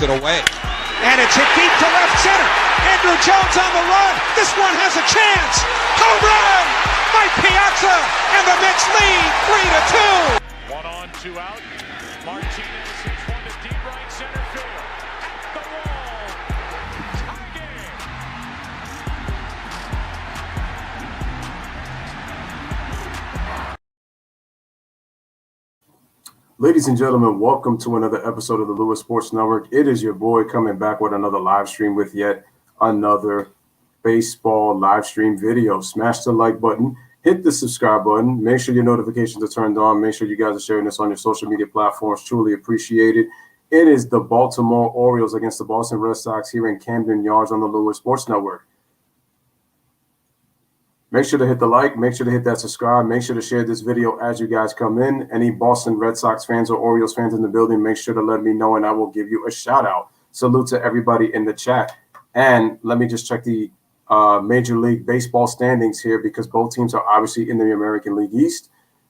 it away. And it's hit deep to left center. Andrew Jones on the run. This one has a chance. Home run! Mike Piazza, and the Mets lead 3-2. 1 on, 2 out. Martinez hits one to deep right center field. At the wall. Tie game. Ladies and gentlemen, welcome to another episode of the Lewis Sports Network. It is your boy coming back with another live stream with yet another baseball live stream video. Smash the like button, hit the subscribe button, make sure your notifications are turned on, make sure you guys are sharing this on your social media platforms. Truly appreciate it. It is the Baltimore Orioles against the Boston Red Sox here in Camden Yards on the Lewis Sports Network. Make sure to hit the like, make sure to hit that subscribe, make sure to share this video as you guys come in. Any Boston Red Sox fans or Orioles fans in the building, make sure to let me know and I will give you a shout out. Salute to everybody in the chat. And let me just check the Major League Baseball standings here because both teams are obviously in the American League East.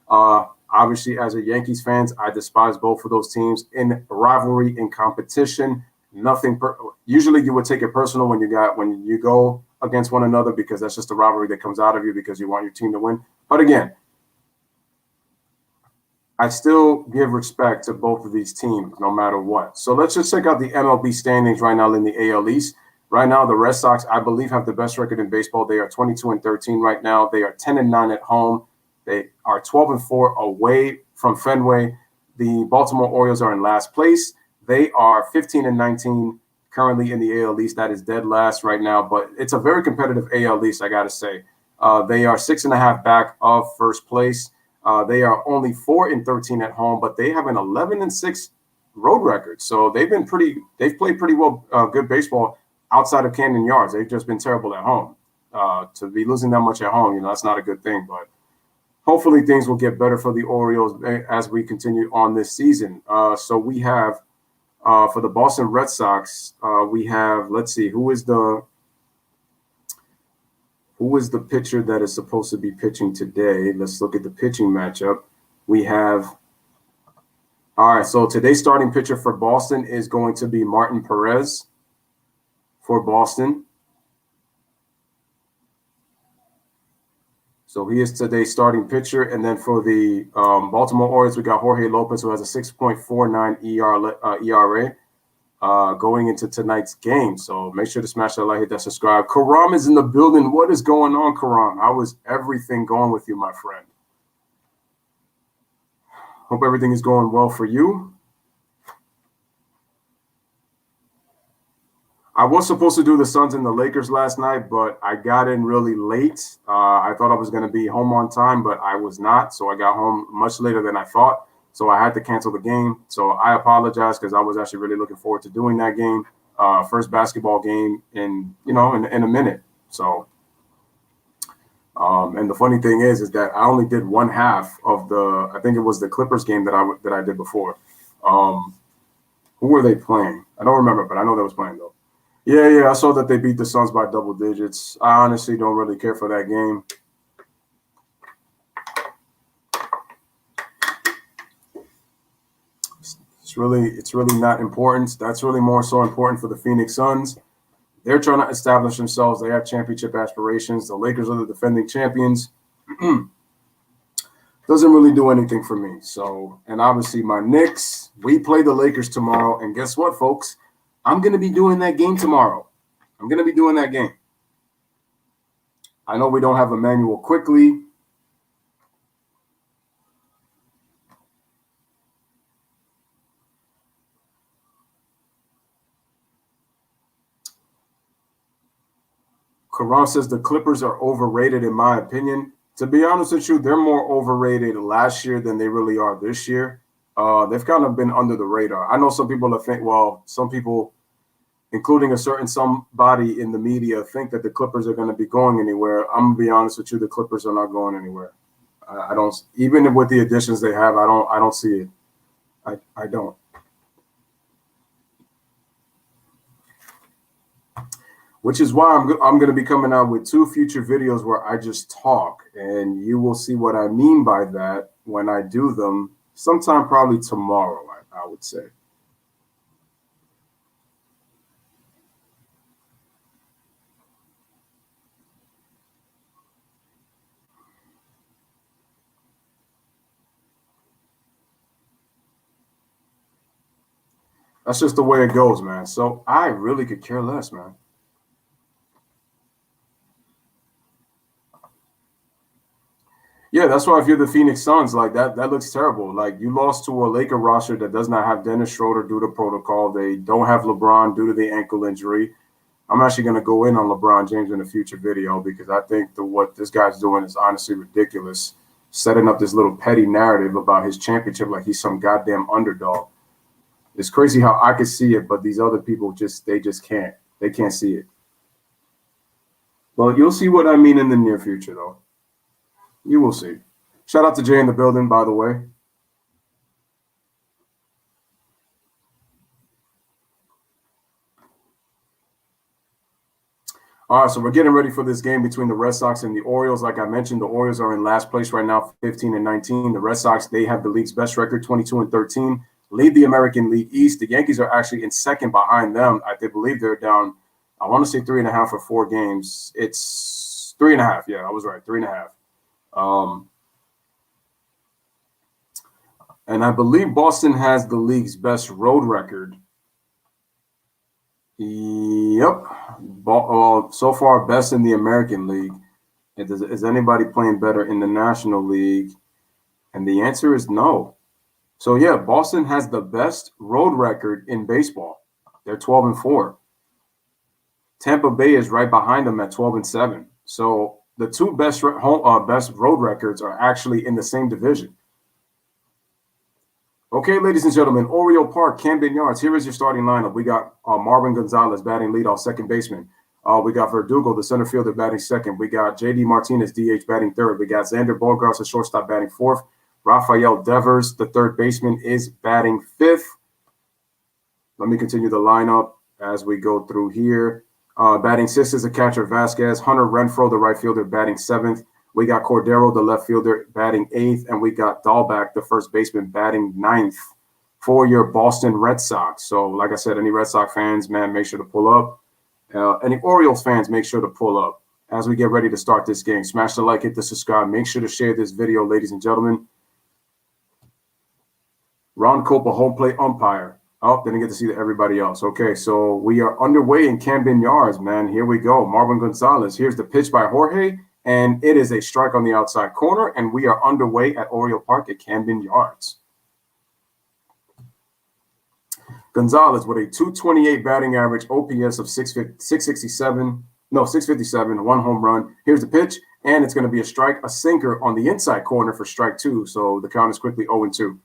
Obviously, as a Yankees fans, I despise both of those teams in rivalry, in competition. Usually you would take it personal when you go against one another because that's just the rivalry that comes out of you because you want your team to win. But again, I still give respect to both of these teams no matter what. So let's just check out the MLB standings right now in the AL East. Right now, the Red Sox, I believe, have the best record in baseball. They are 22-13 right now. They are 10-9 at home. They are 12-4 away from Fenway. The Baltimore Orioles are in last place. They are 15-19 currently in the AL East. That is dead last right now, but it's a very competitive AL East, I got to say. They are 6.5 back of first place. They are only 4-13 at home, but they have an 11-6 road record. So they've played pretty well, good baseball outside of Camden Yards. They've just been terrible at home. To be losing that much at home, that's not a good thing, but hopefully things will get better for the Orioles as we continue on this season. So we have, for the Boston Red Sox, we have, let's see, who is the pitcher that is supposed to be pitching today? Let's look at the pitching matchup. We have, all right, so today's starting pitcher for Boston is going to be Martin Perez for Boston. So he is today's starting pitcher. And then for the Baltimore Orioles, we got Jorge Lopez, who has a 6.49 ERA going into tonight's game. So make sure to smash that like, hit that subscribe. Karam is in the building. What is going on, Karam? How is everything going with you, my friend? Hope everything is going well for you. I was supposed to do the Suns and the Lakers last night, but I got in really late. I thought I was going to be home on time, but I was not. So I got home much later than I thought. So I had to cancel the game. So I apologize because I was actually really looking forward to doing that game. First basketball game in a minute. So, and the funny thing is that I only did one half of I think it was the Clippers game that I did before. Who were they playing? I don't remember, but I know they was playing though. Yeah, I saw that they beat the Suns by double digits. I honestly don't really care for that game. It's really not important. That's really more so important for the Phoenix Suns. They're trying to establish themselves. They have championship aspirations. The Lakers are the defending champions. Doesn't really do anything for me. So, and obviously my Knicks, we play the Lakers tomorrow. And guess what, folks? I'm going to be doing that game tomorrow. I'm going to be doing that game. I know we don't have Emmanuel Quickly. Karan says the Clippers are overrated, in my opinion. To be honest with you, they're more overrated last year than they really are this year. They've kind of been under the radar. I know some people some people, including a certain somebody in the media, think that the Clippers are going to be going anywhere. I'm going to be honest with you, the Clippers are not going anywhere. I don't, even with the additions they have, I don't see it. I don't. Which is why I'm going to be coming out with 2 future videos where I just talk, and you will see what I mean by that when I do them sometime probably tomorrow, I would say. That's just the way it goes, man. So I really could care less, man. Yeah, that's why if you're the Phoenix Suns, like that looks terrible. Like you lost to a Laker roster that does not have Dennis Schroeder due to protocol. They don't have LeBron due to the ankle injury. I'm actually going to go in on LeBron James in a future video because I think what this guy's doing is honestly ridiculous. Setting up this little petty narrative about his championship like he's some goddamn underdog. It's crazy how I could see it, but these other people they just can't. They can't see it. Well, you'll see what I mean in the near future, though. You will see. Shout out to Jay in the building, by the way. All right, so we're getting ready for this game between the Red Sox and the Orioles. Like I mentioned, the Orioles are in last place right now, 15-19. The Red Sox, they have the league's best record, 22-13, lead the American League East. The Yankees are actually in second behind them. I believe they're down, I want to say 3.5 or 4 games. It's 3.5. Yeah, I was right, 3.5. And I believe Boston has the league's best road record. Yep. So far, best in the American League. Is anybody playing better in the National League? And the answer is no. So, yeah, Boston has the best road record in baseball. They're 12-4. Tampa Bay is right behind them at 12-7. So the two best road records are actually in the same division. Okay, ladies and gentlemen, Oriole Park, Camden Yards. Here is your starting lineup. We got Marvin Gonzalez batting leadoff, second baseman. We got Verdugo, the center fielder, batting second. We got J.D. Martinez, DH, batting third. We got Xander Bogaerts, the shortstop, batting fourth. Rafael Devers, the third baseman, is batting fifth. Let me continue the lineup as we go through here. Batting sixth is the catcher, Vasquez. Hunter Renfroe, the right fielder, batting seventh. We got Cordero, the left fielder, batting eighth, and we got Dahlback, the first baseman, batting ninth for your Boston Red Sox. So, like I said, any Red Sox fans, man, make sure to pull up. Any Orioles fans, make sure to pull up. As we get ready to start this game, smash the like, hit the subscribe. Make sure to share this video, ladies and gentlemen. Ron Copa, home plate umpire. Oh, didn't get to see everybody else. Okay, so we are underway in Camden Yards, man. Here we go. Marvin Gonzalez. Here's the pitch by Jorge. And it is a strike on the outside corner, and we are underway at Oriole Park at Camden Yards. Gonzalez with a 228 batting average, OPS of 657, 1 home run. Here's the pitch, and it's going to be a strike, a sinker on the inside corner for strike 2. So the count is quickly 0-2.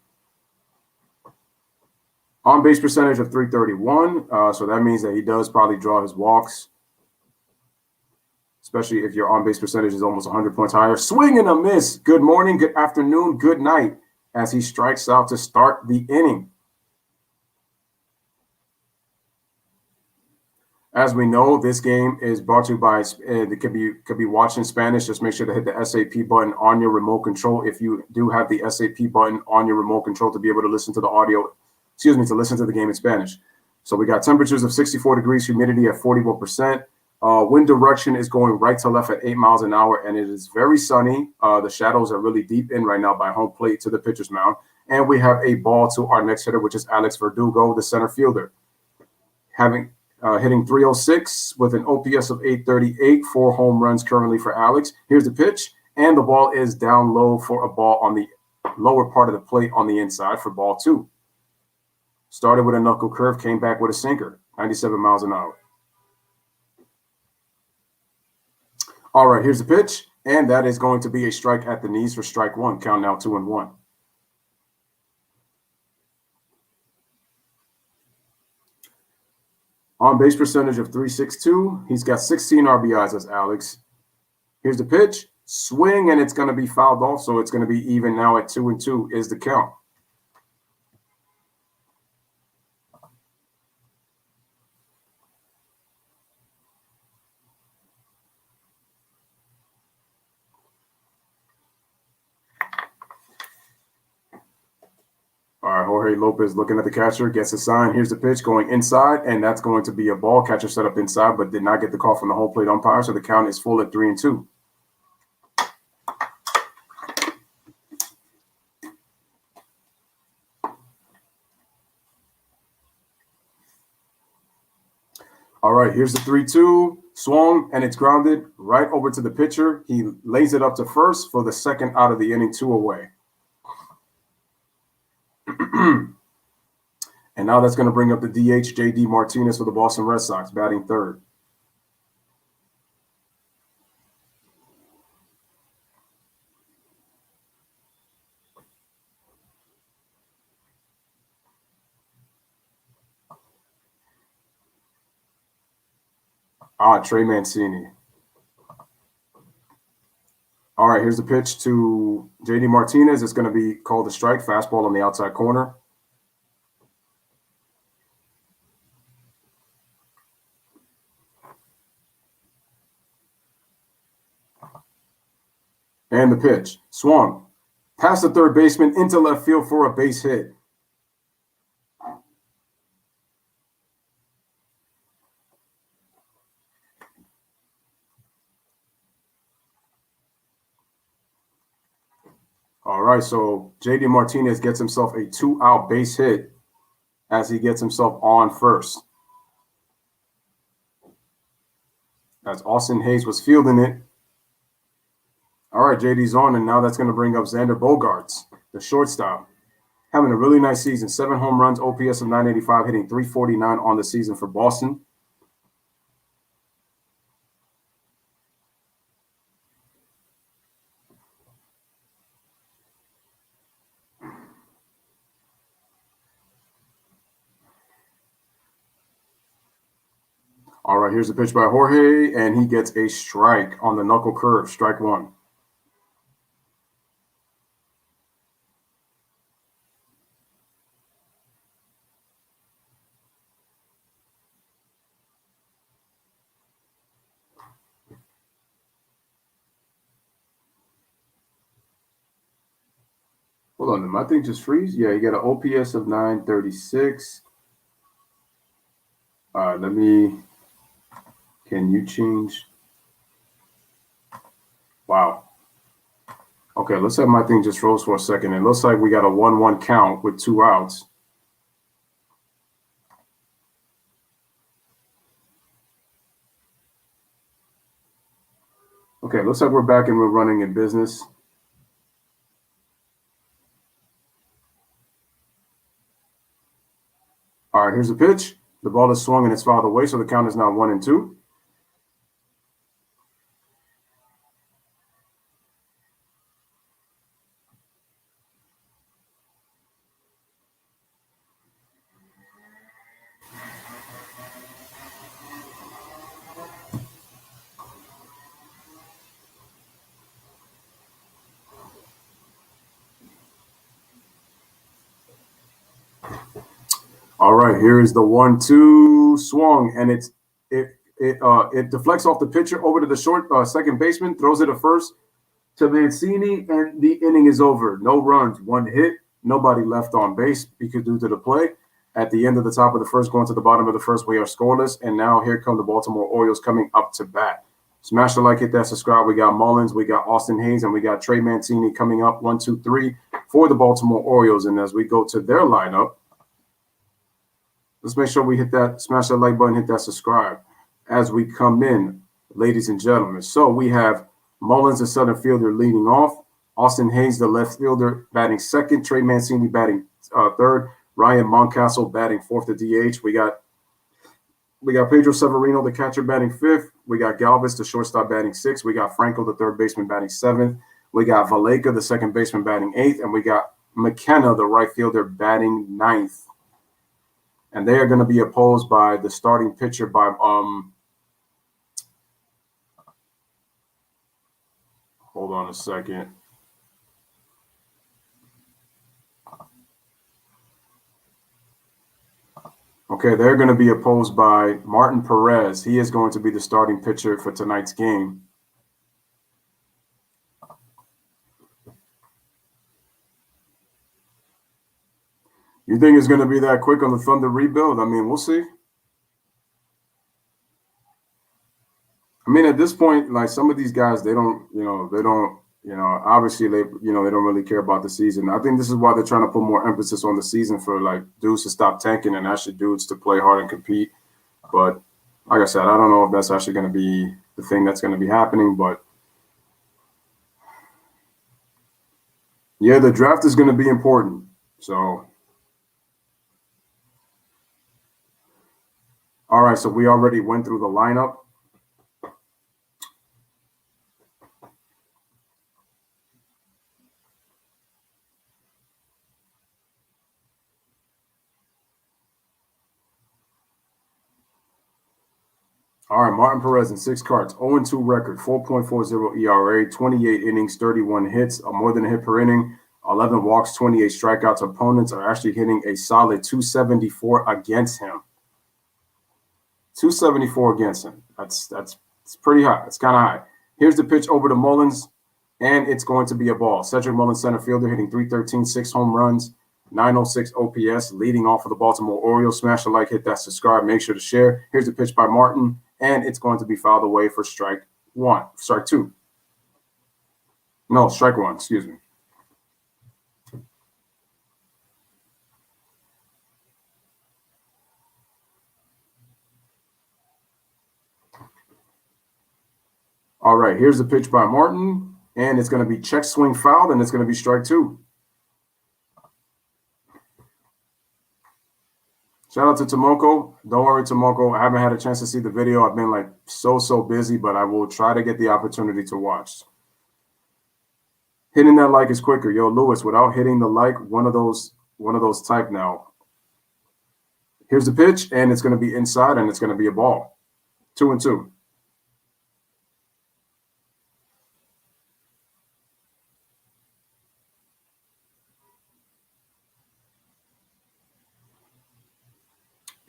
On base percentage of .331, so that means that he does probably draw his walks, especially if your on-base percentage is almost 100 points higher. Swing and a miss. Good morning, good afternoon, good night as he strikes out to start the inning. As we know, this game is brought to you by, it could be watched in Spanish. Just make sure to hit the SAP button on your remote control if you do have the SAP button on your remote control to be able to listen to the audio, to listen to the game in Spanish. So we got temperatures of 64 degrees, humidity at 41%. Wind direction is going right to left at 8 miles an hour, and it is very sunny. The shadows are really deep in right now by home plate to the pitcher's mound. And we have a ball to our next hitter, which is Alex Verdugo, the center fielder. Hitting .306 with an OPS of .838, 4 home runs currently for Alex. Here's the pitch, and the ball is down low for a ball on the lower part of the plate on the inside for ball 2. Started with a knuckle curve, came back with a sinker, 97 miles an hour. All right, here's the pitch, and that is going to be a strike at the knees for strike 1. Count now 2-1. On base percentage of .362. He's got 16 RBIs as Alex. Here's the pitch, swing, and it's going to be fouled off, so it's going to be even now at 2-2 is the count. All right, Jorge Lopez looking at the catcher, gets a sign. Here's the pitch going inside, and that's going to be a ball. Catcher set up inside, but did not get the call from the home plate umpire, so the count is full at 3-2. All right, here's the 3-2. Swung, and it's grounded right over to the pitcher. He lays it up to first for the second out of the inning, 2 away. And now that's going to bring up the DH, J.D. Martinez for the Boston Red Sox, batting third. Trey Mancini. All right, here's the pitch to J.D. Martinez. It's going to be called a strike, fastball on the outside corner. And the pitch, swung, past the third baseman into left field for a base hit. All right, so J.D. Martinez gets himself a 2-out base hit as he gets himself on first. As Austin Hayes was fielding it. All right, JD's on, and now that's going to bring up Xander Bogaerts, the shortstop. Having a really nice season. 7 home runs, OPS of 985, hitting .349 on the season for Boston. All right, here's the pitch by Jorge, and he gets a strike on the knuckle curve, strike 1. Hold on, did my thing just freeze? Yeah, you got an OPS of 936. Can you change? Wow. Okay, let's have my thing just froze for a second. It looks like we got a 1-1 count with 2 outs. Okay, looks like we're back and we're running in business. All right, here's the pitch. The ball is swung and it's fouled away, so the count is now 1-2. All right, here is the 1-2 swung, and it deflects off the pitcher over to the short second baseman, throws it at first to Mancini, and the inning is over. No runs, 1 hit, nobody left on base because due to the play. At the end of the top of the first, going to the bottom of the first, we are scoreless, and now here come the Baltimore Orioles coming up to bat. Smash the like, hit that subscribe. We got Mullins, we got Austin Hayes, and we got Trey Mancini coming up 1, 2, 3 for the Baltimore Orioles. And as we go to their lineup, let's make sure we hit that, smash that like button, hit that subscribe as we come in, ladies and gentlemen. So we have Mullins, the center fielder, leading off. Austin Hayes, the left fielder, batting second. Trey Mancini batting third. Ryan Mountcastle batting fourth at DH. We got Pedro Severino, the catcher, batting fifth. We got Galvez, the shortstop, batting sixth. We got Franco, the third baseman, batting seventh. We got Valleca, the second baseman, batting eighth. And we got McKenna, the right fielder, batting ninth. And they are going to be opposed by the starting pitcher by hold on a second. Okay, they're going to be opposed by Martin Perez. He is going to be the starting pitcher for tonight's game. You think it's going to be that quick on the Thunder rebuild? I mean, we'll see. I mean, at this point, like some of these guys, they don't, obviously they don't really care about the season. I think this is why they're trying to put more emphasis on the season for like dudes to stop tanking and actually dudes to play hard and compete. But Like I said, I don't know if that's actually going to be the thing that's going to be happening, but yeah, the draft is going to be important. So, all right, so we already went through the lineup. All right, Martin Perez in 6 cards, 0-2 record, 4.40 ERA, 28 innings, 31 hits, more than a hit per inning, 11 walks, 28 strikeouts. Opponents are actually hitting a solid 274 against him. 274 against him. That's pretty high. It's kind of high. Here's the pitch over to Mullins, and it's going to be a ball. Cedric Mullins, center fielder, hitting .313, 6 home runs, 906 OPS, leading off of the Baltimore Orioles. Smash the like, hit that subscribe, make sure to share. Here's the pitch by Martin, and it's going to be fouled away for strike 2. No, strike 1, excuse me. All right, here's the pitch by Martin, and it's going to be check swing fouled, and it's going to be strike 2. Shout out to Tomoko. Don't worry, Tomoko. I haven't had a chance to see the video. I've been like so busy, but I will try to get the opportunity to watch. Hitting that like is quicker. Yo, Lewis, without hitting the like, one of those type now. Here's the pitch, and it's going to be inside, and it's going to be a ball. 2-2.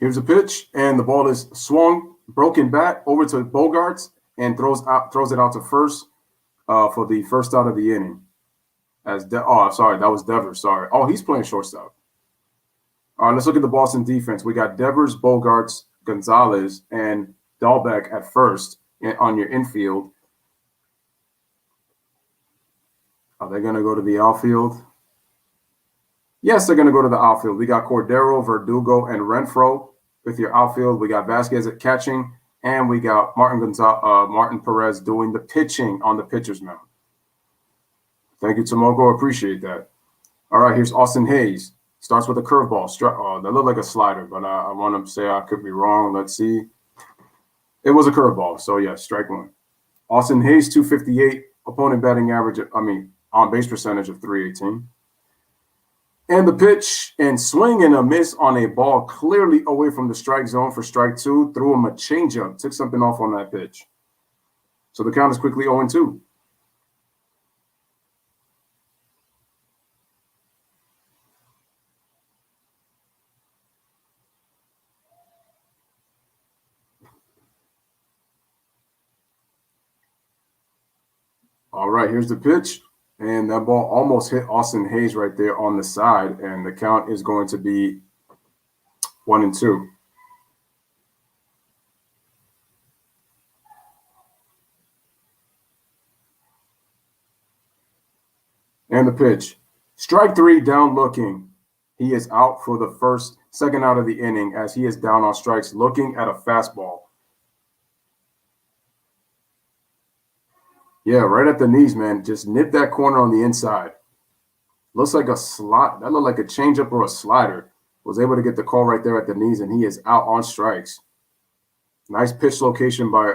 Here's a pitch, and the ball is swung, broken bat over to Bogarts, and throws it out to first for the first out of the inning. Sorry, that was Devers. Sorry. Oh, he's playing shortstop. All right, let's look at the Boston defense. We got Devers, Bogarts, Gonzalez, and Dahlbeck at first on your infield. Are they going to go to the outfield? Yes, they're going to go to the outfield. We got Cordero, Verdugo, and Renfroe with your outfield. We got Vasquez at catching, and we got Martin Perez doing the pitching on the pitcher's mound. Thank you, Tomoko. Appreciate that. All right, here's Austin Hayes. Starts with a curveball. That looked like a slider, but I want to say I could be wrong. Let's see. It was a curveball, so yeah, strike 1. Austin Hayes, 258. Opponent batting average, on base percentage of .318. And the pitch and swing and a miss on a ball clearly away from the strike zone for strike 2. Threw him a changeup, took something off on that pitch. So the count is quickly 0-2. All right, here's the pitch. And that ball almost hit Austin Hayes right there on the side. And the count is going to be 1-2. And the pitch. Strike 3, down looking. He is out for the second out of the inning as he is down on strikes looking at a fastball. Yeah, right at the knees, man. Just nip that corner on the inside. Looks like a slot. That looked like a changeup or a slider. Was able to get the call right there at the knees, and he is out on strikes. Nice pitch location by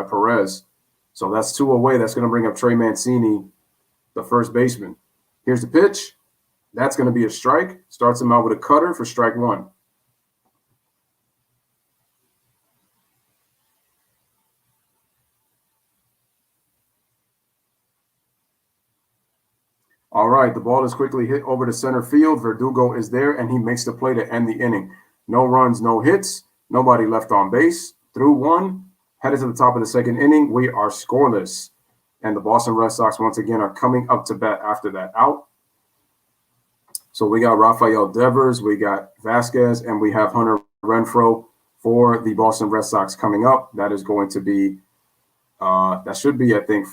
Perez. So that's 2 away. That's going to bring up Trey Mancini, the first baseman. Here's the pitch. That's going to be a strike. Starts him out with a cutter for strike 1. All right, the ball is quickly hit over to center field. Verdugo is there, and he makes the play to end the inning. No runs, no hits, nobody left on base. Through 1, headed to the top of the second inning. We are scoreless. And the Boston Red Sox, once again, are coming up to bat after that out. So we got Rafael Devers, we got Vasquez, and we have Hunter Renfroe for the Boston Red Sox coming up. That is going to be, that should be, I think,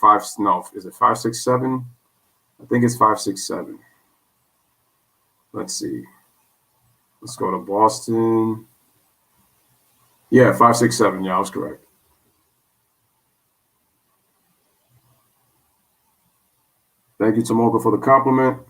is it 5, 6, 7? I think it's 5, 6, 7. Let's see. Let's go to Boston. Yeah, 567. Yeah, I was correct. Thank you, Tomoka, for the compliment.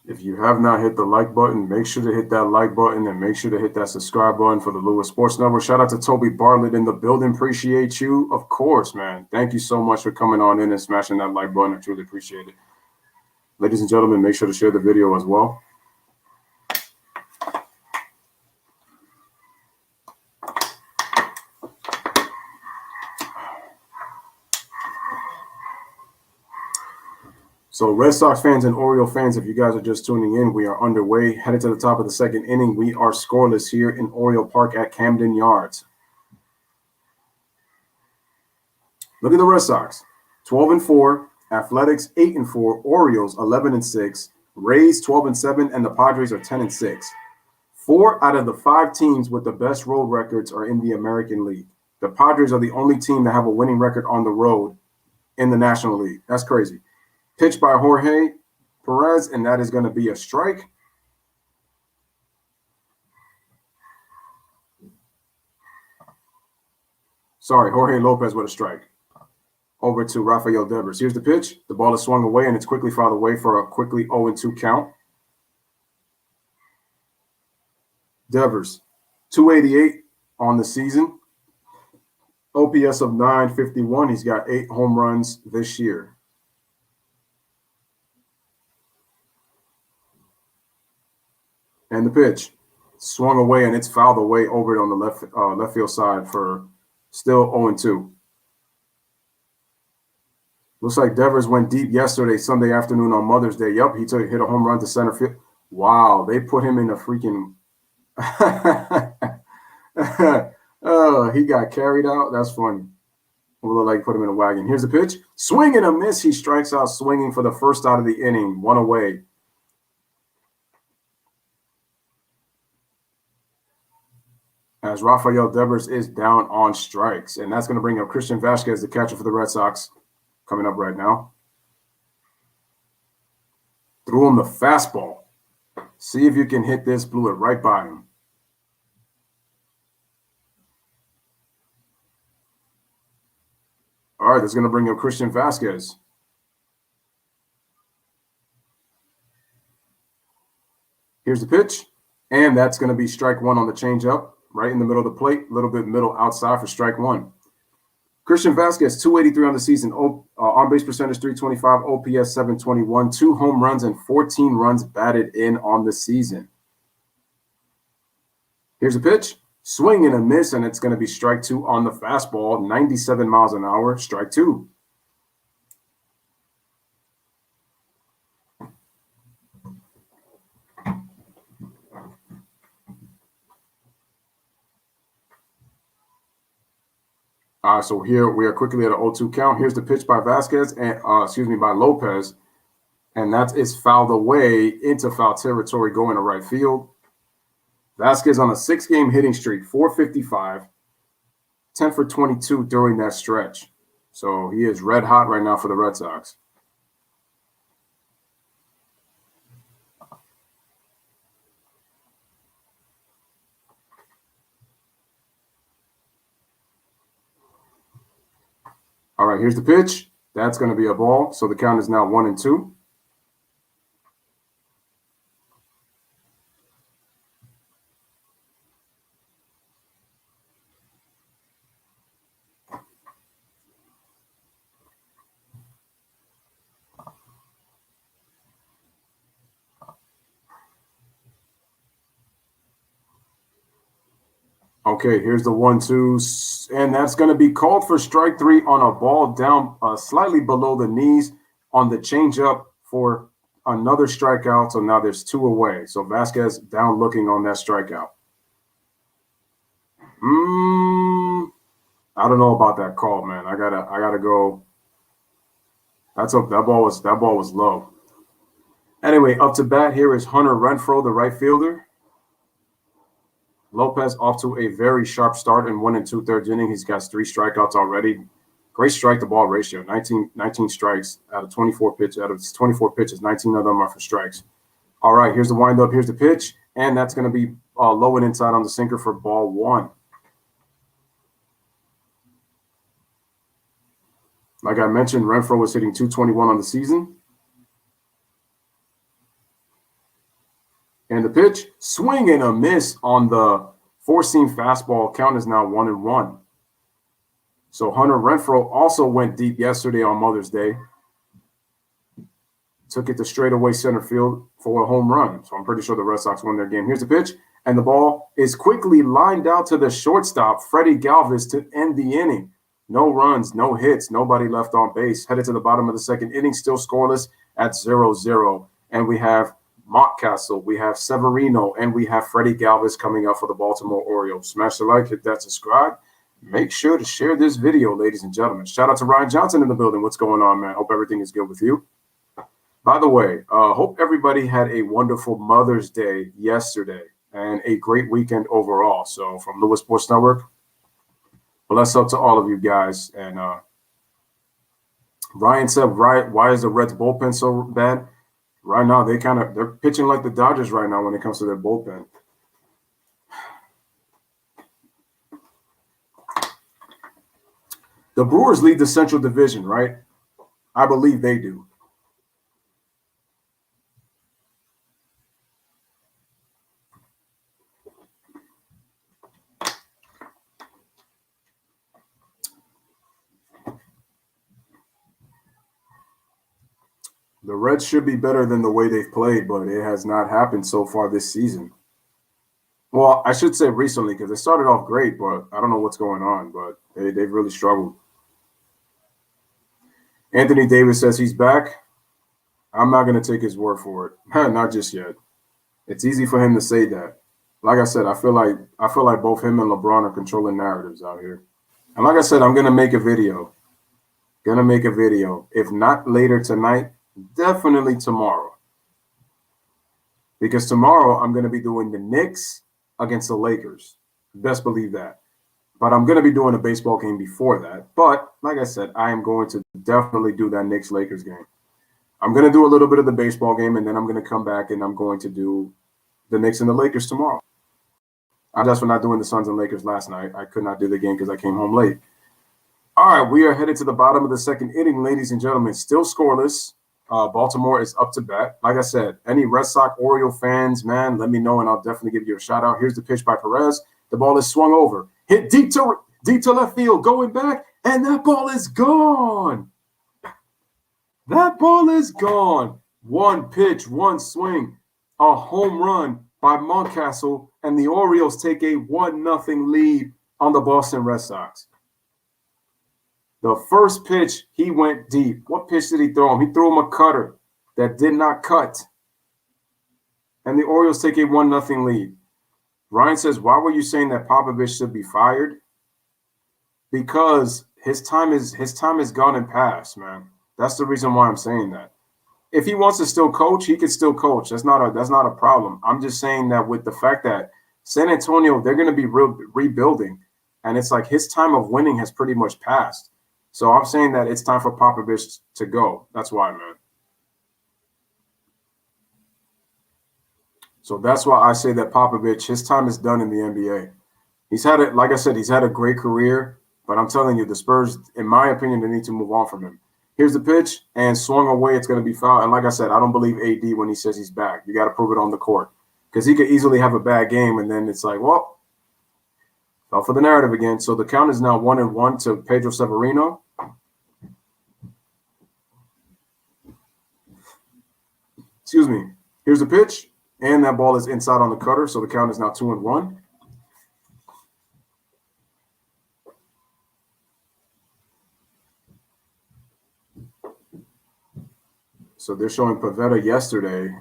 If you have not hit the like button, make sure to hit that like button and make sure to hit that subscribe button for the Lewis Sports Network. Shout out to Toby Bartlett in the building. Appreciate you. Of course, man. Thank you so much for coming on in and smashing that like button. I truly appreciate it. Ladies and gentlemen, make sure to share the video as well. So Red Sox fans and Oriole fans, if you guys are just tuning in, we are underway. Headed to the top of the second inning. We are scoreless here in Oriole Park at Camden Yards. Look at the Red Sox. 12-4, Athletics 8-4, Orioles 11-6, Rays 12-7, and the Padres are 10-6. 4 out of the 5 teams with the best road records are in the American League. The Padres are the only team that have a winning record on the road in the National League. That's crazy. Pitched by Jorge Perez, and that is going to be a strike. Sorry, Jorge Lopez with a strike. Over to Rafael Devers. Here's the pitch. The ball is swung away, and it's quickly fouled away for a quickly 0-2 count. Devers, 288 on the season. OPS of 951. He's got 8 home runs this year. And the pitch swung away, and it's fouled away over on the left field side for still 0-2. Looks like Devers went deep yesterday, Sunday afternoon on Mother's Day. Yep, he hit a home run to center field. Wow, they put him in a freaking oh, he got carried out. That's funny. We'll look like put him in a wagon. Here's the pitch. Swing and a miss. He strikes out swinging for the first out of the inning. 1 away. As Rafael Devers is down on strikes. And that's going to bring up Christian Vasquez, the catcher for the Red Sox, coming up right now. Threw him the fastball. See if you can hit this. Blew it right by him. All right, that's going to bring up Christian Vasquez. Here's the pitch. And that's going to be strike 1 on the changeup. Right in the middle of the plate, a little bit middle outside for strike 1. Christian Vasquez, 283 on the season, on-base percentage 325, OPS 721, 2 home runs and 14 runs batted in on the season. Here's a pitch, swing and a miss, and it's going to be strike 2 on the fastball, 97 miles an hour, strike 2. So here we are quickly at an 0-2 count. Here's the pitch by Vasquez and by Lopez, and that is fouled away into foul territory going to right field. Vasquez on a 6-game hitting streak, 455, 10 for 22 during that stretch. So he is red hot right now for the Red Sox. All right, here's the pitch. That's going to be a ball. So the count is now 1-2. Okay, here's the 1-2, and that's going to be called for strike 3 on a ball down slightly below the knees on the changeup for another strikeout, so now there's 2 away. So Vasquez down looking on that strikeout. I don't know about that call, man. I gotta go. That ball was low. Anyway, up to bat here is Hunter Renfroe, the right fielder. Lopez off to a very sharp start in 1 2/3 inning. He's got 3 strikeouts already. Great strike to ball ratio. 19 strikes out of 24 pitches. Out of 24 pitches, 19 of them are for strikes. All right, here's the windup. Here's the pitch, and that's going to be low and inside on the sinker for ball 1. Like I mentioned, Renfroe was hitting .221 on the season. And the pitch, swing and a miss on the 4-seam fastball. Count is now 1-1. So Hunter Renfroe also went deep yesterday on Mother's Day. Took it to straightaway center field for a home run. So I'm pretty sure the Red Sox won their game. Here's the pitch, and the ball is quickly lined out to the shortstop, Freddie Galvez, to end the inning. No runs, no hits, nobody left on base. Headed to the bottom of the 2nd inning, still scoreless at 0-0. And we have Mountcastle, we have Severino, and we have Freddie Galvez coming up for the Baltimore Orioles. Smash the like, hit that subscribe. Make sure to share this video, ladies and gentlemen. Shout out to Ryan Johnson in the building. What's going on, man? Hope everything is good with you. By the way, hope everybody had a wonderful Mother's Day yesterday and a great weekend overall. So from Lewis Sports Network, bless up to all of you guys. And Ryan said, why is the Reds bullpen so bad? Right now, they're pitching like the Dodgers right now when it comes to their bullpen. The Brewers lead the Central Division, right? I believe they do. The Reds should be better than the way they've played, but it has not happened so far this season. Well, I should say recently, because they started off great, but I don't know what's going on, but they've really struggled. Anthony Davis says he's back. I'm not going to take his word for it. Not just yet. It's easy for him to say that. Like I said, I feel like both him and LeBron are controlling narratives out here. And like I said, I'm going to make a video. If not later tonight, definitely tomorrow. Because tomorrow I'm going to be doing the Knicks against the Lakers. Best believe that. But I'm going to be doing a baseball game before that. But like I said, I am going to definitely do that Knicks-Lakers game. I'm going to do a little bit of the baseball game, and then I'm going to come back and I'm going to do the Knicks and the Lakers tomorrow. I'm just for not doing the Suns and Lakers last night. I could not do the game because I came home late. All right, we are headed to the bottom of the 2nd inning, ladies and gentlemen. Still scoreless. Baltimore is up to bat. Like I said, any Red Sox Oriole fans, man, let me know, and I'll definitely give you a shout out. Here's the pitch by Perez. The ball is swung over. Hit deep to left field, going back, and that ball is gone. That ball is gone. One pitch, one swing, a home run by Mountcastle, and the Orioles take a 1-0 lead on the Boston Red Sox. The first pitch, he went deep. What pitch did he throw him? He threw him a cutter that did not cut. And the Orioles take a 1-0 lead. Ryan says, why were you saying that Popovich should be fired? Because his time is gone and past, man. That's the reason why I'm saying that. If he wants to still coach, he can still coach. That's not a problem. I'm just saying that with the fact that San Antonio, they're going to be rebuilding, and it's like his time of winning has pretty much passed. So I'm saying that it's time for Popovich to go. That's why, man. So that's why I say that Popovich, his time is done in the NBA. He's had it, like I said, he's had a great career, but I'm telling you, the Spurs, in my opinion, they need to move on from him. Here's the pitch, and swung away, it's going to be foul. And like I said, I don't believe AD when he says he's back. You got to prove it on the court. Because he could easily have a bad game, and then it's like, well, fell for the narrative again. So the count is now 1-1 to Pedro Severino. Excuse me. Here's the pitch, and that ball is inside on the cutter, so the count is now 2-1. So they're showing Pavetta yesterday.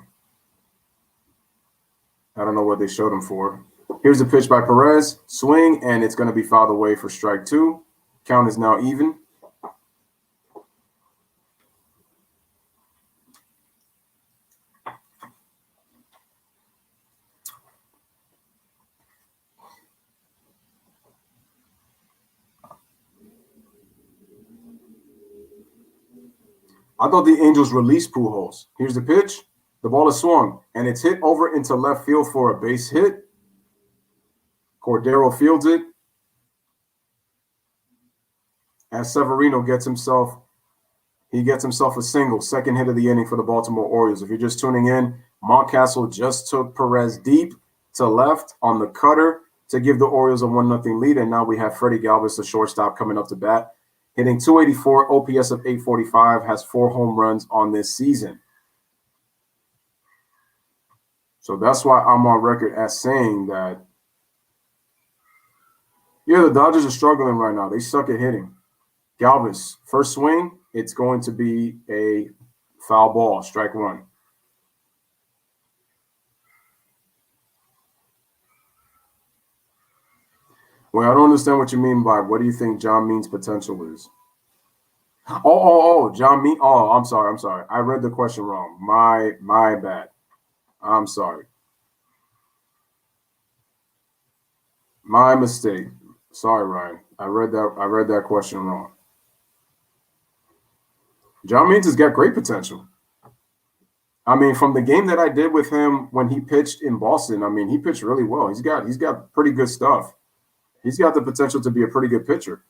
I don't know what they showed him for. Here's a pitch by Perez. Swing, and it's going to be fouled away for strike 2. Count is now even. I thought the Angels released Pujols. Here's the pitch. The ball is swung, and it's hit over into left field for a base hit. Cordero fields it. As Severino gets himself a single, second hit of the inning for the Baltimore Orioles. If you're just tuning in, Mountcastle just took Perez deep to left on the cutter to give the Orioles a 1-0 lead, and now we have Freddie Galvez, the shortstop, coming up to bat. Hitting .284, OPS of .845, has 4 home runs on this season. So that's why I'm on record as saying that, yeah, the Dodgers are struggling right now. They suck at hitting. Galvez, first swing, it's going to be a foul ball, strike 1. Well, I don't understand what you mean by what do you think John Means' potential is? John Mean. Oh, I'm sorry. I read the question wrong. My bad. I'm sorry. My mistake. Sorry, Ryan. I read that question wrong. John Means has got great potential. I mean, from the game that I did with him when he pitched in Boston, I mean, he pitched really well. He's got pretty good stuff. He's got the potential to be a pretty good pitcher.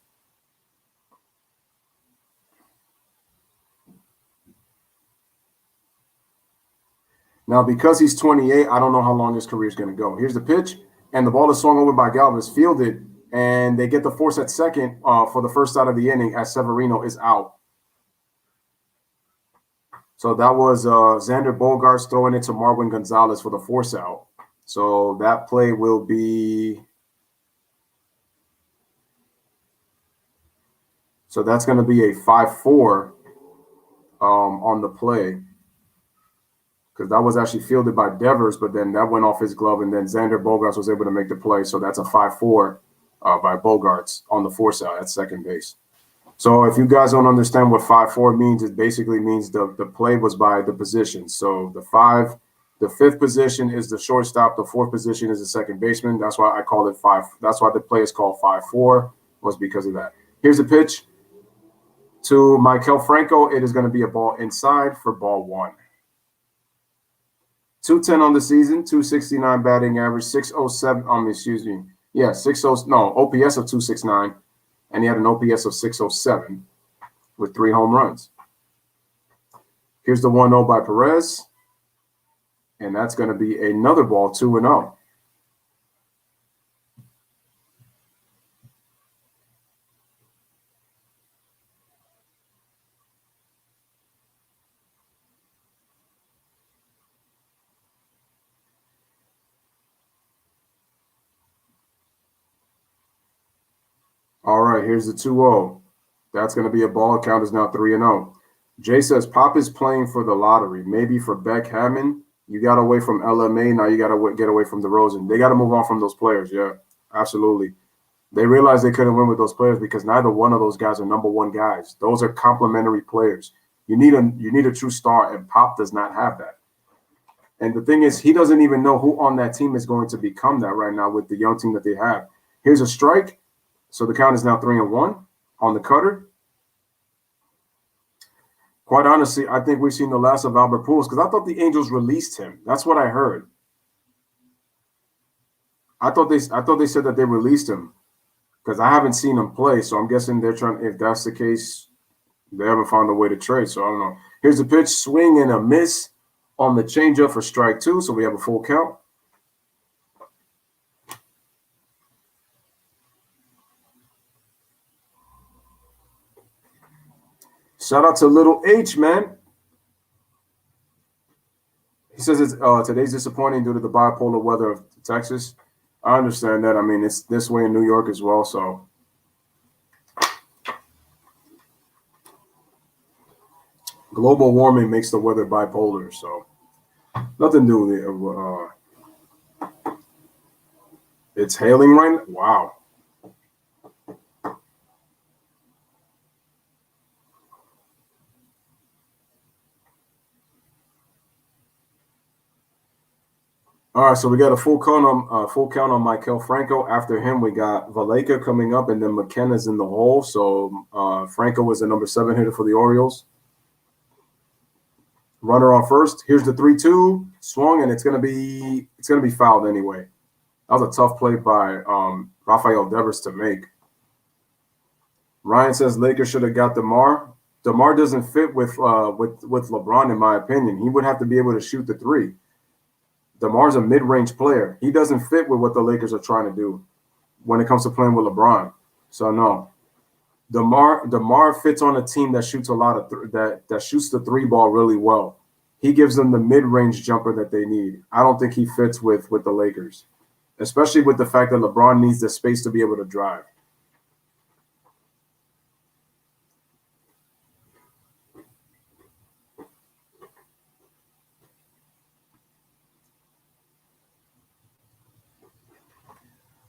Now, because he's 28, I don't know how long his career is going to go. Here's the pitch, and the ball is swung over by Galvez, fielded, and they get the force at second for the first out of the inning as Severino is out. So that was Xander Bogaerts throwing it to Marwin Gonzalez for the force out. So that play will be – so that's going to be a 5-4 on the play, because that was actually fielded by Devers, but then that went off his glove, and then Xander Bogaerts was able to make the play. So that's a 5-4 by Bogaerts on the force out at second base. So if you guys don't understand what 5-4 means, it basically means the play was by the position. So the fifth position is the shortstop. The fourth position is the second baseman. That's why I call it 5. That's why the play is called 5-4, was because of that. Here's the pitch to Michael Franco. It is going to be a ball inside for ball 1. 210 on the season, 269 batting average, 607. OPS of 269, and he had an OPS of 607 with 3 home runs. Here's the 1-0 by Perez, and that's going to be another ball, 2-0. All right, here's the 2-0. That's going to be a ball. Count is now 3-0. Jay says, Pop is playing for the lottery. Maybe for Beck Hammond. You got away from LMA. Now you got to get away from DeRozan. They got to move on from those players. Yeah, absolutely. They realized they couldn't win with those players because neither one of those guys are number 1 guys. Those are complementary players. You need a true star, and Pop does not have that. And the thing is, he doesn't even know who on that team is going to become that right now with the young team that they have. Here's a strike. So the count is now 3-1 on the cutter. Quite honestly, I think we've seen the last of Albert Pujols because I thought the Angels released him. That's what I heard. I thought they said that they released him because I haven't seen him play. So I'm guessing they're trying. If that's the case, they haven't found a way to trade. So I don't know. Here's the pitch, swing and a miss on the changeup for strike 2. So we have a full count. Shout out to Little H, man. He says it's today's disappointing due to the bipolar weather of Texas. I understand that. I mean, it's this way in New York as well. So Global warming makes the weather bipolar, so nothing new there. It's hailing right now. Wow. All right, so we got a full count on Michael Franco. After him, we got Valleca coming up, and then McKenna's in the hole. So Franco was the number 7 hitter for the Orioles. Runner on first. Here's the 3-2 swung, and it's gonna be fouled anyway. That was a tough play by Rafael Devers to make. Ryan says Lakers should have got DeMar. DeMar doesn't fit with LeBron, in my opinion. He would have to be able to shoot the 3. DeMar's a mid-range player. He doesn't fit with what the Lakers are trying to do when it comes to playing with LeBron. So no, DeMar fits on a team that shoots a lot of that shoots the 3 ball really well. He gives them the mid-range jumper that they need. I don't think he fits with the Lakers, especially with the fact that LeBron needs the space to be able to drive.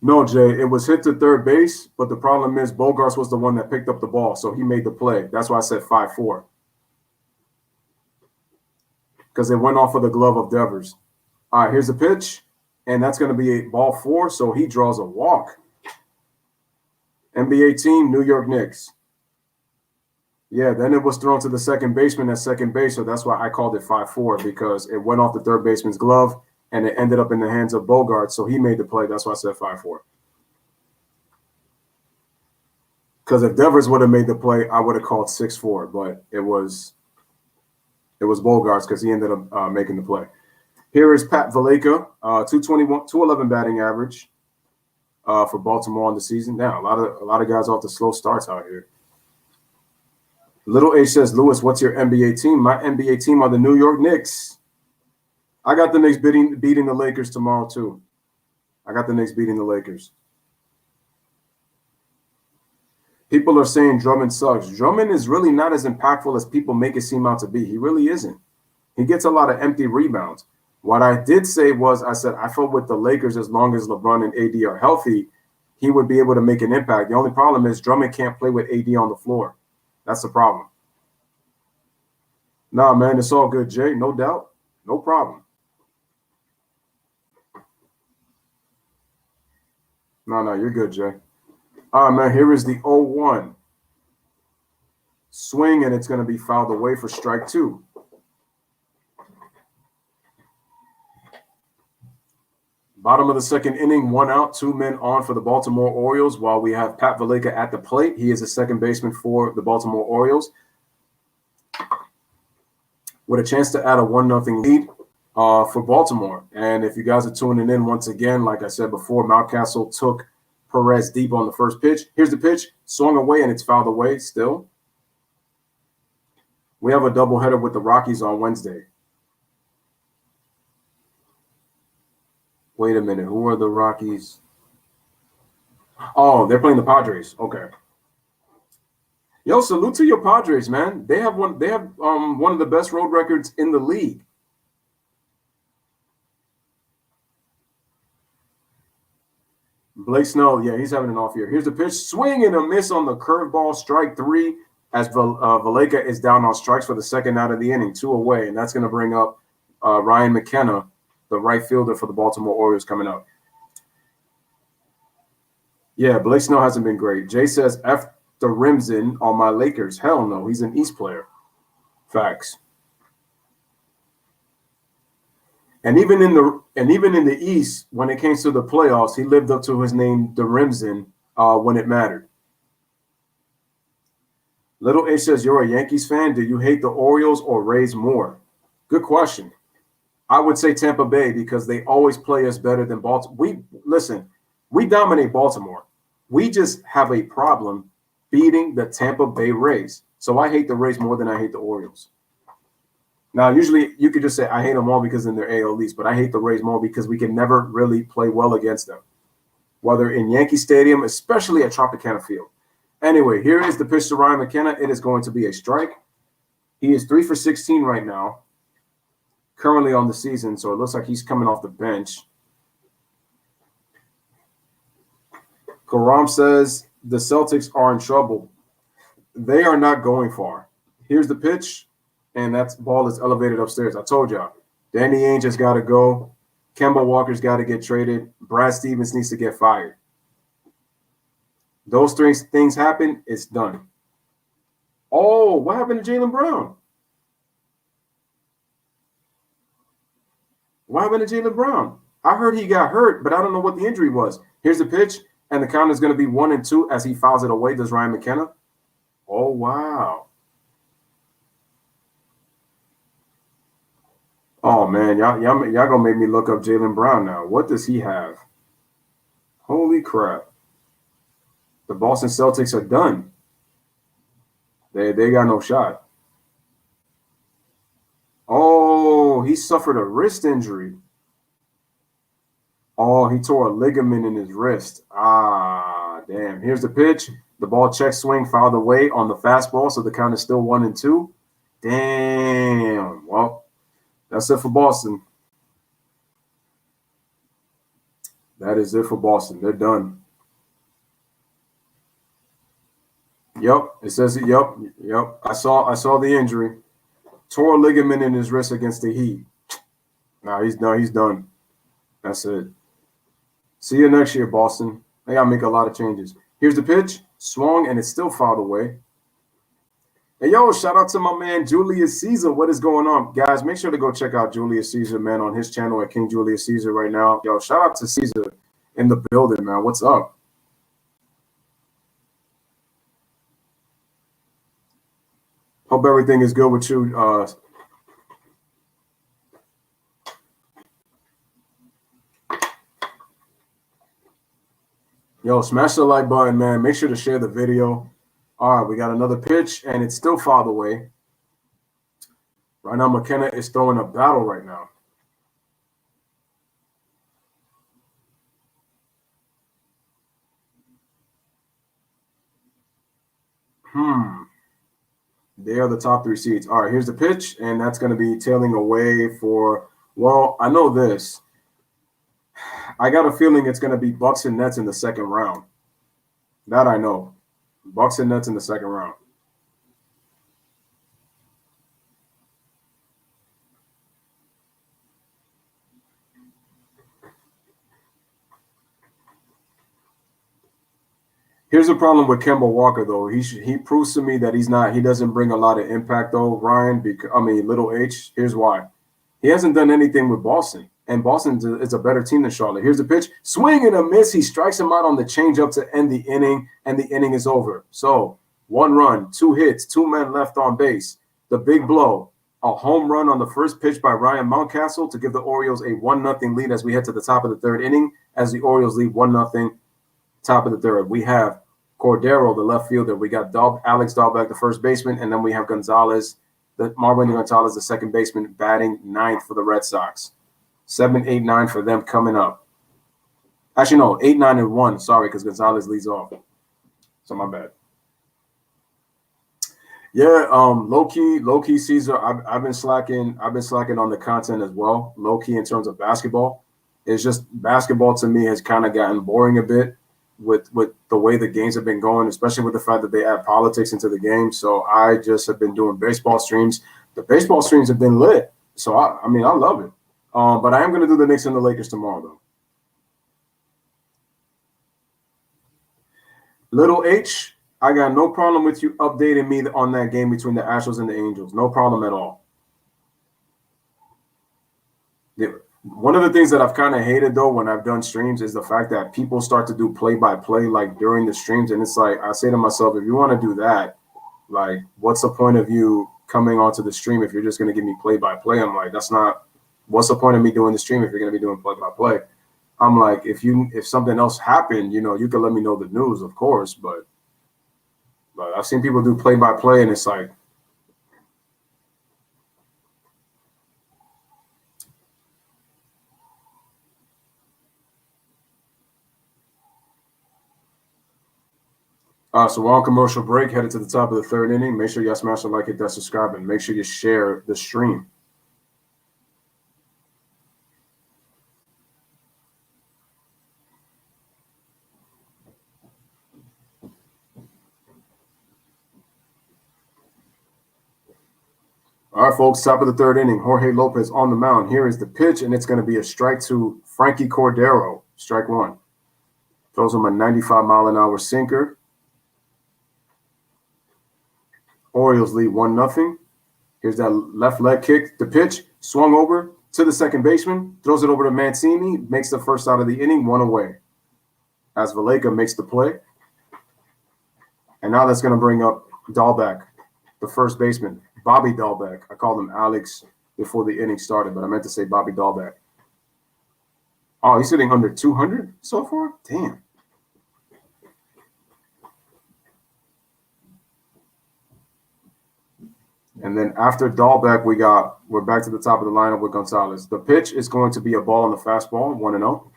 No, Jay, it was hit to third base, but the problem is Bogarts was the one that picked up the ball, so he made the play. That's why I said 5-4. Because it went off of the glove of Devers. All right, here's the pitch, and that's going to be a ball 4, so he draws a walk. NBA team, New York Knicks. Yeah, then it was thrown to the second baseman at second base, so that's why I called it 5-4, because it went off the third baseman's glove, and it ended up in the hands of Bogart, so he made the play. That's why I said 5-4. Because if Devers would have made the play, I would have called 6-4, but it was Bogarts because he ended up making the play. Here is Pat Valleca, 211 batting average for Baltimore on the season. Now, a lot of guys off the slow starts out here. Little H says, Lewis, what's your NBA team? My NBA team are the New York Knicks. I got the Knicks beating the Lakers tomorrow, too. I got the Knicks beating the Lakers. People are saying Drummond sucks. Drummond is really not as impactful as people make it seem out to be. He really isn't. He gets a lot of empty rebounds. What I did say was, I said, I felt with the Lakers, as long as LeBron and AD are healthy, he would be able to make an impact. The only problem is Drummond can't play with AD on the floor. That's the problem. Nah, man, it's all good, Jay. No doubt. No problem. No, you're good, Jay. All right, man, here is the 0-1. Swing, and it's going to be fouled away for strike 2. Bottom of the second inning, 1 out, 2 men on for the Baltimore Orioles while we have Pat Valleca at the plate. He is a second baseman for the Baltimore Orioles with a chance to add a 1-0 lead for Baltimore. And if you guys are tuning in once again, like I said before, Mountcastle took Perez deep on the first pitch. Here's the pitch, swung away, and it's fouled away still. We have a doubleheader with the Rockies on Wednesday. Wait a minute, who are the Rockies? Oh, they're playing the Padres. Okay. Yo, salute to your Padres, man. They have one of the best road records in the league. Blake Snell, yeah, he's having an off year. Here's the pitch, swing and a miss on the curveball, strike 3, as Valleca is down on strikes for the second out of the inning, 2 away, and that's going to bring up Ryan McKenna, the right fielder for the Baltimore Orioles, coming up. Yeah, Blake Snell hasn't been great. Jay says, F the rims in on my Lakers. Hell no, he's an East player. Facts. And even in the East, when it came to the playoffs, he lived up to his name, the Rimson, when it mattered. Little H says, you're a Yankees fan. Do you hate the Orioles or Rays more? Good question. I would say Tampa Bay because they always play us better than Baltimore. We dominate Baltimore. We just have a problem beating the Tampa Bay Rays. So I hate the Rays more than I hate the Orioles. Now, usually you could just say I hate them all because in their AL East, but I hate the Rays more because we can never really play well against them, whether in Yankee Stadium, especially at Tropicana Field. Anyway, here is the pitch to Ryan McKenna. It is going to be a strike. He is 3 for 16 right now, currently on the season, so it looks like he's coming off the bench. Karam says the Celtics are in trouble. They are not going far. Here's the pitch, and that ball is elevated upstairs. I told y'all. Danny Ainge has got to go. Kemba Walker's got to get traded. Brad Stevens needs to get fired. Those three things happen, it's done. Oh, what happened to Jaylen Brown? What happened to Jaylen Brown? I heard he got hurt, but I don't know what the injury was. Here's the pitch, and the count is going to be 1-2 as he fouls it away. Does Ryan McKenna? Oh, wow. Oh, man, y'all going to make me look up Jaylen Brown now. What does he have? Holy crap. The Boston Celtics are done. They got no shot. Oh, he suffered a wrist injury. Oh, he tore a ligament in his wrist. Ah, damn. Here's the pitch. The ball check swing fouled away on the fastball, so the count is still 1-2. Damn. Well, that's it for Boston. That is it for Boston. They're done. Yep, it says it. Yep. I saw the injury. Tore a ligament in his wrist against the Heat. He's done. That's it. See you next year, Boston. They gotta make a lot of changes. Here's the pitch. Swung, and it's still fouled away. Hey, yo, shout out to my man Julius Caesar. What is going on? Guys, make sure to go check out Julius Caesar, man, on his channel at King Julius Caesar right now. Yo, shout out to Caesar in the building, man. What's up? Hope everything is good with you. Yo, smash the like button, man. Make sure to share the video. All right, we got another pitch, and it's still fouled away. Right now, McKenna is throwing a battle right now. They are the top 3 seeds. All right, here's the pitch, and that's going to be tailing away for, well, I know this. I got a feeling it's going to be Bucks and Nets in the second round. That I know. Bucks and Nets in the second round. Here's the problem with Kemba Walker, though. He proves to me that he doesn't bring a lot of impact, though, Ryan. Little H. Here's why. He hasn't done anything with Boston, and Boston is a better team than Charlotte. Here's the pitch. Swing and a miss. He strikes him out on the changeup to end the inning, and the inning is over. So 1 run, 2 hits, 2 men left on base. The big blow, a home run on the first pitch by Ryan Mountcastle to give the Orioles a 1-0 lead as we head to the top of the 3rd inning, as the Orioles lead 1-0, top of the 3rd. We have Cordero, the left fielder. We got Alex Dahlbeck, the first baseman, and then we have Marwin Gonzalez, the second baseman, batting 9th for the Red Sox. 7, 8, 9 for them coming up. Actually, no, 8, 9, and 1. Sorry, because Gonzalez leads off. So my bad. Yeah, low key, Caesar. I've been slacking on the content as well. Low key in terms of basketball. It's just basketball to me has kind of gotten boring a bit with the way the games have been going, especially with the fact that they add politics into the game. So I just have been doing baseball streams. The baseball streams have been lit. So I love it. But I am going to do the Knicks and the Lakers tomorrow, though. Little H, I got no problem with you updating me on that game between the Astros and the Angels. No problem at all. One of the things that I've kind of hated, though, when I've done streams is the fact that people start to do play-by-play, like, during the streams. And it's like, I say to myself, if you want to do that, like, what's the point of you coming onto the stream if you're just going to give me play-by-play? I'm like, what's the point of me doing the stream if you're going to be doing play-by-play? I'm like, if something else happened, you can let me know the news, of course. But I've seen people do play-by-play, and it's like, So we're on commercial break, headed to the top of the third inning. Make sure y'all smash the like, hit that subscribe, and make sure you share the stream. All right, folks, top of the third inning. Jorge Lopez on the mound. Here is the pitch, and it's going to be a strike to Frankie Cordero. Strike one. Throws him a 95-mile-an-hour sinker. Orioles lead 1-0. Here's that left leg kick. The pitch swung over to the second baseman. Throws it over to Mancini. Makes the first out of the inning, 1 away. As Valleca makes the play. And now that's going to bring up Dahlbeck, the first baseman. Bobby Dahlbeck. I called him Alex before the inning started, but I meant to say Bobby Dahlbeck. Oh, he's hitting under 200 so far? Damn. And then after Dahlbeck, we're back to the top of the lineup with Gonzalez. The pitch is going to be a ball on the fastball, 1-0.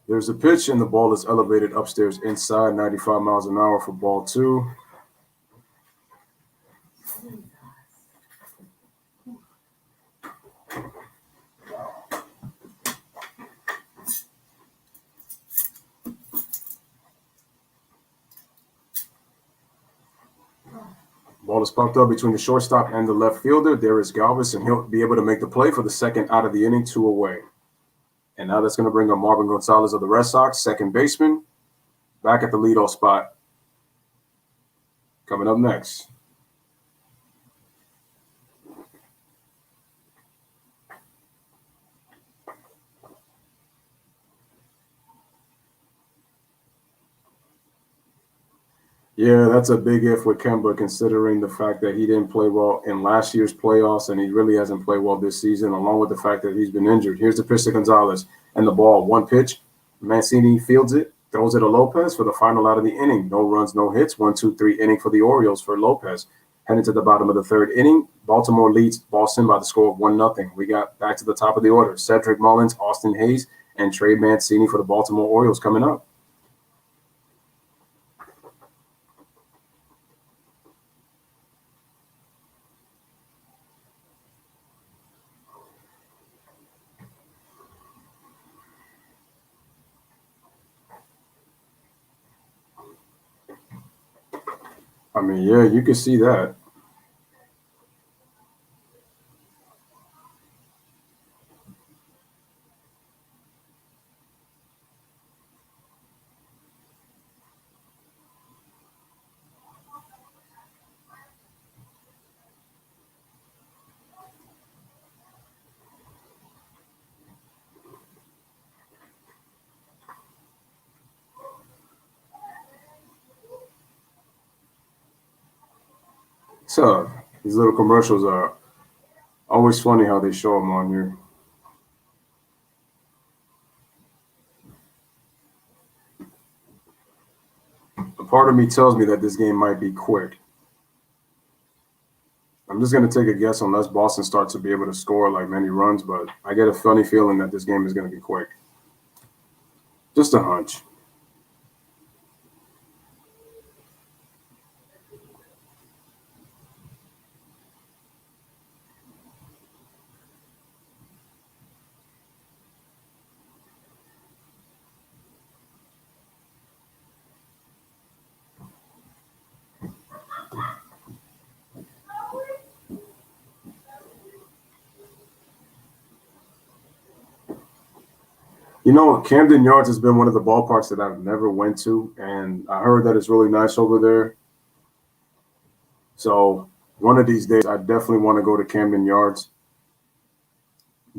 There's a pitch, and the ball is elevated upstairs inside, 95 miles an hour for ball 2. Ball is pumped up between the shortstop and the left fielder. There is Galvez, and he'll be able to make the play for the second out of the inning, 2 away. And now that's going to bring up Marvin Gonzalez of the Red Sox, second baseman, back at the leadoff spot. Coming up next. Yeah, that's a big if with Kemba, considering the fact that he didn't play well in last year's playoffs, and he really hasn't played well this season, along with the fact that he's been injured. Here's the pitch to Gonzalez, and the ball, 1 pitch. Mancini fields it, throws it to Lopez for the final out of the inning. No runs, no hits. 1-2-3 inning for the Orioles for Lopez. Heading to the bottom of the third inning, Baltimore leads Boston by the score of 1-0. We got back to the top of the order. Cedric Mullins, Austin Hayes, and Trey Mancini for the Baltimore Orioles coming up. I mean, yeah, you can see that. So these little commercials are always funny how they show them on here. A part of me tells me that this game might be quick. I'm just going to take a guess unless Boston starts to be able to score like many runs, but I get a funny feeling that this game is going to be quick. Just a hunch. You know, Camden Yards has been one of the ballparks that I've never went to, and I heard that it's really nice over there. So one of these days, I definitely want to go to Camden Yards.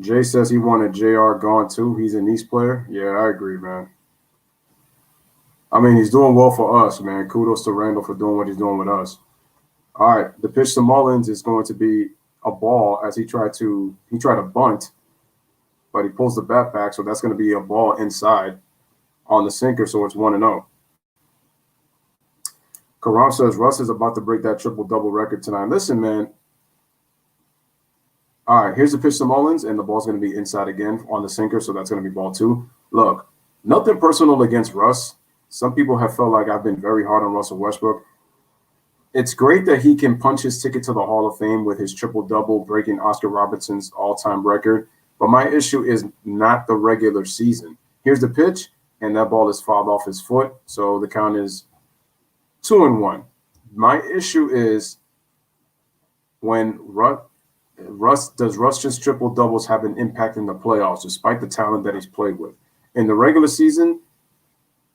Jay says he wanted JR gone too. He's an East player. Yeah, I agree, man. I mean, he's doing well for us, man. Kudos to Randall for doing what he's doing with us. All right, the pitch to Mullins is going to be a ball as he tried to bunt, but he pulls the bat back, so that's going to be a ball inside on the sinker, so it's 1-0. Karam says Russ is about to break that triple-double record tonight. Listen, man, All right, here's the pitch to Mullins, and the ball's going to be inside again on the sinker, so that's going to be ball 2. Look, nothing personal against Russ. Some people have felt like I've been very hard on Russell Westbrook. It's great that he can punch his ticket to the Hall of Fame with his triple-double, breaking Oscar Robertson's all-time record. But my issue is not the regular season. Here's the pitch, and that ball is fouled off his foot, so the count is 2-1. My issue is when Russ just triple doubles have an impact in the playoffs, despite the talent that he's played with. In the regular season,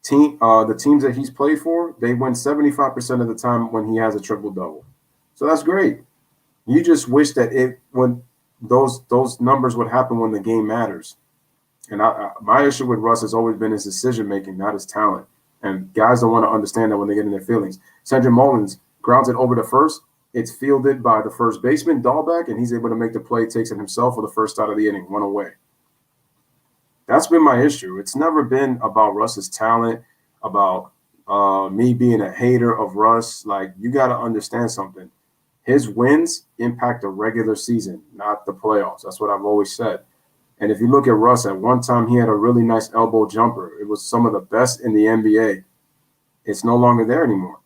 the teams that he's played for, they win 75% of the time when he has a triple double. So that's great. You just wish that when those numbers would happen when the game matters. And my issue with Russ has always been his decision making, not his talent. And guys don't want to understand that when they get in their feelings. Cedric Mullins grounds it over to first. It's fielded by the first baseman, Dahlback, and he's able to make the play, takes it himself for the first out of the inning, 1 away. That's been my issue. It's never been about Russ's talent, about me being a hater of Russ. Like, you got to understand something. His wins impact the regular season, not the playoffs. That's what I've always said. And if you look at Russ, at one time he had a really nice elbow jumper. It was some of the best in the NBA. It's no longer there anymore.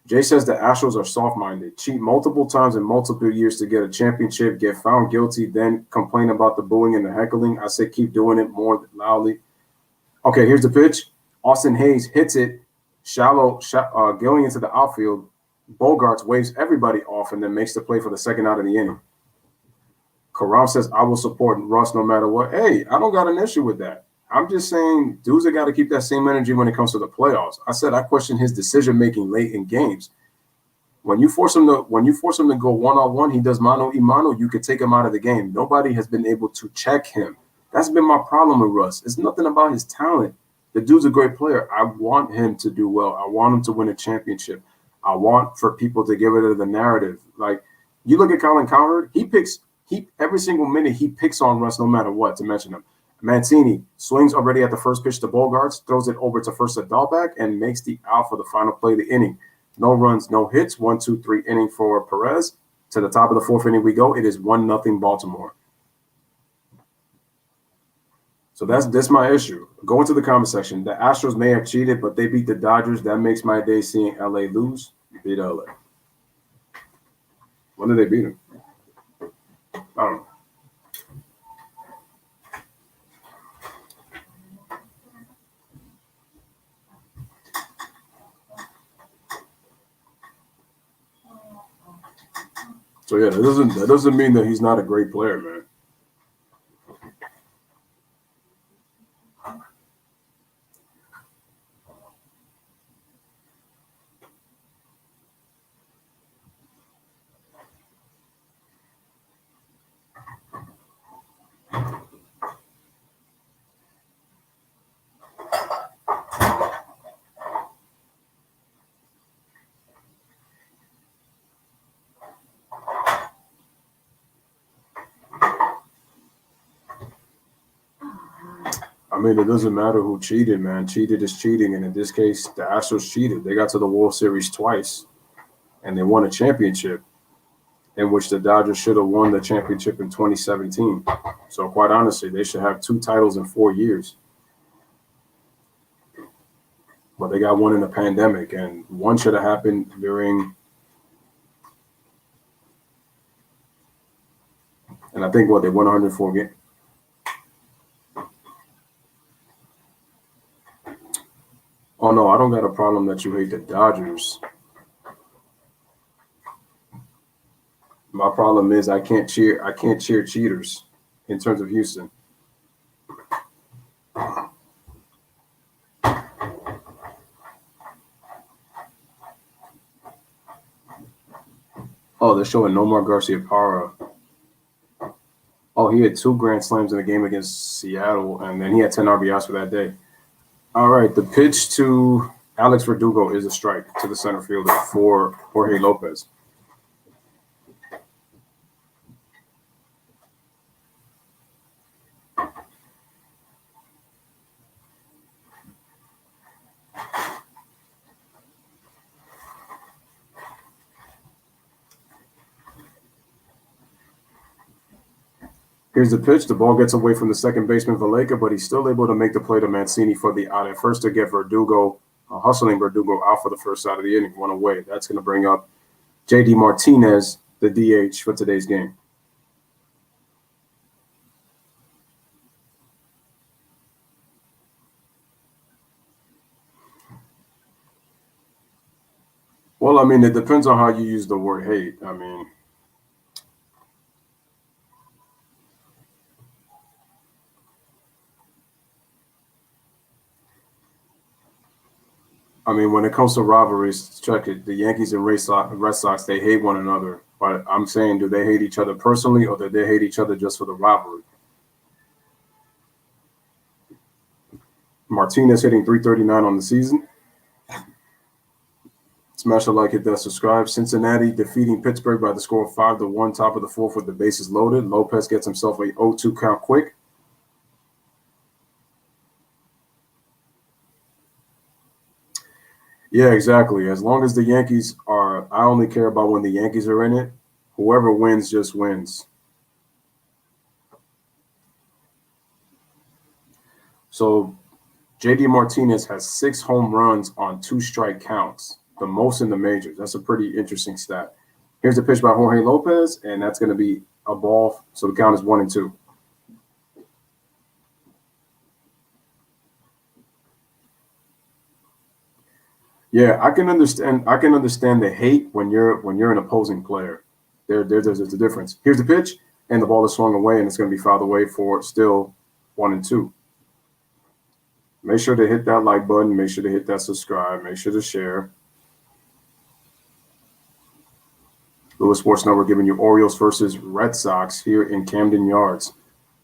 Jay says the Astros are soft-minded, cheat multiple times in multiple years to get a championship, get found guilty, then complain about the booing and the heckling. I say keep doing it more loudly. Okay, here's the pitch. Austin Hayes hits it shallow, going into the outfield. Bogarts waves everybody off and then makes the play for the second out of the inning. Karam says, I will support Russ no matter what. Hey, I don't got an issue with that. I'm just saying dudes have got to keep that same energy when it comes to the playoffs. I said I question his decision-making late in games. When you force him to go one-on-one, he does mano-a-mano, you could take him out of the game. Nobody has been able to check him. That's been my problem with Russ. It's nothing about his talent. The dude's a great player. I want him to do well. I want him to win a championship. I want for people to get rid of the narrative. Like, you look at Colin Cowherd, every single minute he picks on Russ no matter what, to mention him. Mancini swings already at the first pitch to Bogarts, throws it over to first at Dahlback, and makes the out for the final play of the inning. No runs, no hits, 1-2-3 inning for Perez. To the top of the 4th inning we go. It is 1-0 Baltimore. So that's my issue. Go into the comment section. The Astros may have cheated, but they beat the Dodgers. That makes my day seeing LA lose. Beat LA. When did they beat them? I don't know. So yeah, that doesn't mean that he's not a great player, man. I mean, it doesn't matter who cheated, man. Cheated is cheating. And in this case, the Astros cheated. They got to the World Series twice, and they won a championship, in which the Dodgers should have won the championship in 2017. So quite honestly, they should have 2 titles in 4 years. But they got one in a pandemic, and one should have happened during – and I think, they won 104 games. Oh, no, I don't got a problem that you hate the Dodgers. My problem is I can't cheer cheaters in terms of Houston. Oh, they're showing Nomar Garciaparra. Oh, he had 2 grand slams in a game against Seattle, and then he had 10 RBIs for that day. All right, the pitch to Alex Verdugo is a strike to the center fielder for Jorge Lopez. Here's the pitch. The ball gets away from the second baseman, Valleca, but he's still able to make the play to Mancini for the out at first to get Verdugo, hustling Verdugo out for the first out of the inning, one away. That's going to bring up J.D. Martinez, the DH, for today's game. Well, I mean, it depends on how you use the word hate. I mean, when it comes to rivalries, check it. The Yankees and Red Sox, they hate one another. But I'm saying, do they hate each other personally, or do they hate each other just for the rivalry? Martinez hitting .339 on the season. Smash a like, hit that subscribe. Cincinnati defeating Pittsburgh by the score of 5-1, top of the fourth with the bases loaded. Lopez gets himself a 0-2 count quick. Yeah, exactly. As long as the Yankees are, I only care about when the Yankees are in it. Whoever wins just wins. So J.D. Martinez has 6 home runs on 2 strike counts, the most in the majors. That's a pretty interesting stat. Here's the pitch by Jorge Lopez, and that's going to be a ball. So the count is 1-2. Yeah, I can understand the hate when you're an opposing player. There's a difference. Here's the pitch, and the ball is swung away, and it's going to be fouled away for still 1-2. Make sure to hit that like button. Make sure to hit that subscribe. Make sure to share. Lewis Sports Network giving you Orioles versus Red Sox here in Camden Yards.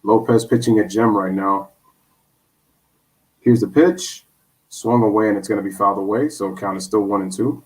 Lopez pitching a gem right now. Here's the pitch. Swung away, and it's going to be fouled away. So count is still 1-2.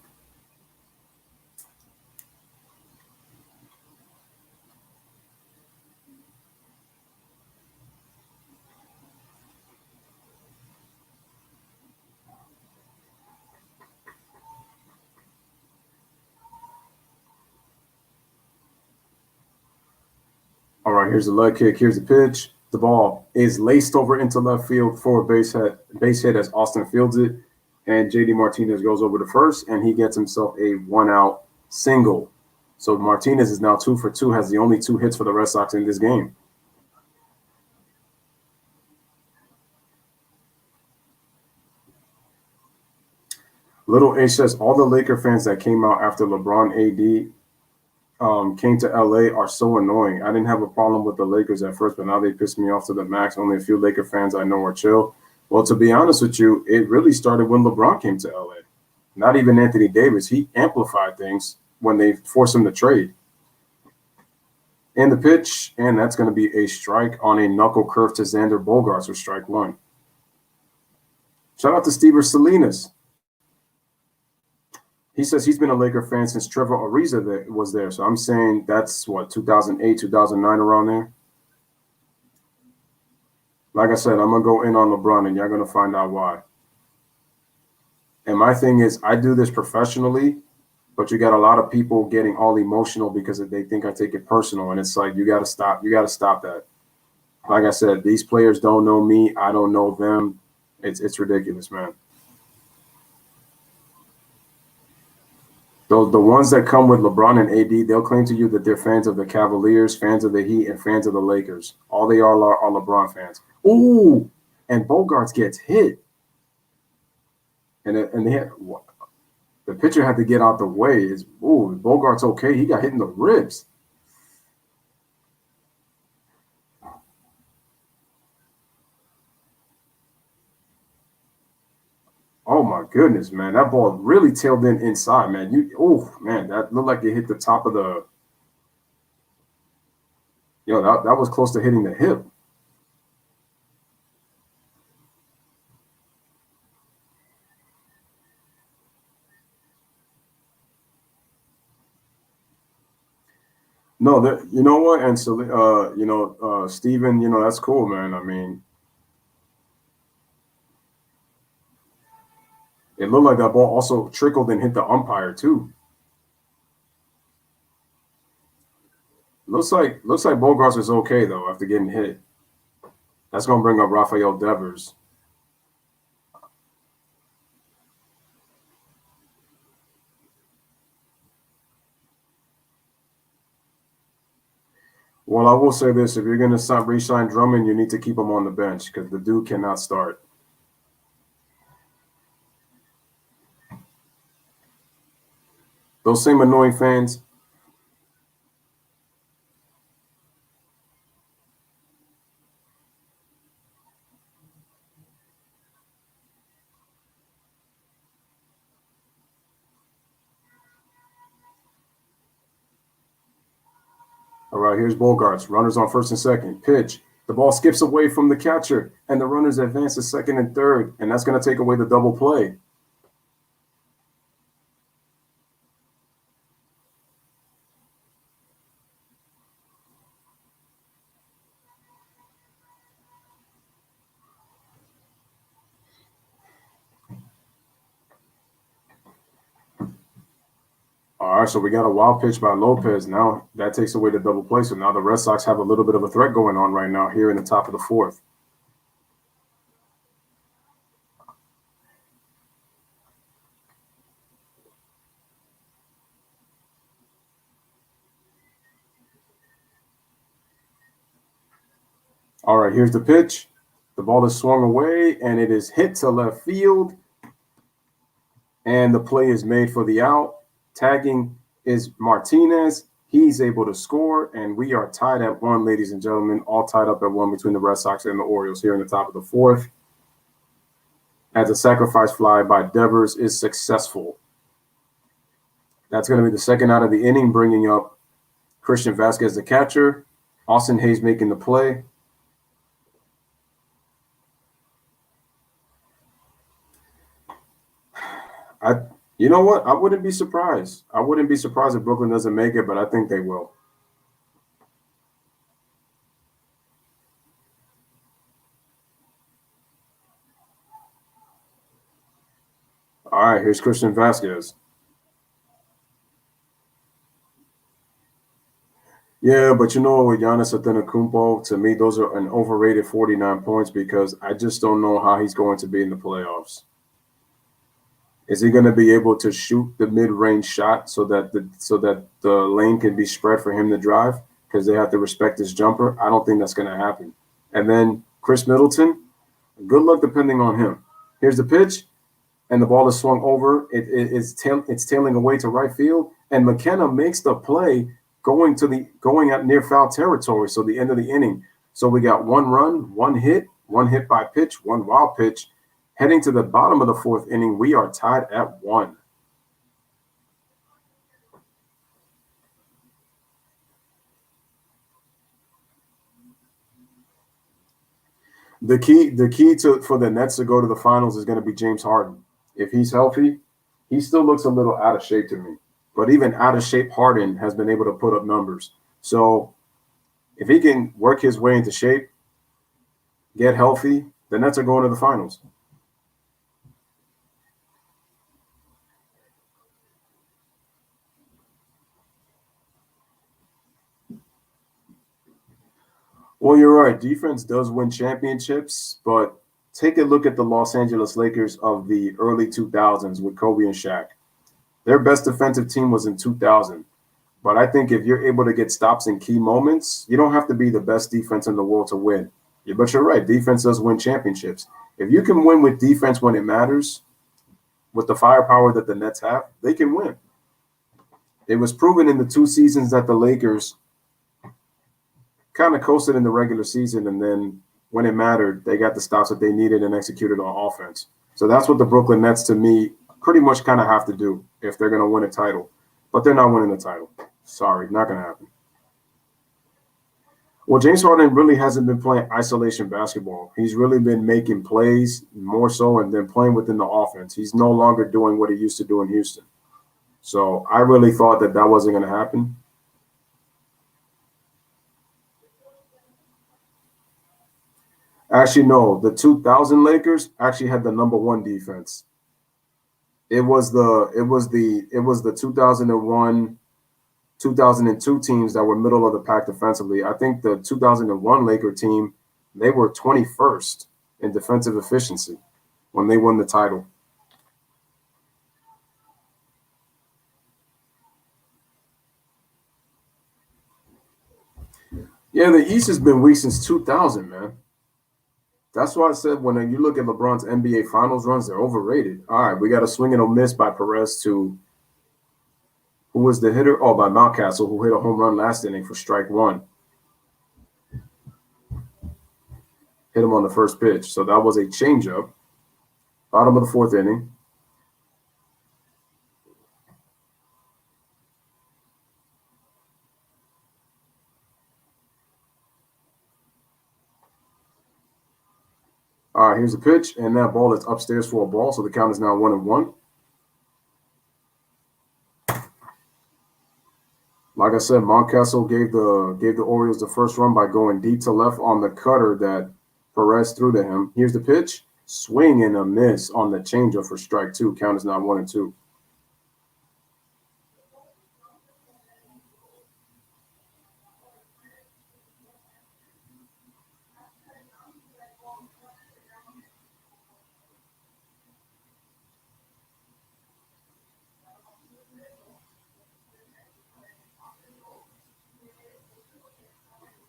All right, here's the leg kick. Here's the pitch. The ball is laced over into left field for a base hit as Austin fields it. And J.D. Martinez goes over to first, and he gets himself a 1-out single. So Martinez is now 2 for 2, has the only 2 hits for the Red Sox in this game. Little H says all the Laker fans that came out after LeBron AD came to LA are so annoying. I didn't have a problem with the Lakers at first, but now they piss me off to the max. Only a few Laker fans I know are chill. Well, to be honest with you, it really started when LeBron came to LA. Not even Anthony Davis. He amplified things when they forced him to trade. And the pitch, and that's going to be a strike on a knuckle curve to Xander Bogaerts for strike 1. Shout out to Stever Salinas. He says he's been a Laker fan since Trevor Ariza was there. So I'm saying that's, 2008, 2009, around there? Like I said, I'm going to go in on LeBron, and you're going to find out why. And my thing is, I do this professionally, but you got a lot of people getting all emotional because they think I take it personal. And it's like, you got to stop. You got to stop that. Like I said, these players don't know me. I don't know them. It's ridiculous, man. The ones that come with LeBron and AD, they'll claim to you that they're fans of the Cavaliers, fans of the Heat, and fans of the Lakers. All they are LeBron fans. Ooh, and Bogaerts gets hit. And the pitcher had to get out the way. Bogaerts okay. He got hit in the ribs. Oh my goodness, man! That ball really tailed in inside, man. That looked like it hit the top of the. That was close to hitting the hip. No, you know what? And so, Steven, that's cool, man. I mean, it looked like that ball also trickled and hit the umpire too. Looks like Bogarts is okay though after getting hit. That's gonna bring up Rafael Devers. Well, I will say this: if you're gonna re-sign Drummond, you need to keep him on the bench because the dude cannot start. Those same annoying fans. All right, here's Bogarts. Runners on first and second. Pitch. The ball skips away from the catcher, and the runners advance to second and third, and that's going to take away the double play. All right, so we got a wild pitch by Lopez. Now that takes away the double play. So now the Red Sox have a little bit of a threat going on right now here in the top of the fourth. All right, here's the pitch. The ball is swung away, and it is hit to left field. And the play is made for the out. Tagging is Martinez. He's able to score, and we are tied at 1, ladies and gentlemen, all tied up at 1 between the Red Sox and the Orioles here in the top of the fourth. As a sacrifice fly by Devers is successful. That's going to be the second out of the inning, bringing up Christian Vasquez, the catcher. Austin Hayes making the play. You know what? I wouldn't be surprised. I wouldn't be surprised if Brooklyn doesn't make it, but I think they will. All right, here's Christian Vasquez. Yeah, but you know, with Giannis Antetokounmpo, to me, those are an overrated 49 points because I just don't know how he's going to be in the playoffs. Is he going to be able to shoot the mid-range shot so that the lane can be spread for him to drive because they have to respect his jumper? I don't think that's going to happen. And then Chris Middleton, good luck depending on him. Here's the pitch, and the ball is swung over. It's tailing away to right field, and McKenna makes the play going out near foul territory. So the end of the inning. So we got 1 run, 1 hit by pitch, 1 wild pitch. Heading to the bottom of the fourth inning, we are tied at 1. The key for the Nets to go to the finals is going to be James Harden. If he's healthy, he still looks a little out of shape to me. But even out of shape Harden has been able to put up numbers. So if he can work his way into shape, get healthy, the Nets are going to the finals. Well, you're right. Defense does win championships, but take a look at the Los Angeles Lakers of the early 2000s with Kobe and Shaq. Their best defensive team was in 2000. But I think if you're able to get stops in key moments, you don't have to be the best defense in the world to win. But you're right. Defense does win championships. If you can win with defense when it matters, with the firepower that the Nets have, they can win. It was proven in the 2 seasons that the Lakers kind of coasted in the regular season, and then when it mattered, they got the stops that they needed and executed on offense. So that's what the Brooklyn Nets, to me, pretty much kind of have to do if they're going to win a title. But they're not winning the title. Sorry, not going to happen. Well, James Harden really hasn't been playing isolation basketball. He's really been making plays more so and then playing within the offense. He's no longer doing what he used to do in Houston. So I really thought that wasn't going to happen. Actually, no. The 2000 Lakers actually had the number 1 defense. It was the 2001 2002 teams that were middle of the pack defensively. I think the 2001 Laker team, they were 21st in defensive efficiency when they won the title. Yeah, the East has been weak since 2000, man. That's why I said when you look at LeBron's NBA Finals runs, they're overrated. All right, we got a swing and a miss by Perez to, who was the hitter? Oh, by Mountcastle, who hit a home run last inning for strike one. Hit him on the first pitch. So that was a changeup. Bottom of the fourth inning. All right, here's the pitch, and that ball is upstairs for a ball, so the count is now 1-1. Like I said, Mountcastle gave the Orioles the first run by going deep to left on the cutter that Perez threw to him. Here's the pitch, swing and a miss on the changeup for strike two. Count is now 1-2.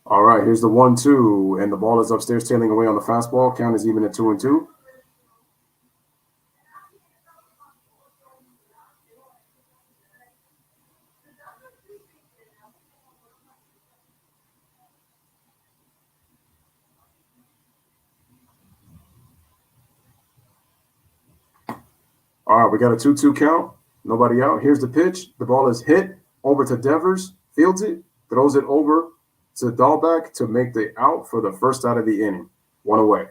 All right, here's the 1-2, and the ball is upstairs tailing away on the fastball. Count is even at 2-2. All right, we got a 2-2 count. Nobody out. Here's the pitch. The ball is hit over to Devers, fields it, throws it over to Dahlback to make the out for the first out of the inning. One away.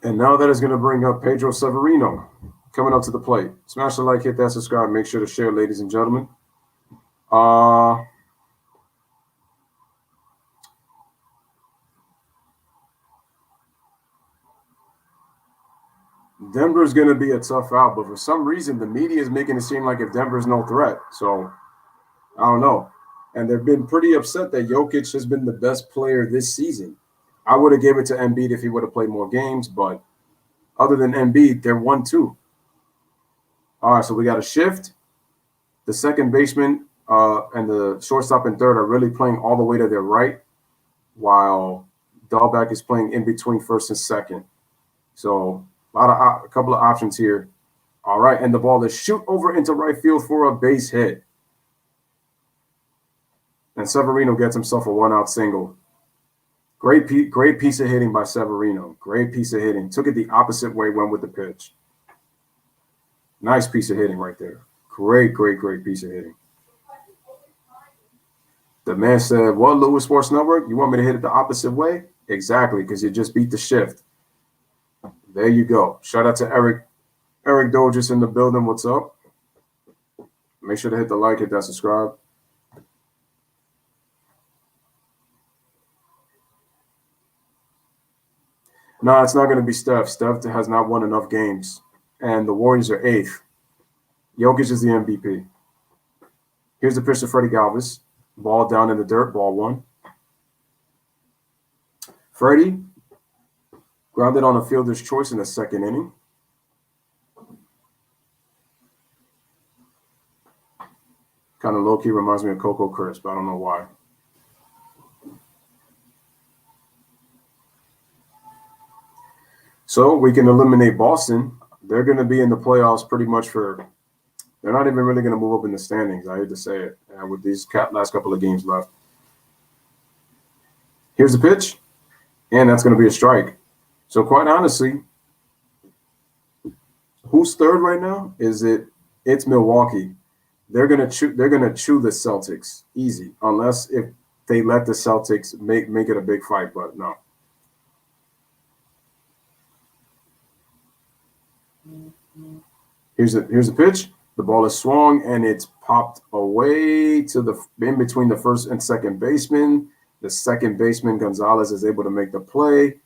And now that is going to bring up Pedro Severino coming up to the plate. Smash the like, hit that subscribe. Make sure to share, ladies and gentlemen. Denver is going to be a tough out, but for some reason, the media is making it seem like if Denver's no threat. So, I don't know. And they've been pretty upset that Jokic has been the best player this season. I would have gave it to Embiid if he would have played more games, but other than Embiid, they're 1-2. All right, so we got a shift. The second baseman and the shortstop and third are really playing all the way to their right, while Dahlback is playing in between first and second. So a couple of options here. All right, and the ball is shoot over into right field for a base hit. And Severino gets himself a one-out single. Great piece of hitting by Severino. Great piece of hitting. Took it the opposite way, went with the pitch. Nice piece of hitting right there. Great piece of hitting. The man said, "What, Lewis Sports Network? You want me to hit it the opposite way?" Exactly, because you just beat the shift. There you go. Shout out to Eric Doges in the building. What's up? Make sure to hit the like, hit that subscribe. No, it's not going to be Steph. Steph has not won enough games, and the Warriors are 8th. Jokic is the MVP. Here's the pitch to Freddie Galvez. Ball down in the dirt, ball one. Freddie grounded on a fielder's choice in the second inning. Kind of low-key reminds me of Coco Crisp. I don't know why. So we can eliminate Boston. They're going to be in the playoffs pretty much for – they're not even really going to move up in the standings. I hate to say it with these last couple of games left. Here's the pitch, and that's going to be a strike. So quite honestly, who's third right now? It's Milwaukee. They're going to chew the Celtics easy, unless if they let the Celtics make it a big fight, but no. Here's the pitch. The ball is swung, and it's popped away to the in between the first and second baseman. The second baseman, Gonzalez, is able to make the play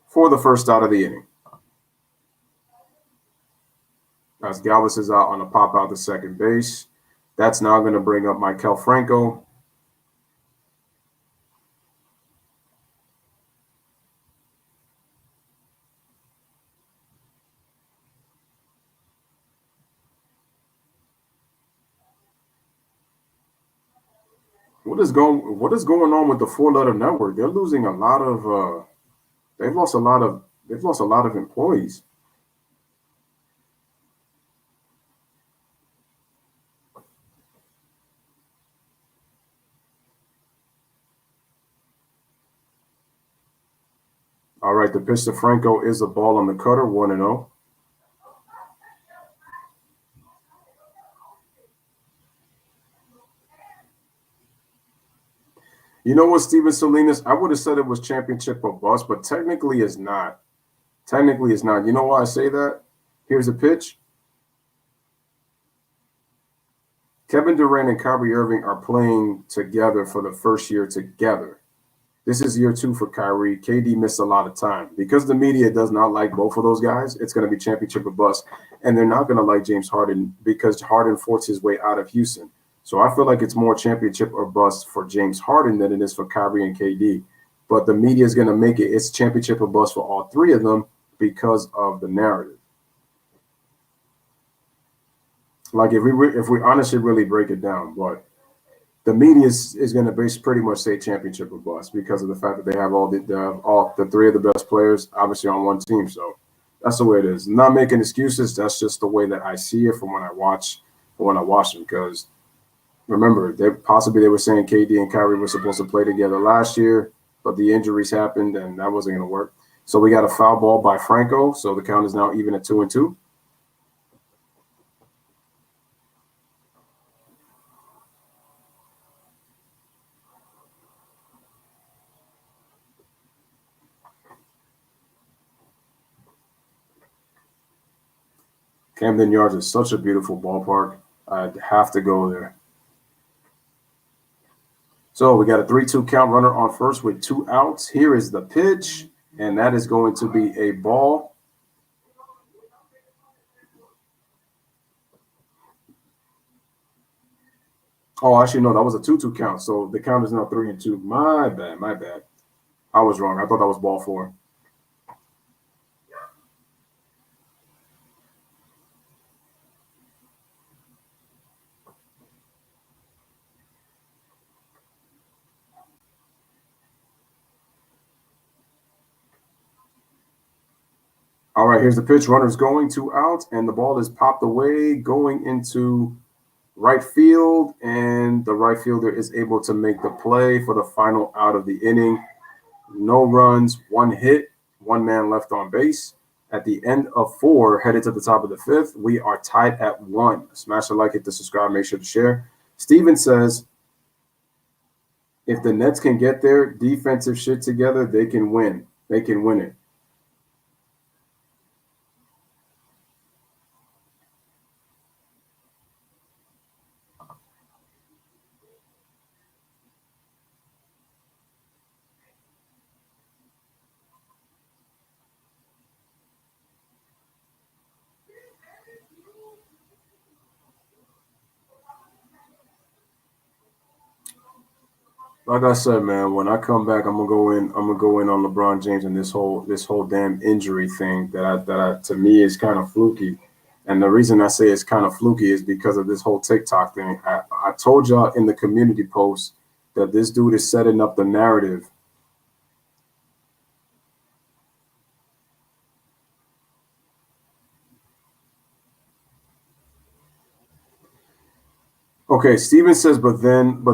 for the first out of the inning. As Galvez is out on a pop out to second base. That's now going to bring up Maikel Franco. What is going on with the four-letter network? They're losing a lot of they've lost a lot of employees. All right, the pitch to Franco is a ball on the cutter, 1-0. You know what, Steven Salinas? I would have said it was championship or bust, but technically it's not. Technically it's not. You know why I say that? Here's a pitch. Kevin Durant and Kyrie Irving are playing together for the first year together. This is year 2 for Kyrie. KD missed a lot of time. Because the media does not like both of those guys, it's going to be championship or bust. And they're not going to like James Harden because Harden forced his way out of Houston. So I feel like it's more championship or bust for James Harden than it is for Kyrie and KD. But the media is going to make it's championship or bust for all three of them because of the narrative. Like if we honestly really break it down, but the media is going to pretty much say championship or bust because of the fact that they have all the three of the best players obviously on one team. So that's the way it is. I'm not making excuses. That's just the way that I see it from when I watch them. Because remember, they were saying KD and Kyrie were supposed to play together last year, but the injuries happened and that wasn't going to work. So we got a foul ball by Franco. So the count is now even at 2-2. Camden Yards is such a beautiful ballpark. I'd have to go there. So we got a 3-2 count, runner on first with 2 outs. Here is the pitch, and that is going to be a ball. Oh, actually, no, that was a 2-2 count. So the count is now 3-2. My bad. I was wrong. I thought that was ball 4. All right, here's the pitch. Runner's going, 2 outs, and the ball is popped away, going into right field, and the right fielder is able to make the play for the final out of the inning. No runs, 1 hit, 1 man left on base. At the end of 4, headed to the top of the 5th, we are tied at 1. Smash the like, hit the subscribe, make sure to share. Steven says, if the Nets can get their defensive shit together, they can win. They can win it. Like I said, man, when I come back, I'm gonna go in on LeBron James and this whole damn injury thing that to me is kind of fluky. And the reason I say it's kind of fluky is because of this whole TikTok thing. I told y'all in the community post that this dude is setting up the narrative. Okay, Steven says, but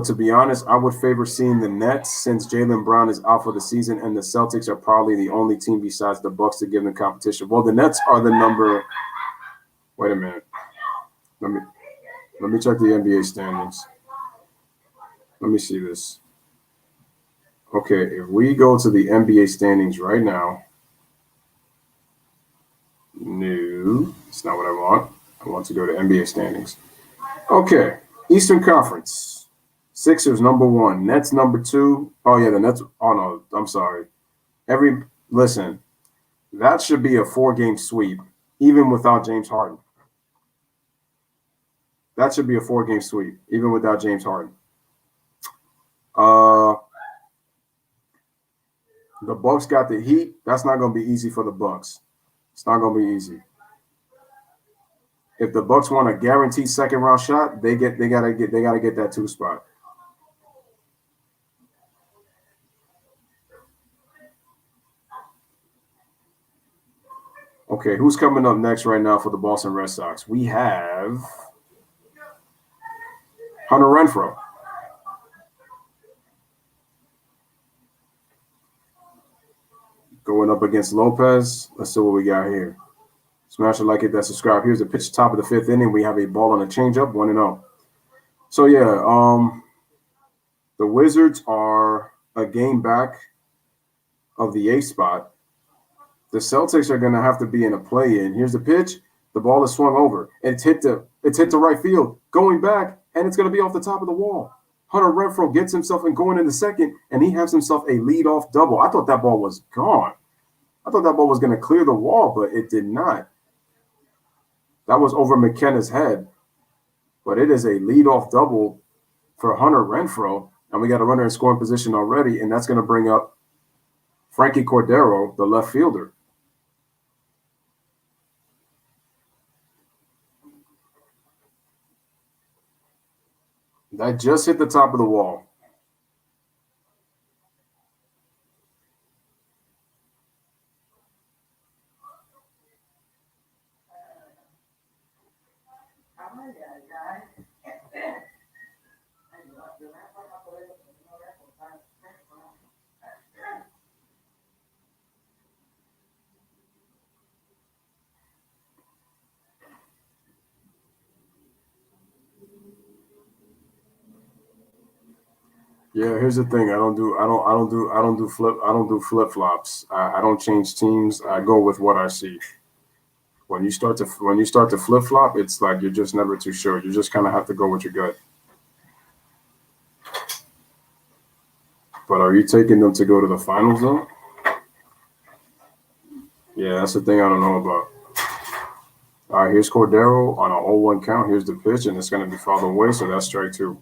to be honest, I would favor seeing the Nets since Jaylen Brown is out for the season and the Celtics are probably the only team besides the Bucks to give them competition. Well, the Nets are the number. Wait a minute. Let me check the NBA standings. Let me see this. Okay, if we go to the NBA standings right now. No. to, it's not what I want. I want to go to NBA standings. Okay, Eastern Conference. Sixers number 1, Nets number 2. Oh yeah, the Nets. Oh no, I'm sorry. Listen, that should be a 4-game sweep, even without James Harden. That should be a 4-game sweep, even without James Harden. The Bucks got the Heat. That's not going to be easy for the Bucks. It's not going to be easy. If the Bucks want a guaranteed second round shot, they gotta get that 2 spot. Okay, who's coming up next right now for the Boston Red Sox? We have Hunter Renfroe. Going up against Lopez. Let's see what we got here. Smash it, like it, that, subscribe. Here's the pitch, top of the 5th inning. We have a ball on a changeup, 1-0. So yeah, the Wizards are a game back of the 8th spot. The Celtics are going to have to be in a play-in. Here's the pitch. The ball is swung over. It's hit the right field, going back, and it's going to be off the top of the wall. Hunter Renfroe gets himself and going in the second, and he has himself a leadoff double. I thought that ball was gone. I thought that ball was going to clear the wall, but it did not. That was over McKenna's head, but it is a leadoff double for Hunter Renfroe, and we got a runner in scoring position already, and that's going to bring up Frankie Cordero, the left fielder. That just hit the top of the wall. Yeah, here's the thing. I don't do flip flops. I don't change teams. I go with what I see. When you start to flip flop, it's like you're just never too sure. You just kind of have to go with your gut. But are you taking them to go to the finals though? Yeah, that's the thing I don't know about. All right, here's Cordero on an 0-1 count. Here's the pitch, and it's going to be fouled away, so that's strike 2.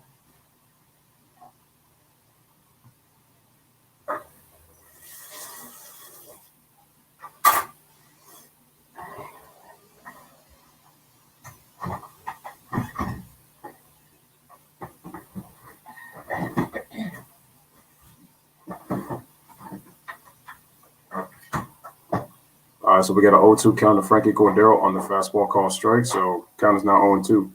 All right, so we got an 0-2 count to Frankie Cordero on the fastball called strike, so count is now 0-2.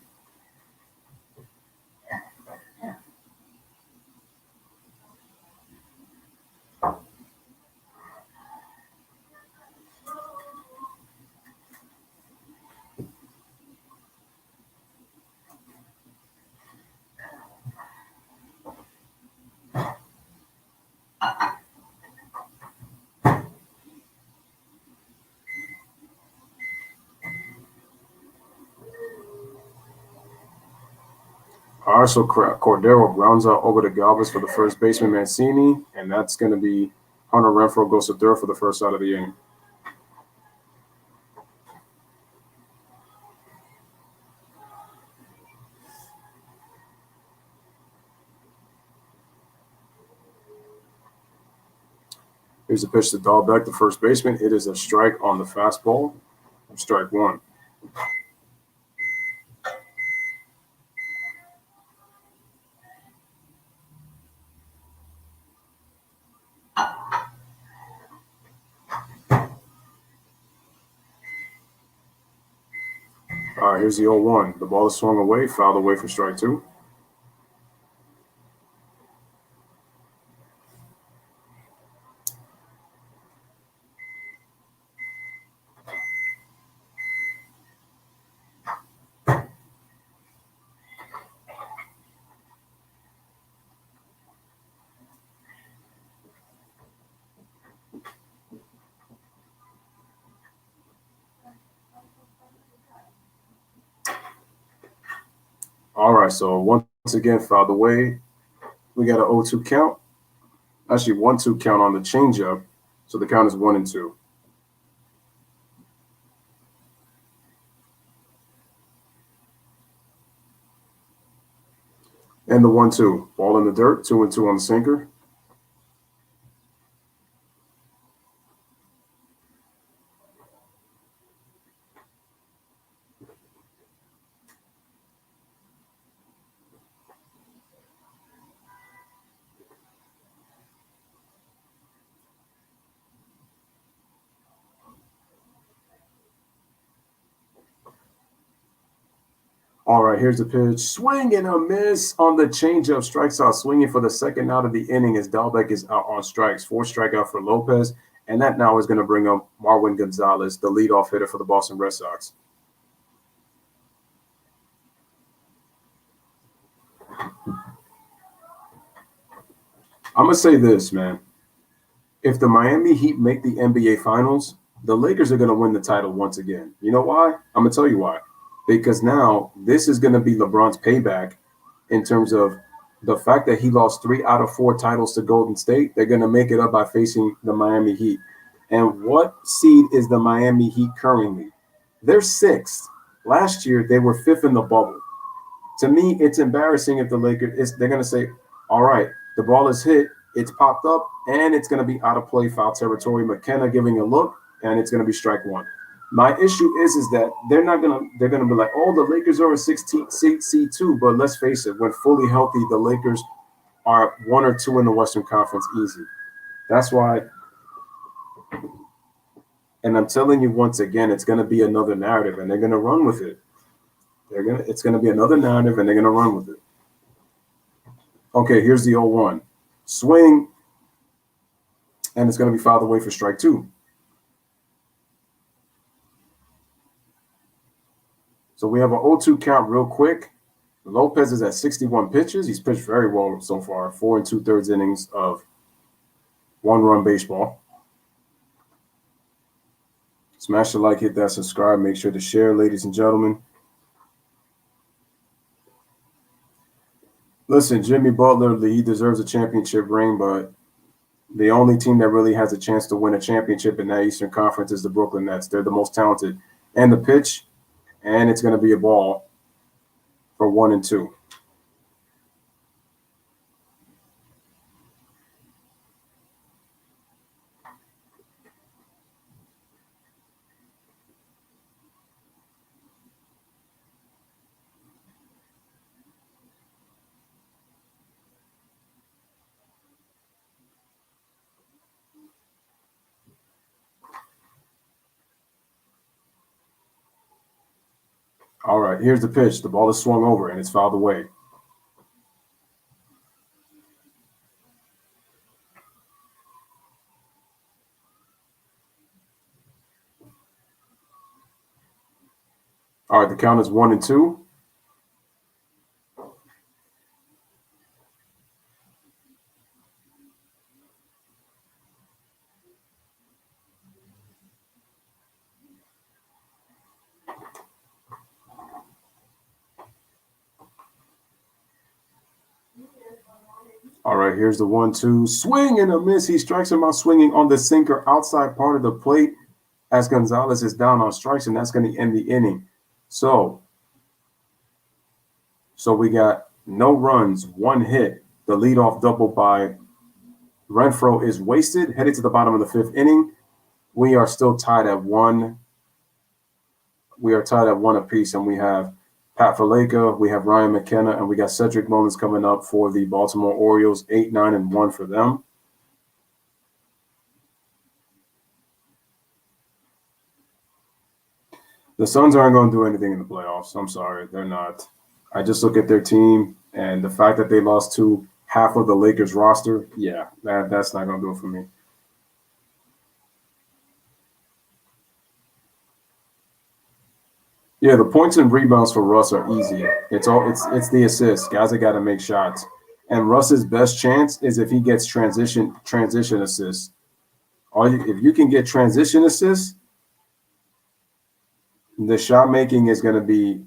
All right, so Cordero grounds out over to Galvez for the first baseman Mancini, and that's going to be Hunter Renfroe goes to third for the first out of the inning. Here's the pitch to Dahlbeck, the first baseman. It is a strike on the fastball. Strike 1. All right, here's the 0-1. The ball is swung away, fouled away for strike 2. All right, so once again, fouled away. We got an 0-2 count. Actually, 1-2 count on the changeup. So the count is 1-2. And the 1-2. Ball in the dirt, 2-2 on the sinker. All right, here's the pitch. Swing and a miss on the changeup. Strikes out, swinging for the second out of the inning as Dalbec is out on strikes. 4 strikeout for Lopez, and that now is going to bring up Marwin Gonzalez, the leadoff hitter for the Boston Red Sox. I'm going to say this, man. If the Miami Heat make the NBA Finals, the Lakers are going to win the title once again. You know why? I'm going to tell you why. Because now this is going to be LeBron's payback in terms of the fact that he lost 3 out of 4 titles to Golden State. They're going to make it up by facing the Miami Heat. And what seed is the Miami Heat currently? They're 6th. Last year, they were 5th in the bubble. To me, it's embarrassing if the Lakers, they're going to say, all right, the ball is hit, it's popped up, and it's going to be out of play, foul territory. McKenna giving a look, and it's going to be strike 1. My issue is they're gonna be like, oh, the Lakers are a 16 seed too. But let's face it, when fully healthy, the Lakers are 1 or 2 in the Western Conference easy. That's why. And I'm telling you once again, it's gonna be another narrative, and they're gonna run with it. It's gonna be another narrative, and they're gonna run with it. Okay, here's the 0-1 swing, and it's gonna be fouled away for strike 2. So we have an 0-2 count real quick. Lopez is at 61 pitches. He's pitched very well so far. 4 2/3 innings of 1-run baseball. Smash the like, hit that subscribe. Make sure to share, ladies and gentlemen. Listen, Jimmy Butler, he deserves a championship ring, but the only team that really has a chance to win a championship in that Eastern Conference is the Brooklyn Nets. They're the most talented. And the pitch, and it's going to be a ball for 1-2. All right, here's the pitch. The ball is swung over, and it's fouled away. All right, the count is 1-2. All right, here's the 1-2 swing and a miss. He strikes him out swinging on the sinker outside part of the plate as Gonzalez is down on strikes, and that's going to end the inning. So we got no runs, 1 hit. The leadoff double by Renfroe is wasted, headed to the bottom of the 5th inning. We are still tied at 1. We are tied at 1 apiece, and we have Pat Valaika, we have Ryan McKenna, and we got Cedric Mullins coming up for the Baltimore Orioles, 8-9-1 for them. The Suns aren't going to do anything in the playoffs. I'm sorry, they're not. I just look at their team, and the fact that they lost to half of the Lakers roster, yeah, that's not going to do it for me. Yeah, the points and rebounds for Russ are easy. It's the assists. Guys that got to make shots. And Russ's best chance is if he gets transition assists. If you can get transition assists, the shot making is going to be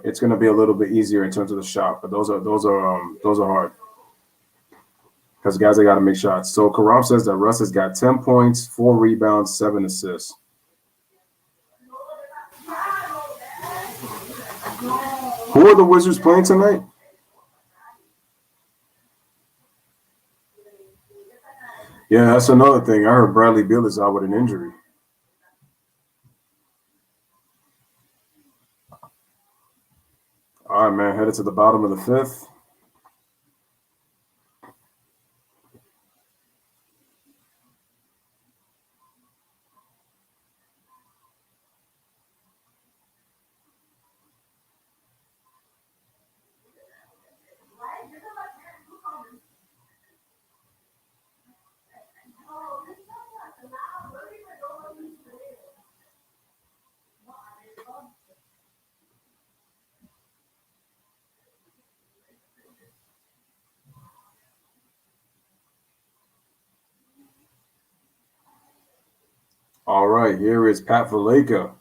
it's going to be a little bit easier in terms of the shot. But those are hard because guys, they got to make shots. So Karam says that Russ has got 10 points, 4 rebounds, 7 assists. Who are the Wizards playing tonight? Yeah, that's another thing. I heard Bradley Beal is out with an injury. All right, man, headed to the bottom of the fifth. All right, here is Pat Valleca.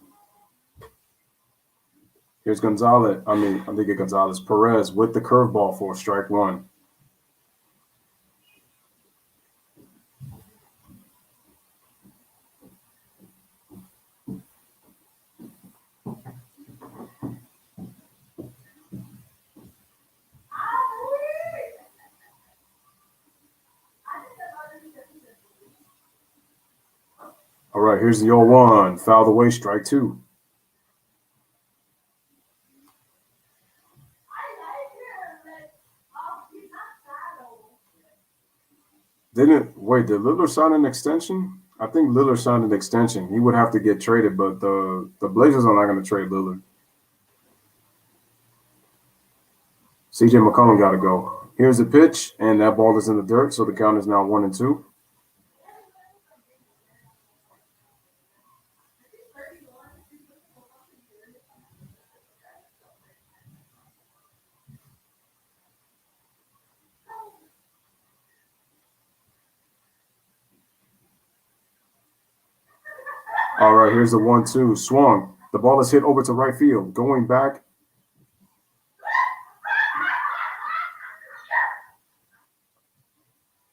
Here's Gonzalez. I think it's Gonzalez. Perez with the curveball for strike one. All right, here's the 0-1. Fouled away, strike two. Did Lillard sign an extension? I think Lillard signed an extension. He would have to get traded, but the Blazers are not going to trade Lillard. CJ McCollum got to go. Here's the pitch, and that ball is in the dirt, so the count is now 1-2. All right, here's the 1-2. Swung. The ball is hit over to right field. Going back.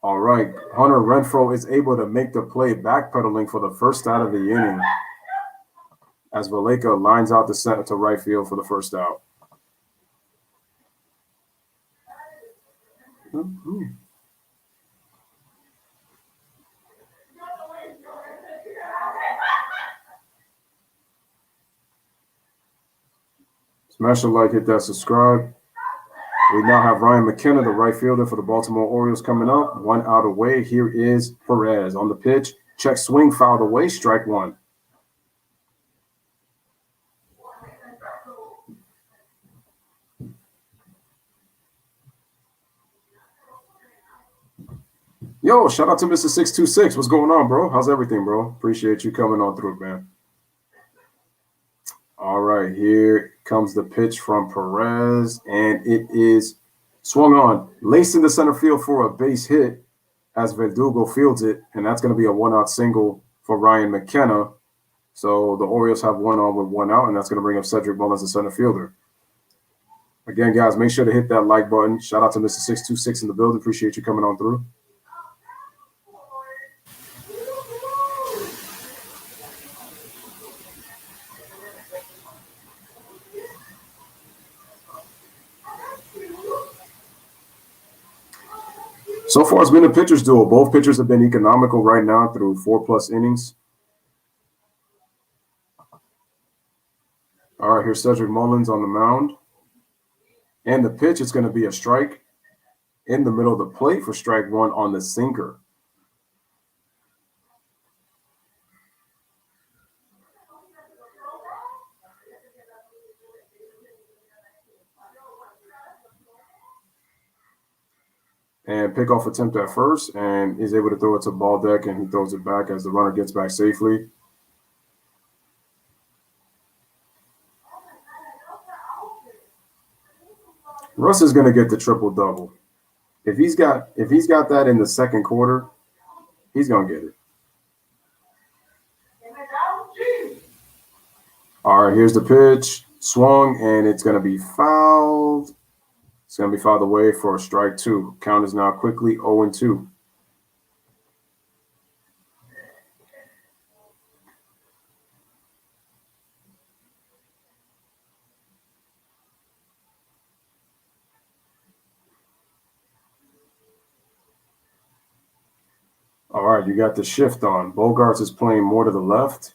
All right, Hunter Renfroe is able to make the play, backpedaling for the first out of the inning as Valleca lines out the center to right field for the first out. Smash the like, hit that subscribe. We now have Ryan McKenna, the right fielder for the Baltimore Orioles, coming up. 1 out away. Here is Perez on the pitch. Check swing, fouled away, strike one. Yo, shout out to Mr. 626. What's going on, bro? How's everything, bro? Appreciate you coming on through, man. All right, here comes the pitch from Perez, and it is swung on, laced in the center field for a base hit as Verdugo fields it, and that's going to be a 1-out single for Ryan McKenna. So the Orioles have 1 on with 1 out, and that's going to bring up Cedric Mullins, the center fielder. Again, guys, make sure to hit that like button. Shout out to Mr. 626 in the building. Appreciate you coming on through. So far, it's been a pitcher's duel. Both pitchers have been economical right now through 4+ innings. All right, here's Cedric Mullins on the mound. And the pitch is going to be a strike in the middle of the plate for strike one on the sinker. And pickoff attempt at first, and is able to throw it to ball deck, and he throws it back as the runner gets back safely. Russ is going to get the triple-double. If he's got that in the second quarter, he's going to get it. All right, here's the pitch. Swung, and it's going to be fouled. It's going to be fouled away for strike 2. Count is now quickly 0-2. All right, you got the shift on. Bogarts is playing more to the left.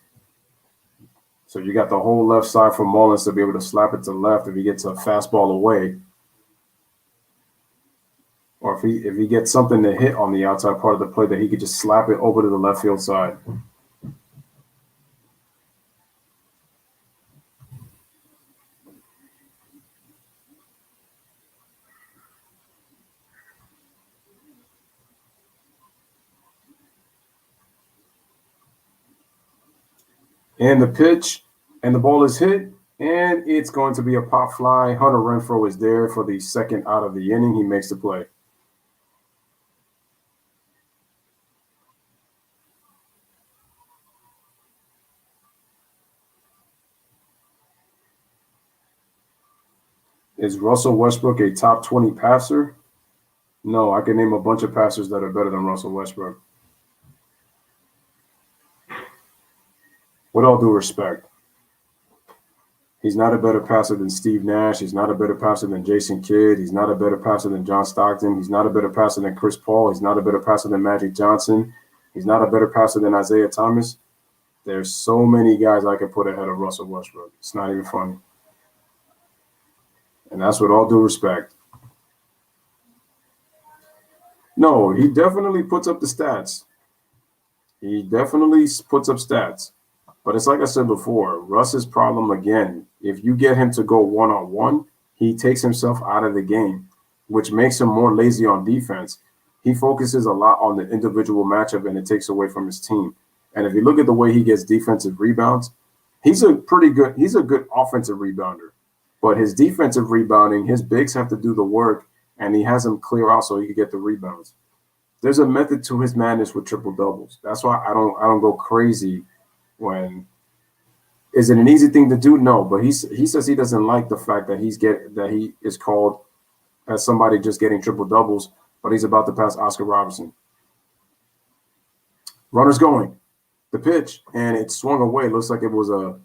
So you got the whole left side for Mullins to be able to slap it to left if he gets a fastball away. Or if he gets something to hit on the outside part of the plate, that he could just slap it over to the left field side. And the pitch, and the ball is hit, and it's going to be a pop fly. Hunter Renfroe is there for the second out of the inning. He makes the play. Is Russell Westbrook a top 20 passer? No, I can name a bunch of passers that are better than Russell Westbrook. With all due respect, he's not a better passer than Steve Nash. He's not a better passer than Jason Kidd. He's not a better passer than John Stockton. He's not a better passer than Chris Paul. He's not a better passer than Magic Johnson. He's not a better passer than Isaiah Thomas. There's so many guys I could put ahead of Russell Westbrook. It's not even funny. And that's with all due respect. No, he definitely puts up the stats. He definitely puts up stats. But it's like I said before, Russ's problem again, if you get him to go one-on-one, he takes himself out of the game, which makes him more lazy on defense. He focuses a lot on the individual matchup, and it takes away from his team. And if you look at the way he gets defensive rebounds, he's a good offensive rebounder. But his defensive rebounding, his bigs have to do the work, and he has them clear out so he can get the rebounds. There's a method to his madness with triple doubles. That's why I don't go crazy. When is it an easy thing to do? No, but he says he doesn't like the fact that he is called as somebody just getting triple doubles, but he's about to pass Oscar Robertson. Runner's going, the pitch, and it swung away. Looks like it was a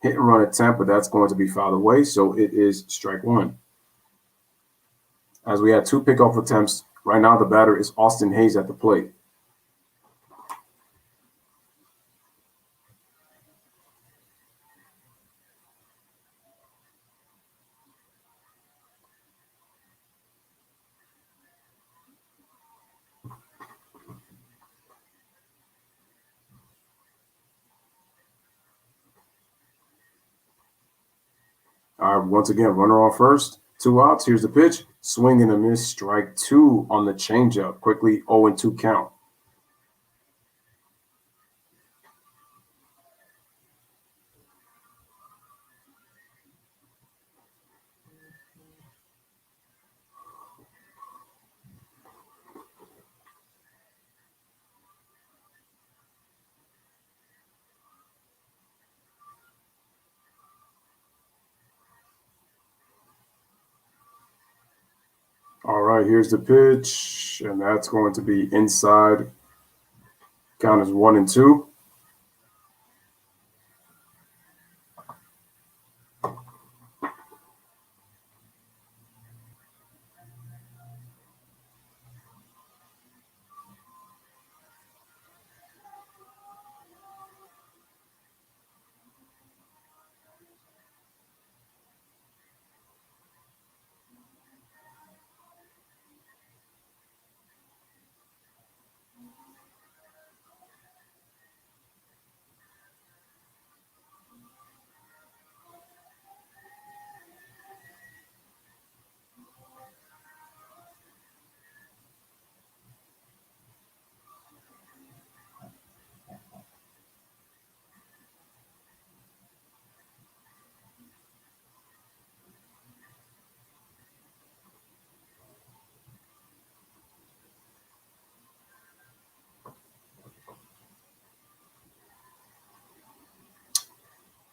hit and run attempt, but that's going to be fouled away. So it is strike 1. As we had 2 pickoff attempts, right now the batter is Austin Hayes at the plate. All right, once again, runner on first, 2 outs. Here's the pitch. Swing and a miss, strike 2 on the changeup. Quickly 0-2 count. All right, here's the pitch, and that's going to be inside. Count is 1-2.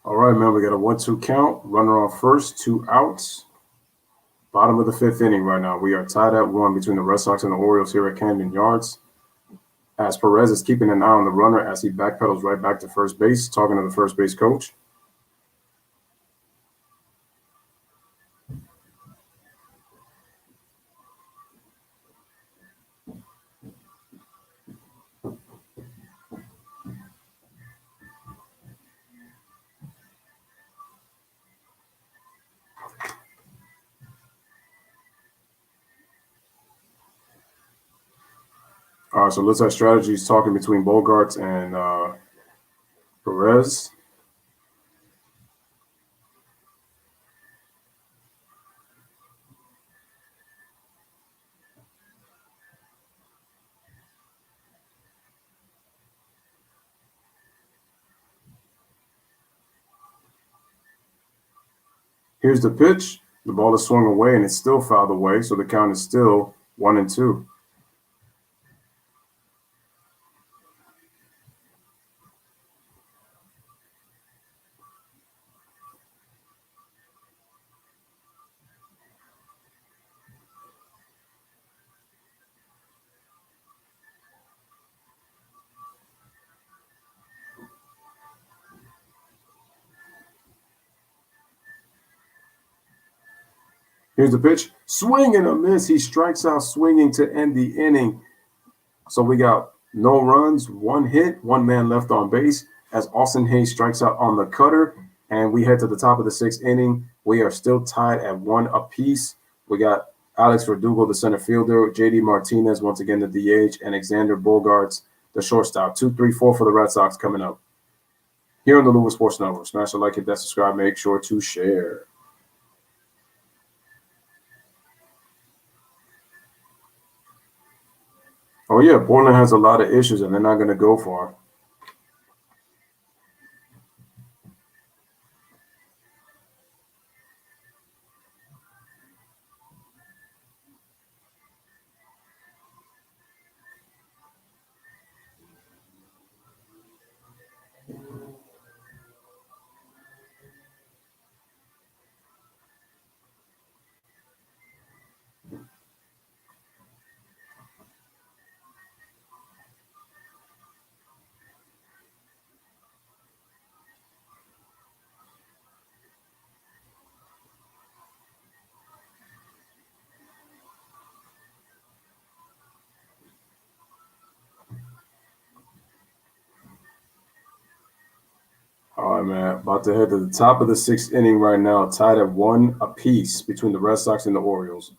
All right, man, we got a 1-2 count. Runner on first, 2 outs. Bottom of the 5th inning right now. We are tied at 1 between the Red Sox and the Orioles here at Camden Yards. As Perez is keeping an eye on the runner as he backpedals right back to first base, talking to the first base coach. All right, so it looks like strategy is talking between Bogarts and Perez. Here's the pitch. The ball is swung away and it's still fouled away, so the count is still 1-2. Here's the pitch. Swing and a miss. He strikes out swinging to end the inning. So we got no runs, 1 hit, 1 man left on base as Austin Hayes strikes out on the cutter. And we head to the top of the 6th inning. We are still tied at 1 apiece. We got Alex Verdugo, the center fielder, JD Martinez, once again, the DH, and Alexander Bogarts, the shortstop. 2, 3, 4 for the Red Sox coming up. Here on the Louisville Sports Network. Smash the like, hit that subscribe, make sure to share. Oh, yeah, Portland has a lot of issues, and they're not going to go far. All right, man. About to head to the top of the 6th inning right now, tied at 1 apiece between the Red Sox and the Orioles.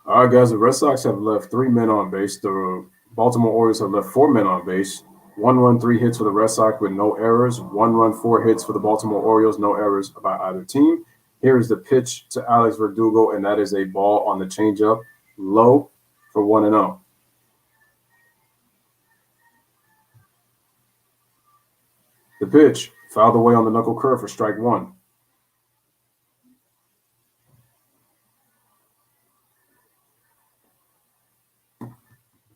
All right, guys, the Red Sox have left 3 men on base. The Baltimore Orioles have left 4 men on base. 1 run, 3 hits for the Red Sox with no errors. 1 run, 4 hits for the Baltimore Orioles, no errors by either team. Here is the pitch to Alex Verdugo, and that is a ball on the changeup, low for 1-0. The pitch, fouled away on the knuckle curve for strike 1.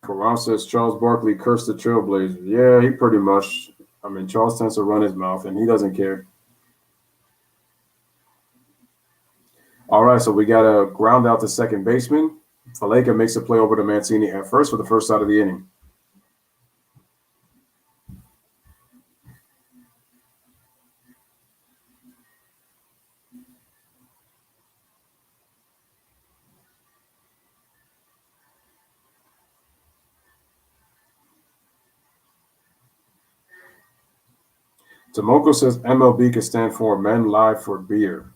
Karam says Charles Barkley cursed the Trailblazers. Yeah, he pretty much. I mean, Charles tends to run his mouth, and he doesn't care. All right, so we got a ground out to second baseman. Faleka makes a play over to Mancini at first for the first out of the inning. Tomoko says MLB can stand for Men Live for Beer.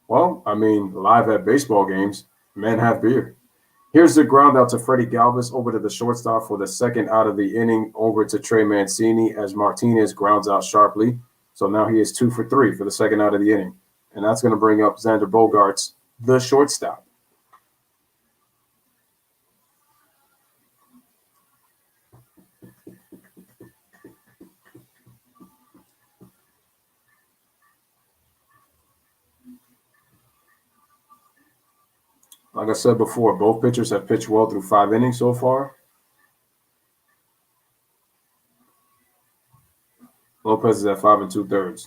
Well, I mean, live at baseball games. Men have beer. Here's the ground out to Freddie Galvez over to the shortstop for the second out of the inning, over to Trey Mancini as Martinez grounds out sharply. So now he is 2 for 3 for the second out of the inning. And that's going to bring up Xander Bogaerts, the shortstop. Like I said before, both pitchers have pitched well through 5 innings so far. Lopez is at 5 2/3.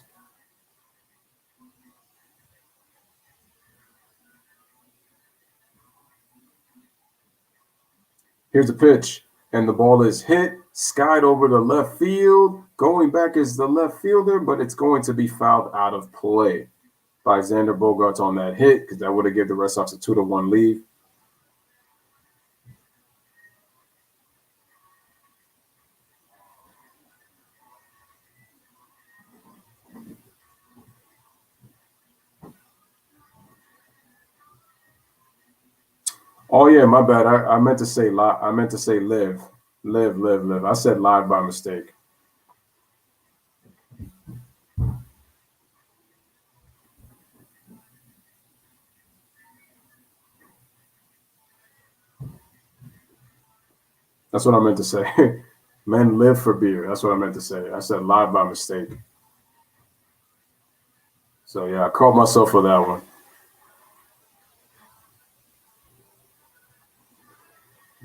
Here's the pitch, and the ball is hit, skied over the left field. Going back is the left fielder, but it's going to be fouled out of play by Xander Bogaerts on that hit, because that would have given the Red Sox a 2-1 lead. Oh yeah, my bad. I meant to say live. I meant to say live. Live. I said live by mistake. That's what I meant to say. Men live for beer. That's what I meant to say. I said live by mistake. So yeah, I caught myself for that one.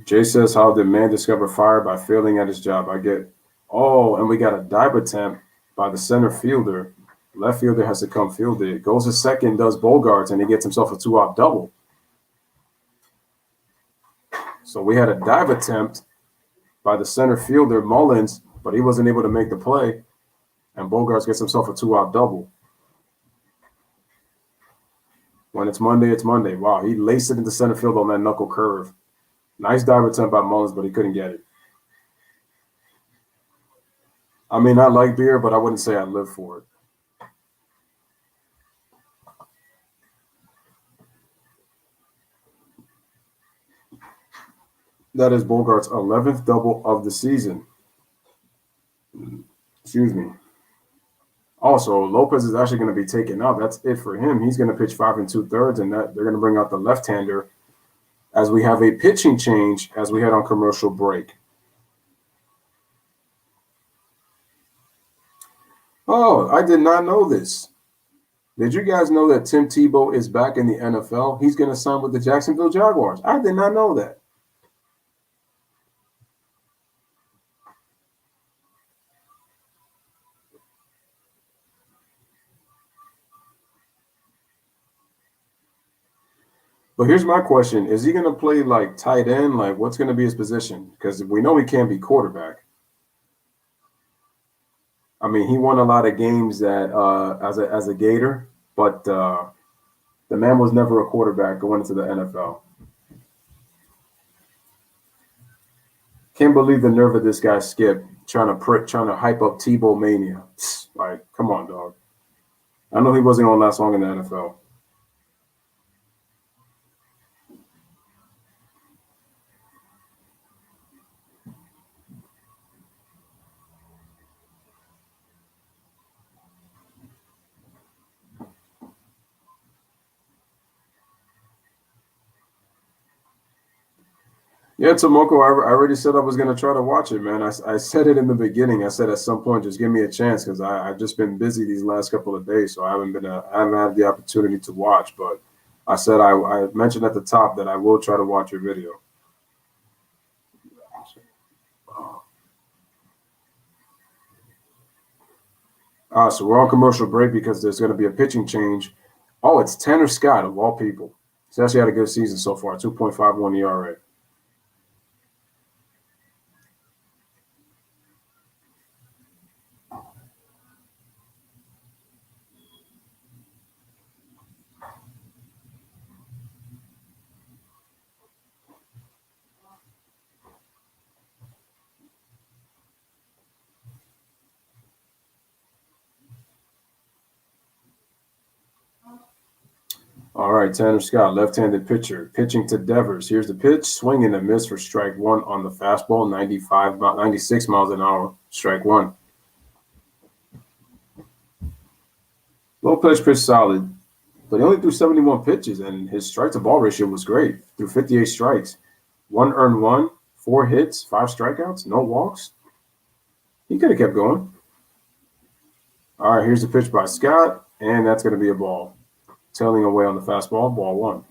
Jay says, how did man discover fire? By failing at his job? I get, oh, and we got a dive attempt by the center fielder. Left fielder has to come field it. Goes to second, does Bogaerts, and he gets himself a 2-out double. So we had a dive attempt by the center fielder, Mullins, but he wasn't able to make the play. And Bogaerts gets himself a 2-out double. When it's Monday, it's Monday. Wow, he laced it into center field on that knuckle curve. Nice dive attempt by Mullins, but he couldn't get it. I mean, I like beer, but I wouldn't say I live for it. That is Bogaerts' 11th double of the season. Excuse me. Also, Lopez is actually going to be taken out. That's it for him. He's going to pitch 5 2/3, and that they're going to bring out the left-hander as we have a pitching change as we head on commercial break. Oh, I did not know this. Did you guys know that Tim Tebow is back in the NFL? He's going to sign with the Jacksonville Jaguars. I did not know that. But here's my question. Is he going to play like tight end? Like, what's going to be his position? Because we know he can't be quarterback. I mean, he won a lot of games that as a Gator, but the man was never a quarterback going into the NFL. Can't believe the nerve of this guy Skip trying to hype up Tebow mania. Like, come on, dog. I know he wasn't going to last long in the NFL. Yeah, Tomoko, I already said I was going to try to watch it, man. I said it in the beginning. I said at some point, just give me a chance because I've just been busy these last couple of days, so I haven't had the opportunity to watch. But I said I mentioned at the top that I will try to watch your video. So we're on commercial break because there's going to be a pitching change. Oh, it's Tanner Scott of all people. He's actually had a good season so far, 2.51 ERA. All right, Tanner Scott, left-handed pitcher, pitching to Devers. Here's the pitch, swing and a miss for strike one on the fastball, 96 miles an hour, strike one. Low pitch solid, but he only threw 71 pitches, and his strike-to-ball ratio was great. Threw 58 strikes, 1 earned run, 4 hits, 5 strikeouts, no walks. He could have kept going. All right, here's the pitch by Scott, and that's going to be a ball. Tailing away on the fastball, ball one.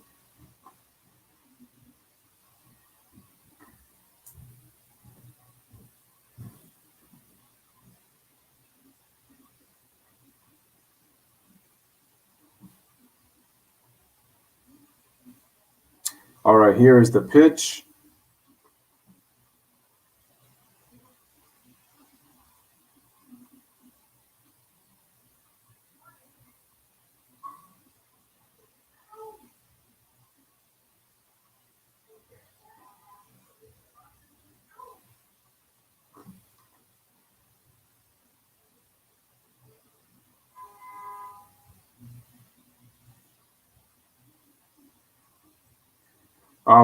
All right, here is the pitch.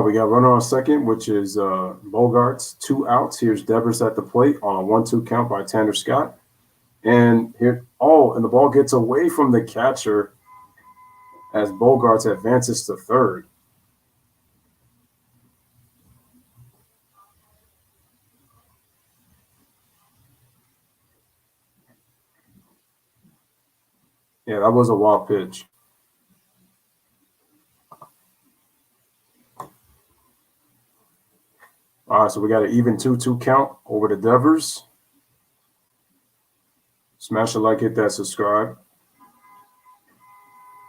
We got runner on second, which is Bogarts, 2 outs. Here's Devers at the plate on a 1-2 count by Tanner Scott. And here, and the ball gets away from the catcher as Bogarts advances to third. Yeah, that was a wild pitch. All right, so we got an even 2-2 count over to Devers. Smash a like, hit that subscribe.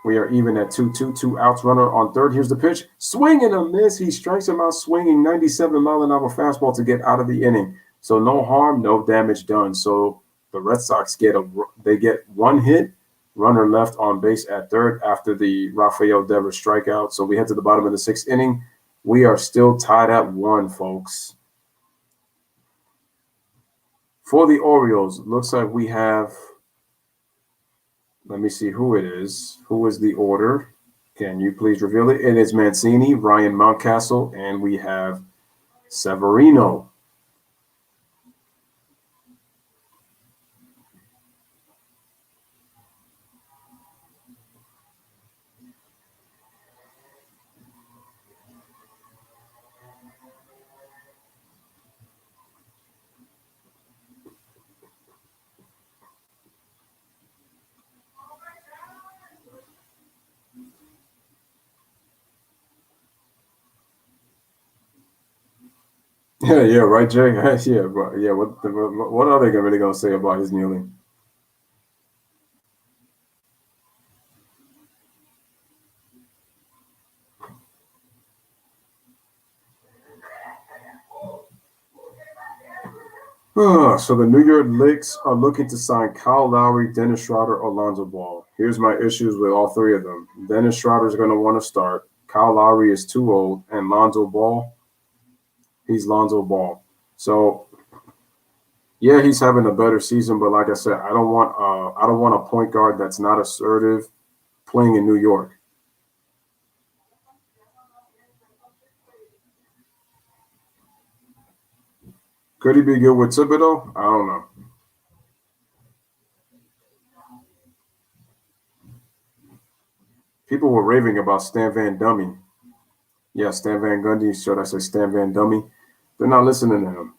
We are even at 2-2, 2 outs, runner on third. Here's the pitch. Swing and a miss. He strikes him out swinging, 97-mile-an-hour fastball to get out of the inning. So no harm, no damage done. So the Red Sox get 1 hit, runner left on base at third after the Rafael Devers strikeout. So we head to the bottom of the 6th inning. We are still tied at 1, folks. For the Orioles, looks like we have, let me see who it is. Who is the order? Can you please reveal it? It is Mancini, Ryan Mountcastle, and we have Severino. Yeah, right, Jay. Yeah, but yeah. What are they really gonna say about his kneeling? So the New York Knicks are looking to sign Kyle Lowry, Dennis Schroeder, or Lonzo Ball. Here's my issues with all 3 of them. Dennis Schroeder is going to want to start. Kyle Lowry is too old, and Lonzo Ball, he's Lonzo Ball. So yeah, he's having a better season, but like I said, I don't want a point guard that's not assertive playing in New York. Could he be good with Thibodeau? I don't know. People were raving about Stan Van Gundy. Yeah, Stan Van Gundy. Should I say Stan Van Dummy? They're not listening to him.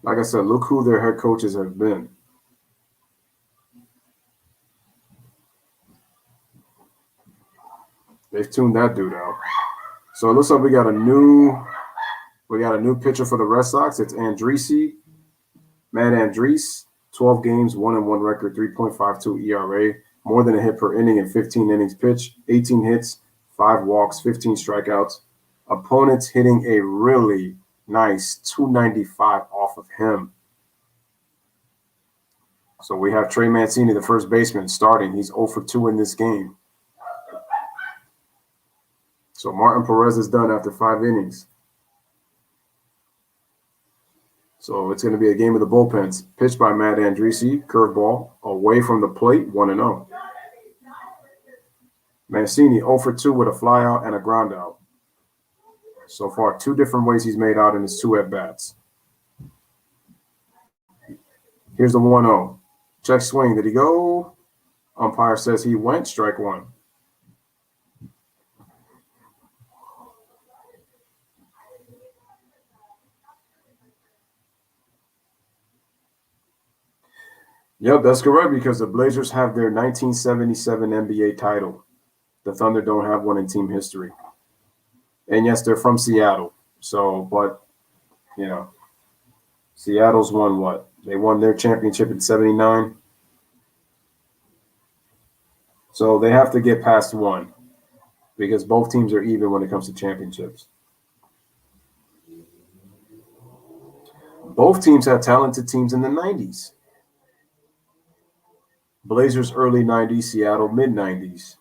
Like I said, look who their head coaches have been. They've tuned that dude out. So it looks like we got a new pitcher for the Red Sox. It's Andriese, Matt Andriese, 12 games, 1-1 record, 3.52 ERA, more than a hit per inning in 15 innings pitched, 18 hits, 5 walks, 15 strikeouts. Opponents hitting a really nice 295 off of him. So we have Trey Mancini, the first baseman, starting. He's 0 for 2 in this game. So Martin Perez is done after 5 innings. So it's going to be a game of the bullpens. Pitched by Matt Andriese, curveball, away from the plate, 1-0. Mancini 0 for 2 with a flyout and a ground out. So far, 2 different ways he's made out in his 2 at-bats. Here's the 1-0. Check swing. Did he go? Umpire says he went. Strike 1. Yep, that's correct because the Blazers have their 1977 NBA title. The Thunder don't have one in team history. And yes, they're from Seattle. So, but, you know, Seattle's won what? They won their championship in 79. So they have to get past 1 because both teams are even when it comes to championships. Both teams had talented teams in the 90s. Blazers early 90s, Seattle mid 90s.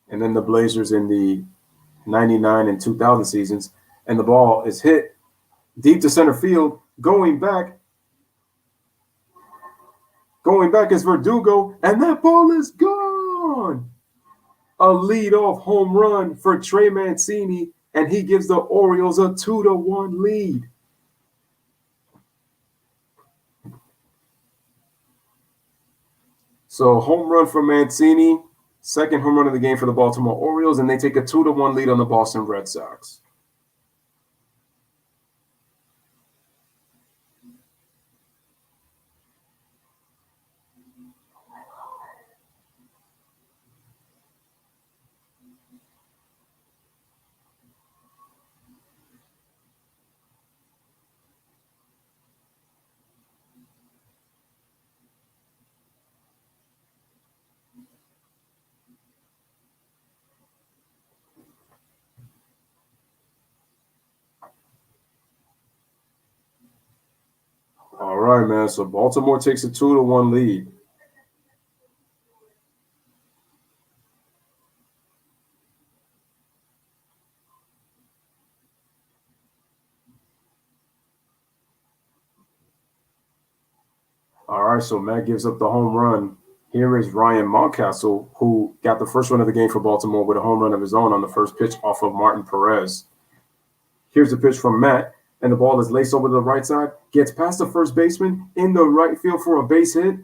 And then the Blazers in the 99 and 2000 seasons. And the ball is hit deep to center field. Going back is Verdugo. And that ball is gone. A leadoff home run for Trey Mancini. And he gives the Orioles a 2-1 lead. So home run for Mancini, second home run of the game for the Baltimore Orioles, and they take a 2-1 lead on the Boston Red Sox. All right, man. So Baltimore takes a 2-1 lead. All right, so Matt gives up the home run. Here is Ryan Mountcastle, who got the first run of the game for Baltimore with a home run of his own on the first pitch off of Martin Perez. Here's the pitch from Matt, and the ball is laced over to the right side, gets past the first baseman in the right field for a base hit.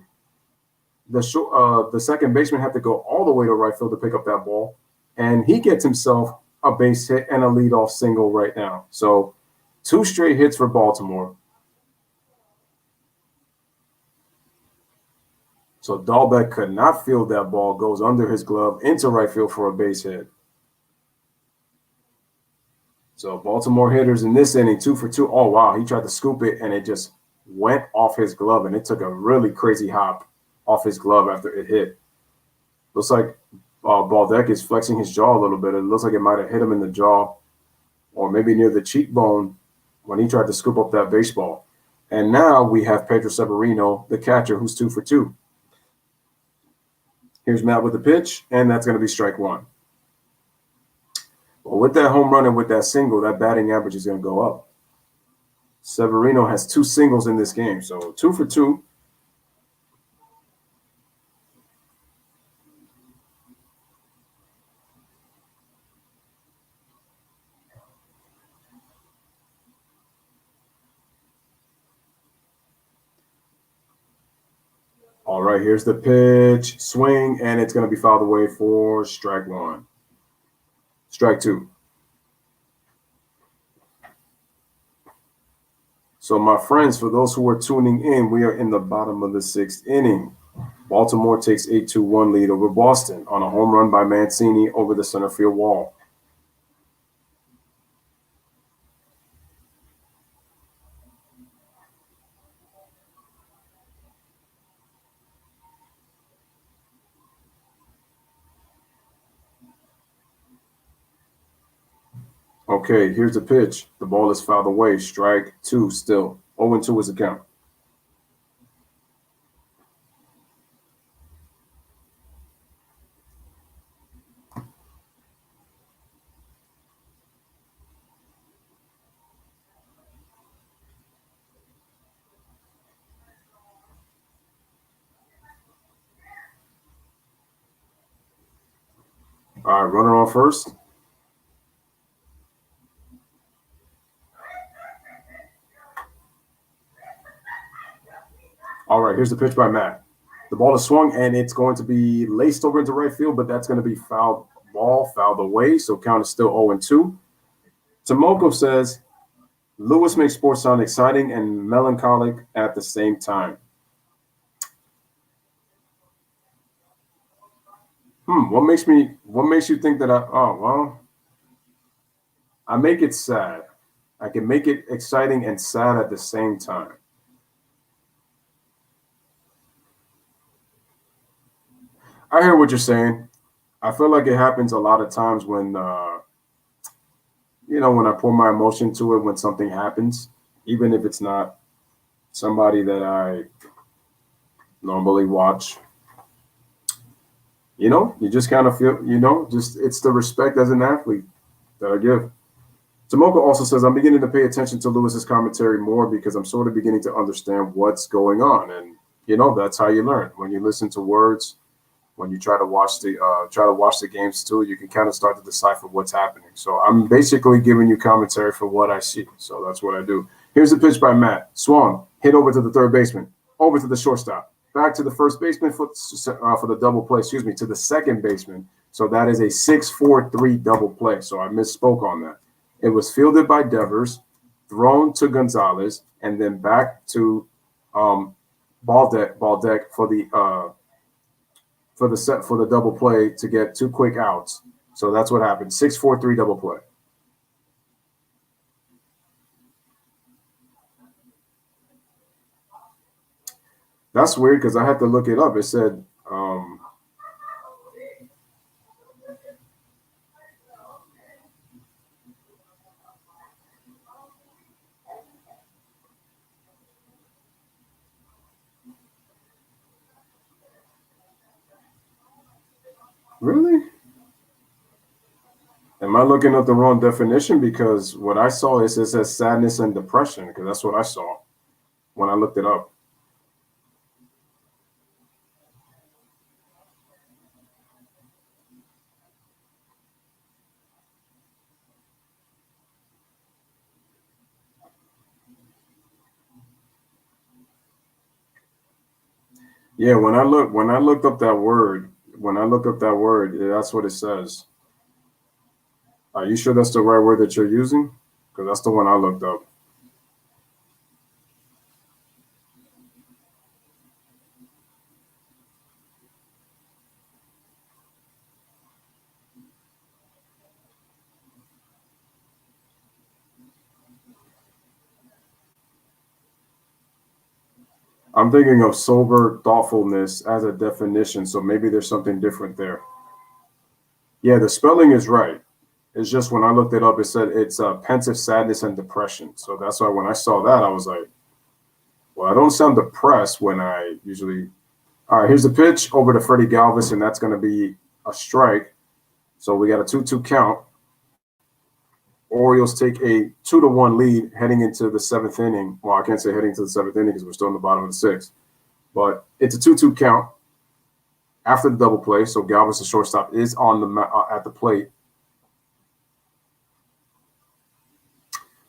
The second baseman had to go all the way to right field to pick up that ball, and he gets himself a base hit and a leadoff single right now. So 2 straight hits for Baltimore. So Dahlbeck could not field that ball, goes under his glove into right field for a base hit. So Baltimore hitters in this inning, 2 for 2. Oh, wow. He tried to scoop it, and it just went off his glove, and it took a really crazy hop off his glove after it hit. Looks like Baldeck is flexing his jaw a little bit. It looks like it might have hit him in the jaw or maybe near the cheekbone when he tried to scoop up that baseball. And now we have Pedro Severino, the catcher, who's 2 for 2. Here's Matt with the pitch, and that's going to be strike 1. Well, with that home run and with that single, that batting average is going to go up. Severino has 2 singles in this game, so 2 for 2. All right, here's the pitch, swing, and it's going to be fouled away for strike 1. Strike 2. So, my friends, for those who are tuning in, we are in the bottom of the 6th inning. Baltimore takes a 2-1 lead over Boston on a home run by Mancini over the center field wall. Okay, here's the pitch. The ball is fouled away. Strike 2 still. 0-2 is the count. All right, runner on first. All right, here's the pitch by Matt. The ball is swung, and it's going to be laced over into right field, but that's going to be fouled away, so count is still 0-2. Tomoko says, Lewis makes sports sound exciting and melancholic at the same time. What makes you think that I make it sad. I can make it exciting and sad at the same time. I hear what you're saying. I feel like it happens a lot of times when, when I pour my emotion to it, when something happens, even if it's not somebody that I normally watch. You just kind of feel, it's the respect as an athlete that I give. Tomoko also says, I'm beginning to pay attention to Lewis's commentary more because I'm sort of beginning to understand what's going on. And, that's how you learn. When you listen to words, when you try to watch the games too, you can kind of start to decipher what's happening. So I'm basically giving you commentary for what I see. So that's what I do. Here's the pitch by Matt. Swung, hit over to the third baseman, over to the shortstop, back to the first baseman for the double play, to the second baseman. So that is a 6-4-3 double play. So I misspoke on that. It was fielded by Devers, thrown to Gonzalez, and then back to Baldeck for the double play to get 2 quick outs. So that's what happened. 6-4-3 double play. That's weird because I had to look it up. It said really? Am I looking up the wrong definition? Because what I saw is it says sadness and depression, because that's what I saw when I looked it up. Yeah, when I looked up that word, that's what it says. Are you sure that's the right word that you're using? Because that's the one I looked up. I'm thinking of sober thoughtfulness as a definition, so maybe there's something different there. Yeah, the spelling is right. It's just when I looked it up, it said it's pensive sadness and depression. So that's why when I saw that, I was like, well, I don't sound depressed when I usually. All right, here's the pitch over to Freddie Galvez, and that's going to be a strike. So we got a 2-2 count. Orioles take a 2-1 lead heading into the 7th inning. Well, I can't say heading to the 7th inning because we're still in the bottom of the 6th. But it's a 2-2 count after the double play. So Galvez, the shortstop, is on at the plate.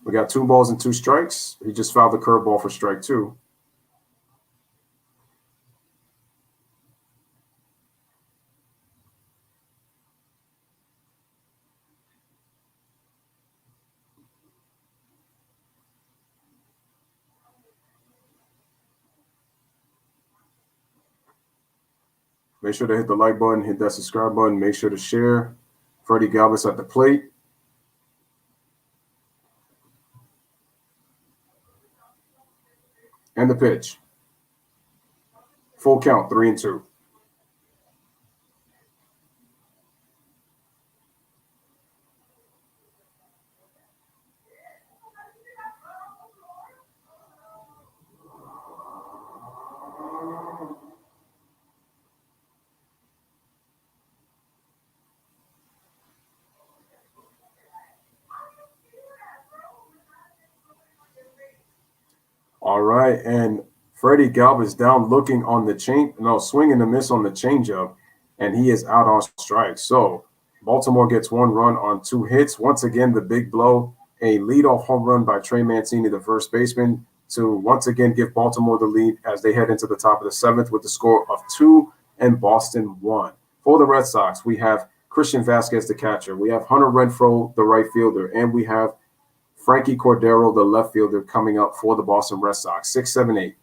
We got 2 balls and 2 strikes. He just fouled the curveball for strike 2. Make sure to hit the like button, hit that subscribe button. Make sure to share. Freddie Galvez at the plate. And the pitch. Full count, 3-2. All right, and Freddie Galvez down looking on the swing and a miss on the changeup, and he is out on strike. So Baltimore gets 1 run on 2 hits. Once again, the big blow, a leadoff home run by Trey Mancini, the first baseman, to once again give Baltimore the lead as they head into the top of the 7th with the score of 2 and Boston 1. For the Red Sox, we have Christian Vasquez, the catcher. We have Hunter Renfroe, the right fielder, and we have Frankie Cordero, the left fielder, coming up for the Boston Red Sox. 6, 7, 8.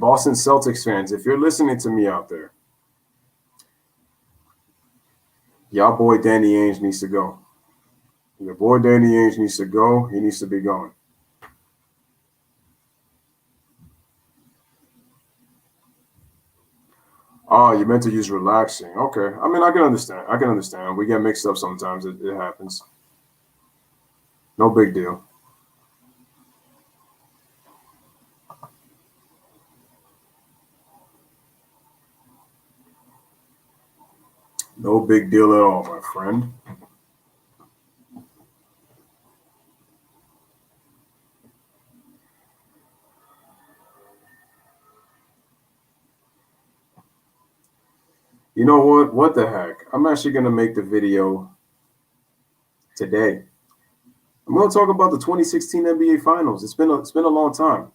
Boston Celtics fans, if you're listening to me out there, y'all boy Danny Ainge needs to go. Your boy Danny Ainge needs to go. He needs to be going. Oh, you meant to use relaxing. Okay. I mean, I can understand. We get mixed up sometimes. It happens. No big deal. No big deal at all, my friend. You know what? What the heck? I'm actually going to make the video today. I'm going to talk about the 2016 NBA Finals. It's been a long time.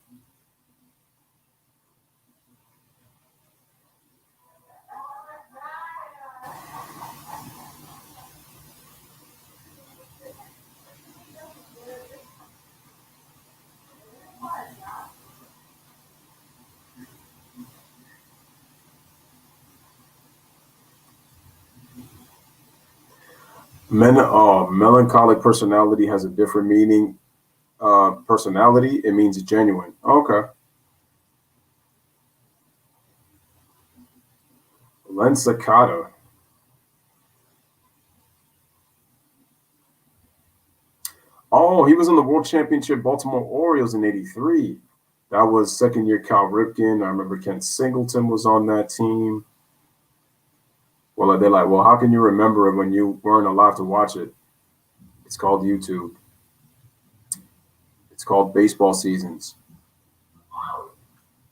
Melancholic personality has a different meaning. Personality, it means genuine. Okay. Len Sakata. Oh, he was in the World Championship Baltimore Orioles in '83. That was second year Cal Ripken. I remember Ken Singleton was on that team. Well, they're like, well, how can you remember it when you weren't alive to watch it? It's called YouTube. It's called baseball seasons.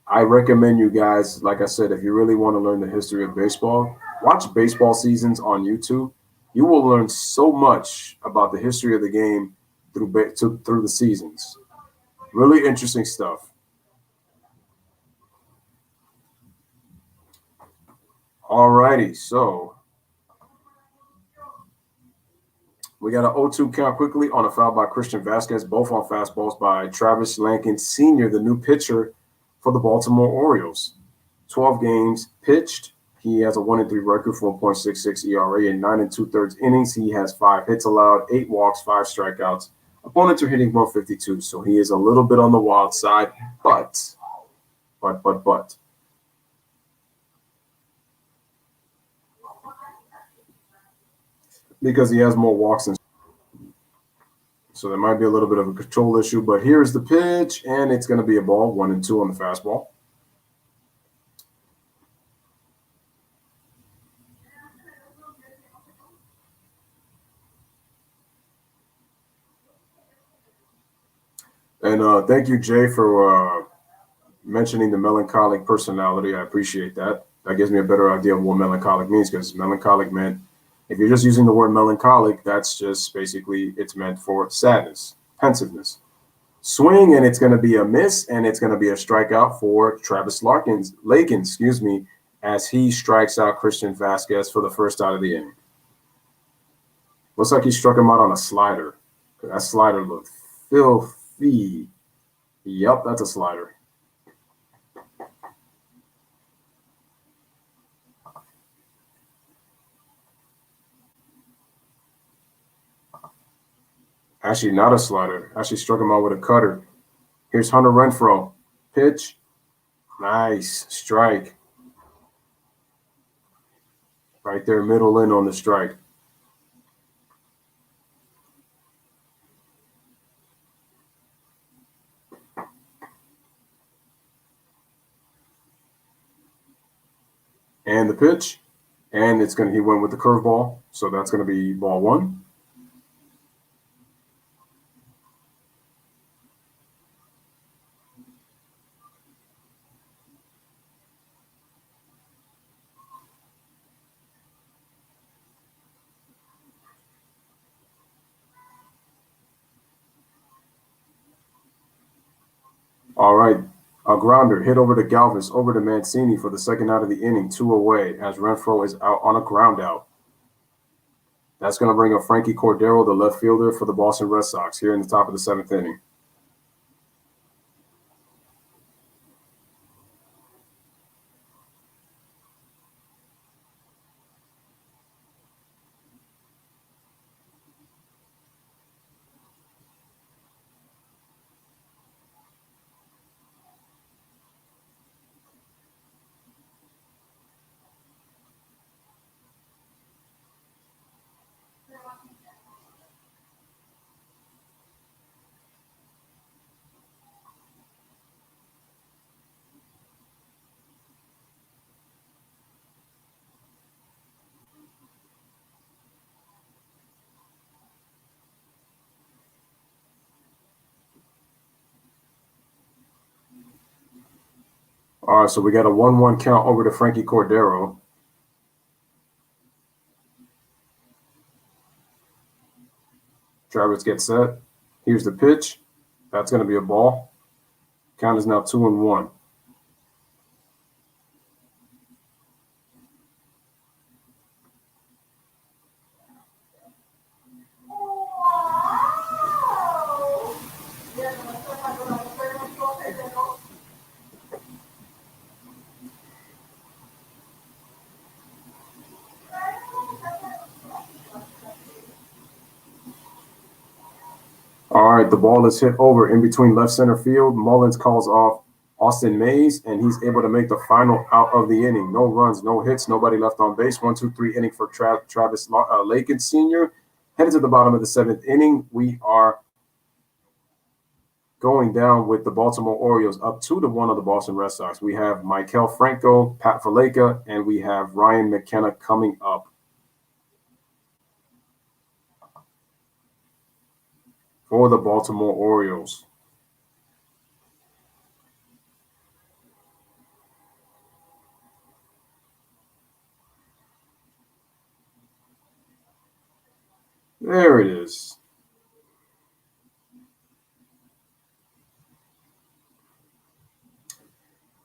I recommend you guys, like I said, if you really want to learn the history of baseball, watch baseball seasons on YouTube. You will learn so much about the history of the game through the seasons. Really interesting stuff. All righty, so we got an 0-2 count quickly on a foul by Christian Vasquez, both on fastballs by Travis Lankin Sr., the new pitcher for the Baltimore Orioles. 12 games pitched. He has a 1-3 record for 1.66 ERA in 9 2/3 innings. He has 5 hits allowed, 8 walks, 5 strikeouts. Opponents are hitting 152, so he is a little bit on the wild side, but. Because he has more walks than. So there might be a little bit of a control issue, but here's the pitch, and it's going to be a ball, 1-2 on the fastball. And thank you, Jay, for mentioning the melancholic personality. I appreciate that. That gives me a better idea of what melancholic means, because melancholic meant, if you're just using the word melancholic, that's just basically, it's meant for sadness, pensiveness. Swing, and it's going to be a miss, and it's going to be a strikeout for Travis Lakin, as he strikes out Christian Vasquez for the first out of the inning. Looks like he struck him out on a slider. That slider looked filthy. Yep, that's a slider. Actually, not a slider. Actually struck him out with a cutter. Here's Hunter Renfroe. Pitch. Nice. Strike. Right there, middle in on the strike. And the pitch. And he went with the curveball, so that's going to be ball one. All right, a grounder hit over to Galvez, over to Mancini for the second out of the inning, 2 away, as Renfroe is out on a ground out. That's going to bring up Frankie Cordero, the left fielder for the Boston Red Sox, here in the top of the 7th inning. All right, so we got a 1-1 count over to Frankie Cordero. Travis gets set. Here's the pitch. That's going to be a ball. Count is now 2-1. All right, the ball is hit over in between left center field. Mullins calls off Austin Mays, and he's able to make the final out of the inning. No runs, no hits, nobody left on base. 1-2-3 inning for Travis Lakin Sr. Headed to the bottom of the 7th inning. We are going down with the Baltimore Orioles up 2-1 of the Boston Red Sox. We have Maikel Franco, Pat Valaika, and we have Ryan McKenna coming up. For the Baltimore Orioles. There it is.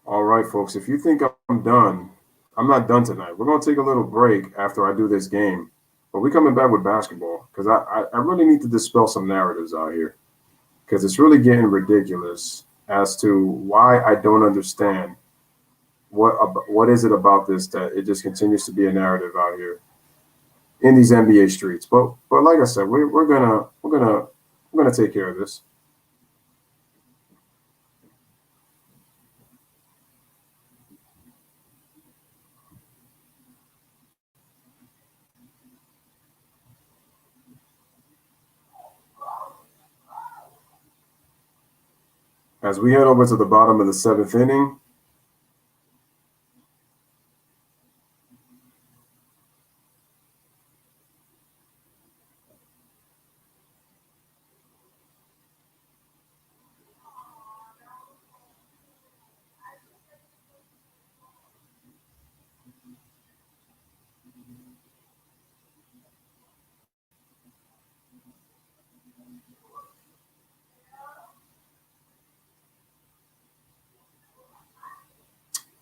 All right, folks, if you think I'm done, I'm not done tonight. We're going to take a little break after I do this game. But we're coming back with basketball because I really need to dispel some narratives out here because it's really getting ridiculous as to why I don't understand what is it about this that it just continues to be a narrative out here in these NBA streets. But like I said, we're gonna take care of this. As we head over to the bottom of the 7th inning,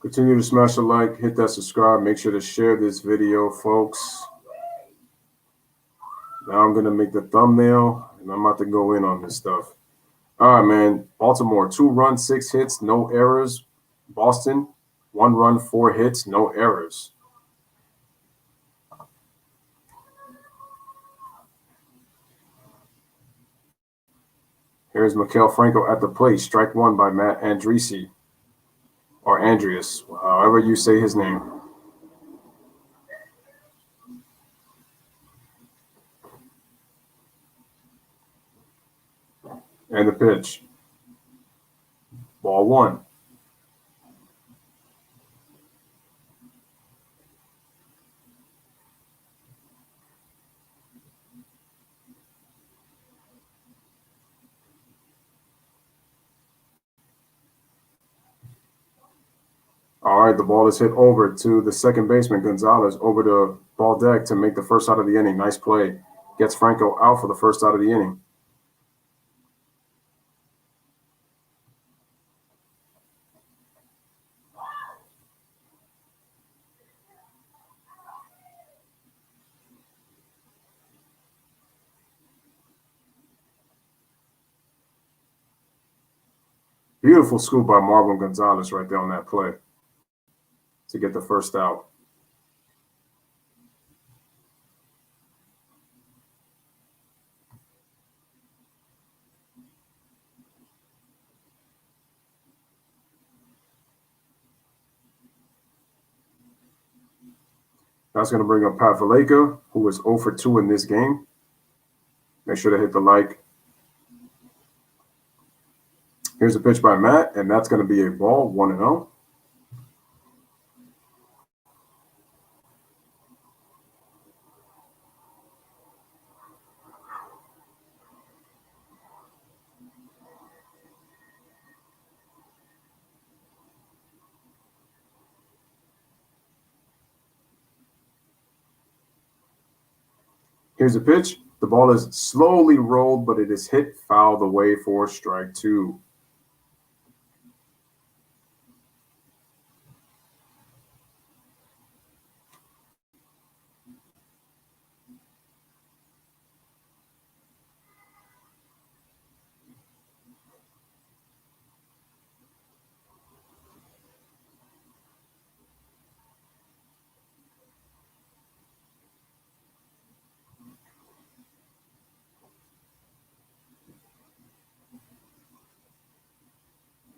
continue to smash a like, hit that subscribe, make sure to share this video, folks. Now I'm going to make the thumbnail, and I'm about to go in on this stuff. All right, man. Baltimore, 2 runs, 6 hits, no errors. Boston, 1 run, 4 hits, no errors. Here's Maikel Franco at the plate. Strike 1 by Matt Andriese. Or Andreas, however you say his name. And the pitch. Ball 1. All right, the ball is hit over to the second baseman, Gonzalez, over the ball deck to make the first out of the inning. Nice play. Gets Franco out for the first out of the inning. Beautiful scoop by Marvin Gonzalez right there on that play to get the first out. That's going to bring up Pat Valaika, who is 0 for 2 in this game. Make sure to hit the like. Here's a pitch by Matt, and that's going to be a ball, 1-0. Here's a pitch. The ball is slowly rolled, but it is hit fouled away for strike 2.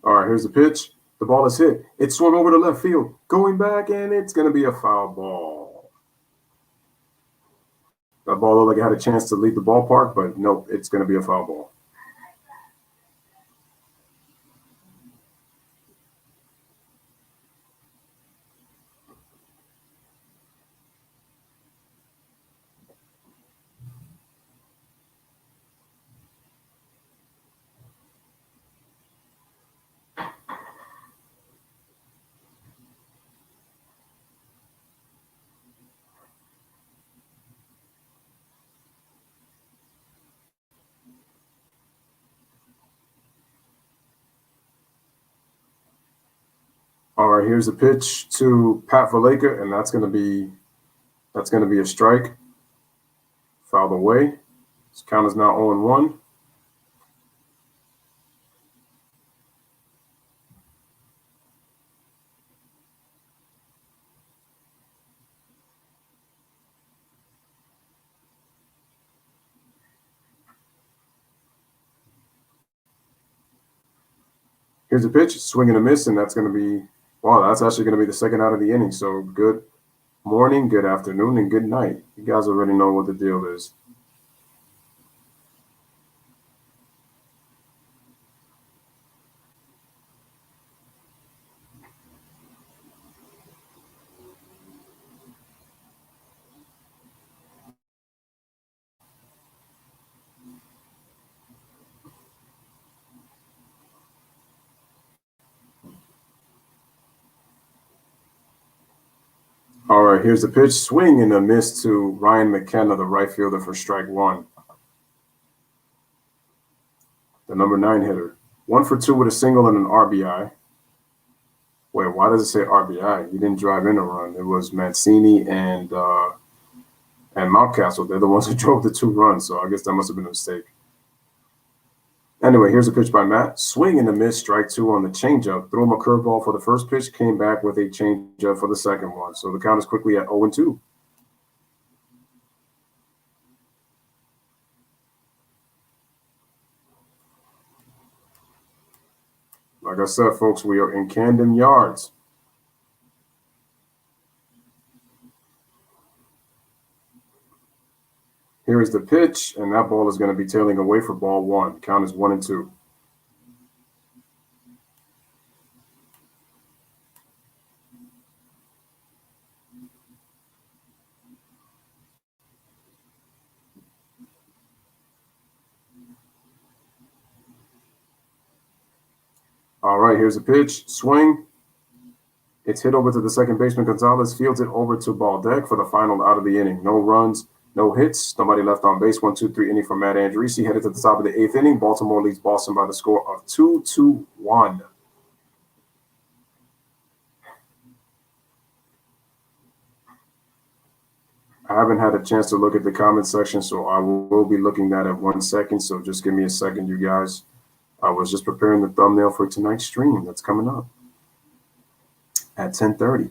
All right, here's the pitch. The ball is hit. It swung over to left field, going back, and it's going to be a foul ball. That ball looked like it had a chance to leave the ballpark, but nope, it's going to be a foul ball. All right, here's a pitch to Pat Valaika, and that's going to be a strike. Fouled away. His count is now 0-1. Here's a pitch, swing and a miss, and that's going to be, wow, that's actually going to be the second out of the inning. So good morning, good afternoon, and good night. You guys already know what the deal is. All right, here's the pitch, swing and a miss to Ryan McKenna, the right fielder, for strike 1. The number 9 hitter. 1 for 2 with a single and an RBI. Wait, why does it say RBI? He didn't drive in a run. It was Mancini and Mountcastle. They're the ones who drove the 2 runs, so I guess that must have been a mistake. Anyway, here's a pitch by Matt. Swing and a miss, strike 2 on the changeup. Threw him a curveball for the first pitch, came back with a changeup for the second one. So the count is quickly at 0-2. Like I said, folks, we are in Camden Yards. Here is the pitch, and that ball is going to be tailing away for ball 1. Count is 1-2. All right, here's a pitch, swing. It's hit over to the second baseman. Gonzalez fields it over to Baldeck for the final out of the inning. No runs, no hits, nobody left on base. 1-2-3 inning for Matt Andriese. Headed to the top of the 8th inning. Baltimore leads Boston by the score of 2-1. I haven't had a chance to look at the comment section, so I will be looking at it 1 second. So just give me a second, you guys. I was just preparing the thumbnail for tonight's stream that's coming up at 10:30,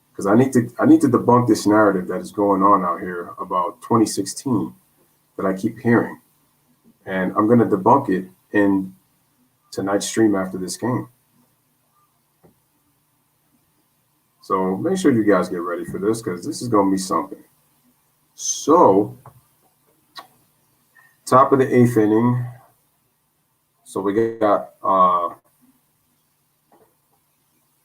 because I need to debunk this narrative that is going on out here about 2016 that I keep hearing, and I'm going to debunk it in tonight's stream after this game. So make sure you guys get ready for this, because this is going to be something. So top of the 8th inning. So we got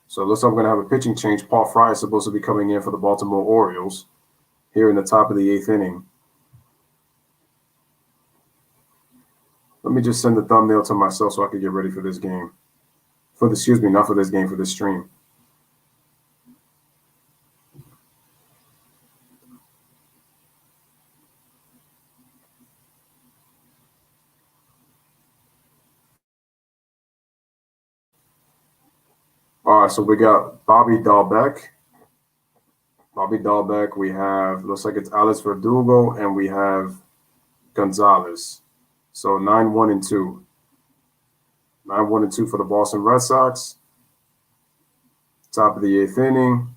so it looks like we're going to have a pitching change. Paul Fry is supposed to be coming in for the Baltimore Orioles here in the top of the 8th inning. Let me just send the thumbnail to myself so I can get ready for this game. Excuse me, not for this game, for this stream. All right, so we got Bobby Dahlbeck. We have, looks like it's Alex Verdugo, and we have Gonzalez. So 9-1-2. 9-1-2 for the Boston Red Sox. Top of the 8th inning.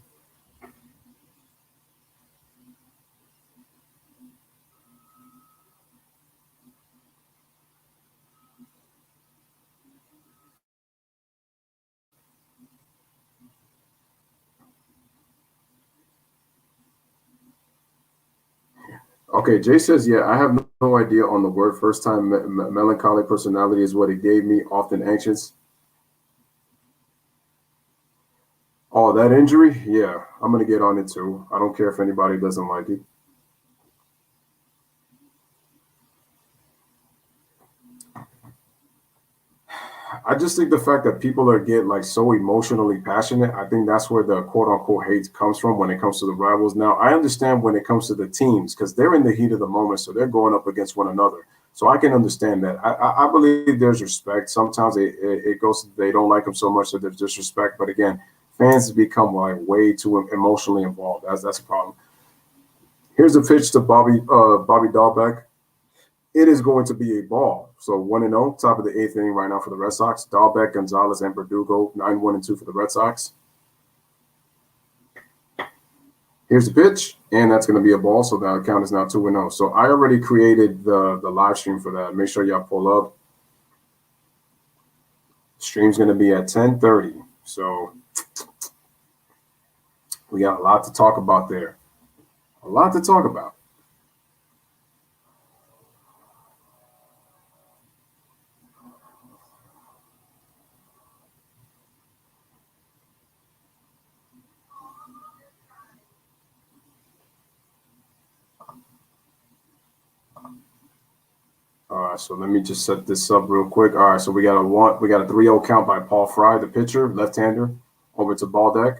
Okay, Jay says, yeah, I have no idea on the word. First time melancholy personality is what it gave me, often anxious. Oh, that injury? Yeah, I'm going to get on it too. I don't care if anybody doesn't like it. I just think the fact that people are get like so emotionally passionate, I think that's where the quote unquote hate comes from when it comes to the rivals. Now, I understand when it comes to the teams because they're in the heat of the moment, so they're going up against one another. So I can understand that. I believe there's respect. Sometimes it goes, they don't like them so much that there's disrespect. But again, fans become like way too emotionally involved. That's a problem. Here's a pitch to Bobby Dahlbeck. It is going to be a ball. So 1-0, top of the 8th inning right now for the Red Sox. Dahlbeck, Gonzalez, and Verdugo, 9-1-2 for the Red Sox. Here's the pitch, and that's going to be a ball. So the count is now 2-0. So I already created the live stream for that. Make sure y'all pull up. Stream's going to be at 10:30. So we got a lot to talk about there. A lot to talk about. All right, so let me just set this up real quick. All right, so we got a 3-0 count by Paul Fry, the pitcher, left-hander, over to Baldeck,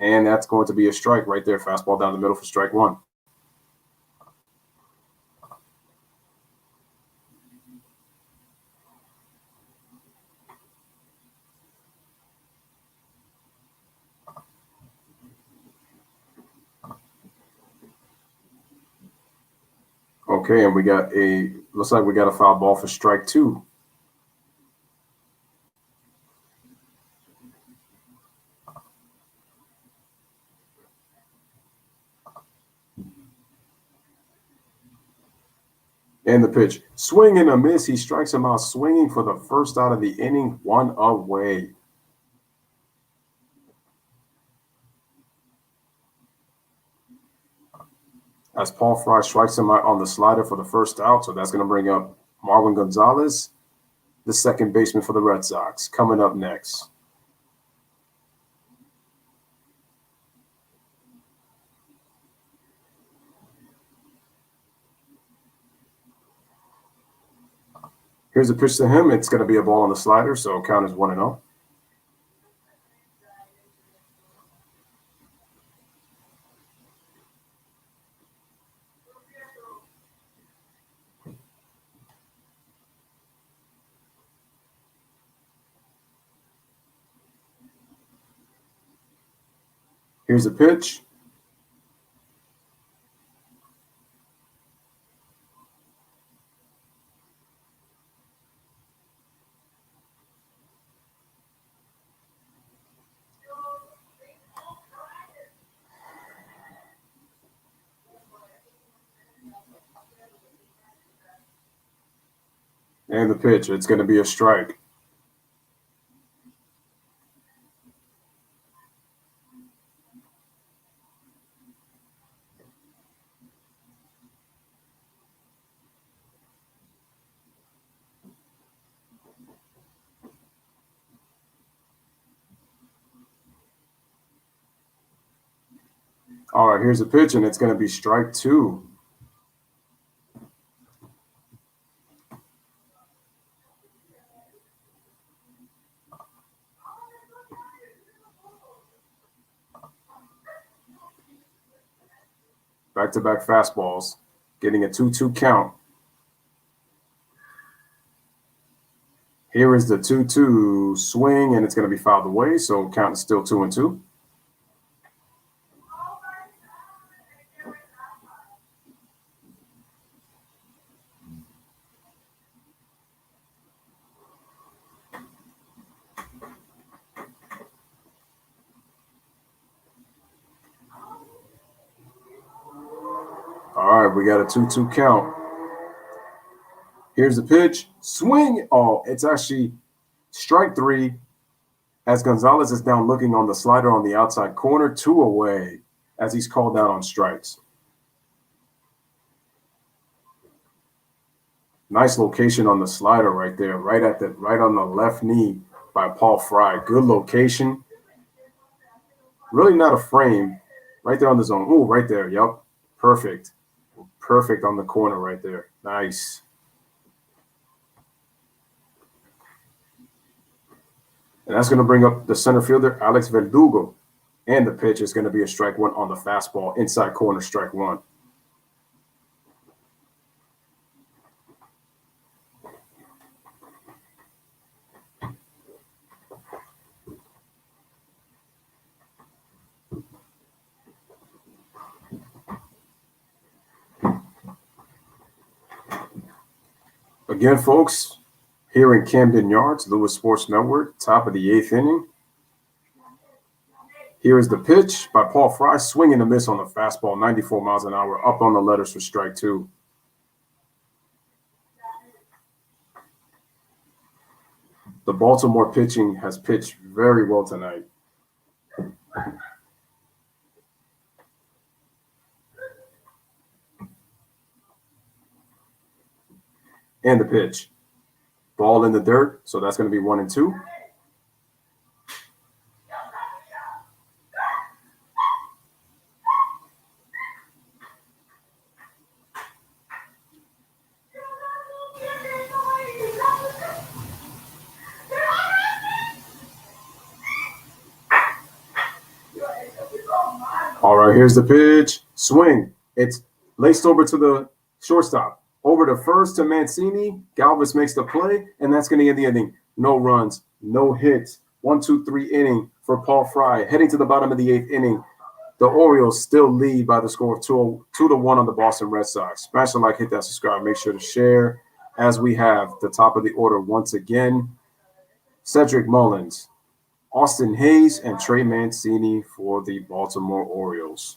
and that's going to be a strike right there. Fastball down the middle for strike one. Okay, and looks like we got a foul ball for strike two. And the pitch, swing and a miss. He strikes him out swinging for the first out of the inning, one away. As Paul Fry strikes him out on the slider for the first out. So that's going to bring up Marwin Gonzalez, the second baseman for the Red Sox, coming up next. Here's a pitch to him. It's going to be a ball on the slider, so count is 1-0. Here's a pitch. And the pitch. It's going to be a strike. All right, here's a pitch, and it's going to be strike 2. Back-to-back fastballs, getting a 2-2 count. Here is the 2-2 swing, and it's going to be fouled away, so count is still 2-2. All right, we got a 2-2 count. Here's the pitch. Swing. Oh, it's actually strike 3 as Gonzalez is down looking on the slider on the outside corner, 2 away as he's called out on strikes. Nice location on the slider right there, right on the left knee by Paul Fry. Good location. Really not a frame. Right there on the zone. Ooh, right there. Yep. Perfect. Perfect on the corner right there. Nice. And that's going to bring up the center fielder, Alex Verdugo. And the pitch is going to be a strike 1 on the fastball. Inside corner, strike 1. Again, folks, here in Camden Yards, Lewis Sports Network, top of the 8th inning. Here is the pitch by Paul Fry, swing and a miss on the fastball, 94 miles an hour, up on the letters for strike 2. The Baltimore pitching has pitched very well tonight. And the pitch. Ball in the dirt, so that's going to be 1-2. All right, here's the pitch. Swing. It's laced over to the shortstop. Over to first to Mancini. Galvez makes the play, and that's going to end the inning. No runs, no hits. 1-2-3 inning for Paul Fry. Heading to the bottom of the 8th inning, the Orioles still lead by the score of 2-1 on the Boston Red Sox. Smash the like, hit that subscribe. Make sure to share as we have the top of the order once again. Cedric Mullins, Austin Hayes, and Trey Mancini for the Baltimore Orioles.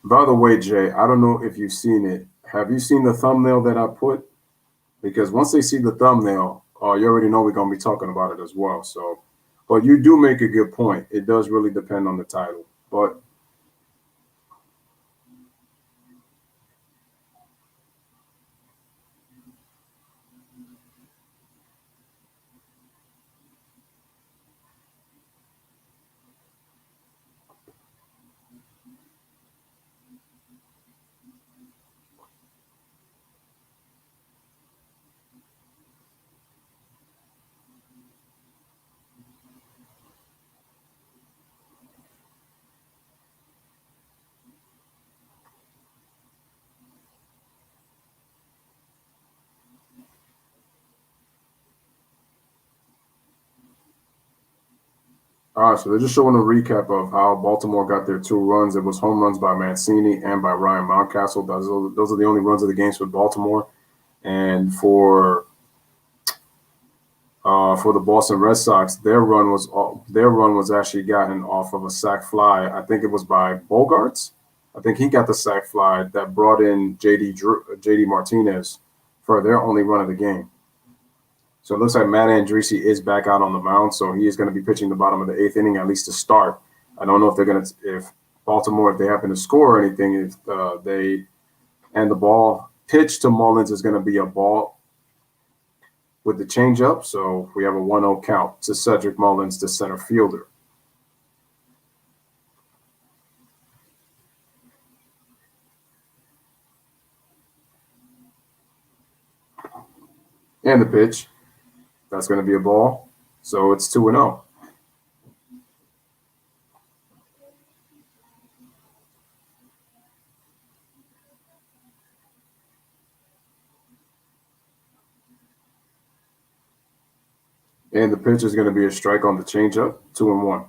By the way, Jay, I don't know if you've seen it. Have you seen the thumbnail that I put? Because once they see the thumbnail, you already know we're going to be talking about it as well. So, but you do make a good point. It does really depend on the title. But All right, so they're just showing a recap of how Baltimore got their 2 runs. It was home runs by Mancini and by Ryan Mountcastle. Those are the only runs of the games for Baltimore. And for the Boston Red Sox, their run was actually gotten off of a sac fly. I think it was by Bogarts. I think he got the sac fly that brought in JD Martinez for their only run of the game. So it looks like Matt Andriese is back out on the mound, so he is going to be pitching the bottom of the 8th inning, at least to start. I don't know if Baltimore, if they happen to score or anything, if the ball pitch to Mullins is going to be a ball with the changeup. So we have a 1-0 count to Cedric Mullins, the center fielder. And the pitch. That's going to be a ball. So it's 2-0. And the pitch is going to be a strike on the changeup, 2-1.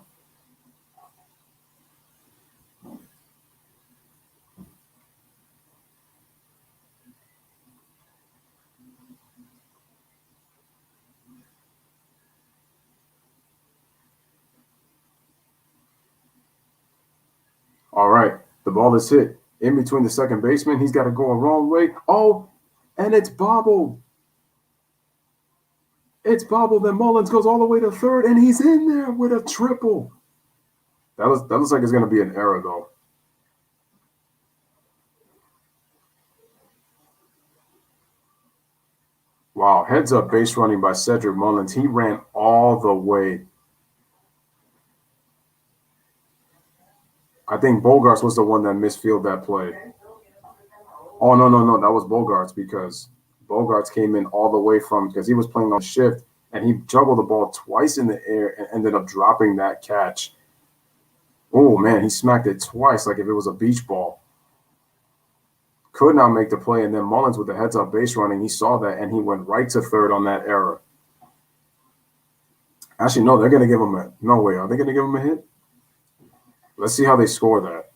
All right, the ball is hit in between the second baseman. He's got to go a wrong way. Oh, and it's bobbled. It's bobbled. Then Mullins goes all the way to third, and he's in there with a triple. That looks like it's going to be an error, though. Wow, heads up base running by Cedric Mullins. He ran all the way. I think Bogarts was the one that misfielded that play. Oh, no. That was Bogarts because Bogarts came in all the way because he was playing on shift and he juggled the ball twice in the air and ended up dropping that catch. Oh, man, he smacked it twice like if it was a beach ball. Could not make the play, and then Mullins with the heads-up base running, he saw that, and he went right to third on that error. Actually, no, they're going to give him a – no way. Are they going to give him a hit? Let's see how they score that.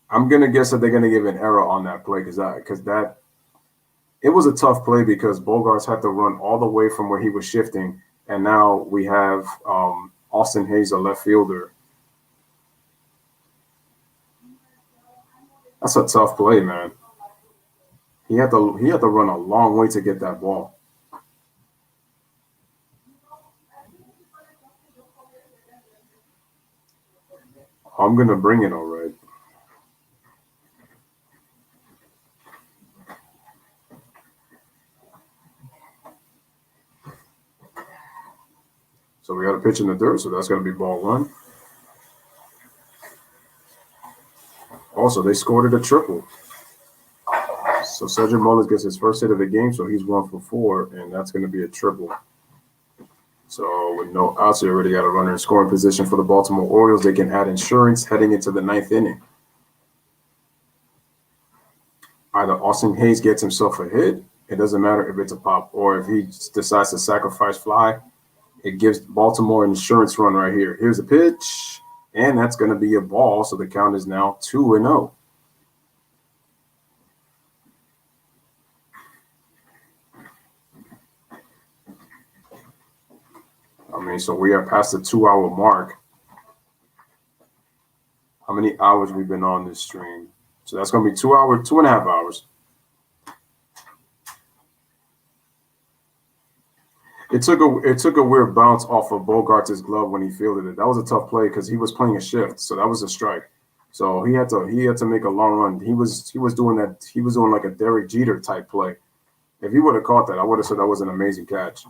I'm going to guess that they're going to give an error on that play because it was a tough play because Bogarts had to run all the way from where he was shifting, and now we have Austin Hayes, a left fielder. That's a tough play, man. He had to run a long way to get that ball. I'm going to bring it all right. So we got a pitch in the dirt, so that's going to be ball 1. Also, they scored it a triple. So Cedric Mullins gets his first hit of the game, so he's 1 for 4, and that's going to be a triple. So with no outs, they already got a runner in scoring position for the Baltimore Orioles. They can add insurance heading into the 9th inning. Either Austin Hayes gets himself a hit. It doesn't matter if it's a pop or if he decides to sacrifice fly. It gives Baltimore an insurance run right here. Here's a pitch, and that's going to be a ball. So the count is now 2-0. So we are past the 2-hour mark. How many hours we've been on this stream? So that's going to be 2.5 hours. It took a weird bounce off of Bogarts' glove when he fielded it. That was a tough play because he was playing a shift, so that was a strike. So he had to make a long run. He was doing that. He was doing like a Derek Jeter type play. If he would have caught that, I would have said that was an amazing catch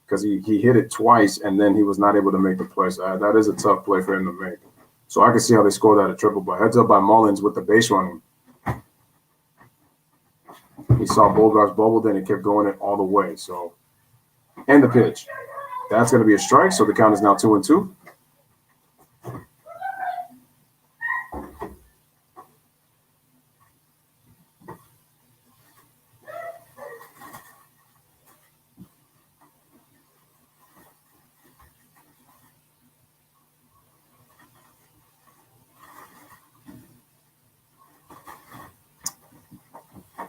because he hit it twice and then he was not able to make the play. So that is a tough play for him to make. So I can see how they scored that a triple. But heads up by Mullins with the base running. He saw Bogarts bubble, then he kept going it all the way. So, and the pitch. That's going to be a strike. So the count is now 2-2.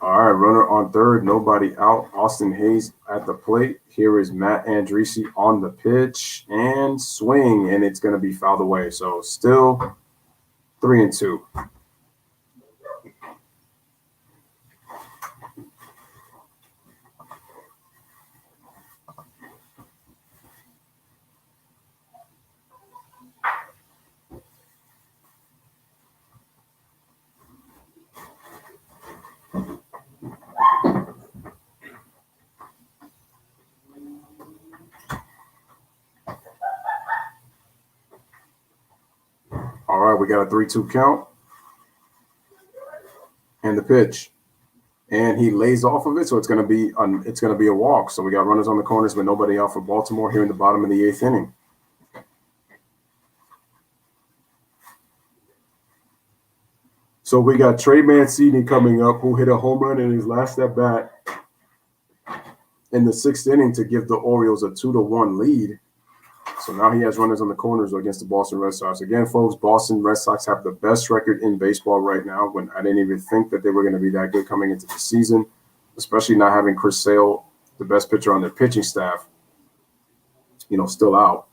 All right, runner on third, nobody out. Austin Hayes at the plate. Here is Matt Andriese on the pitch and swing, and it's going to be fouled away. So still 3-2. All right, we got a 3-2 count. And the pitch. And he lays off of it, so it's going to be a walk. So we got runners on the corners, but nobody out for Baltimore here in the bottom of the 8th inning. So we got Trey Mancini coming up, who hit a home run in his last at bat in the 6th inning to give the Orioles a 2-1 lead. So now he has runners on the corners against the Boston Red Sox. Again, folks, Boston Red Sox have the best record in baseball right now, when I didn't even think that they were going to be that good coming into the season, especially not having Chris Sale, the best pitcher on their pitching staff, still out.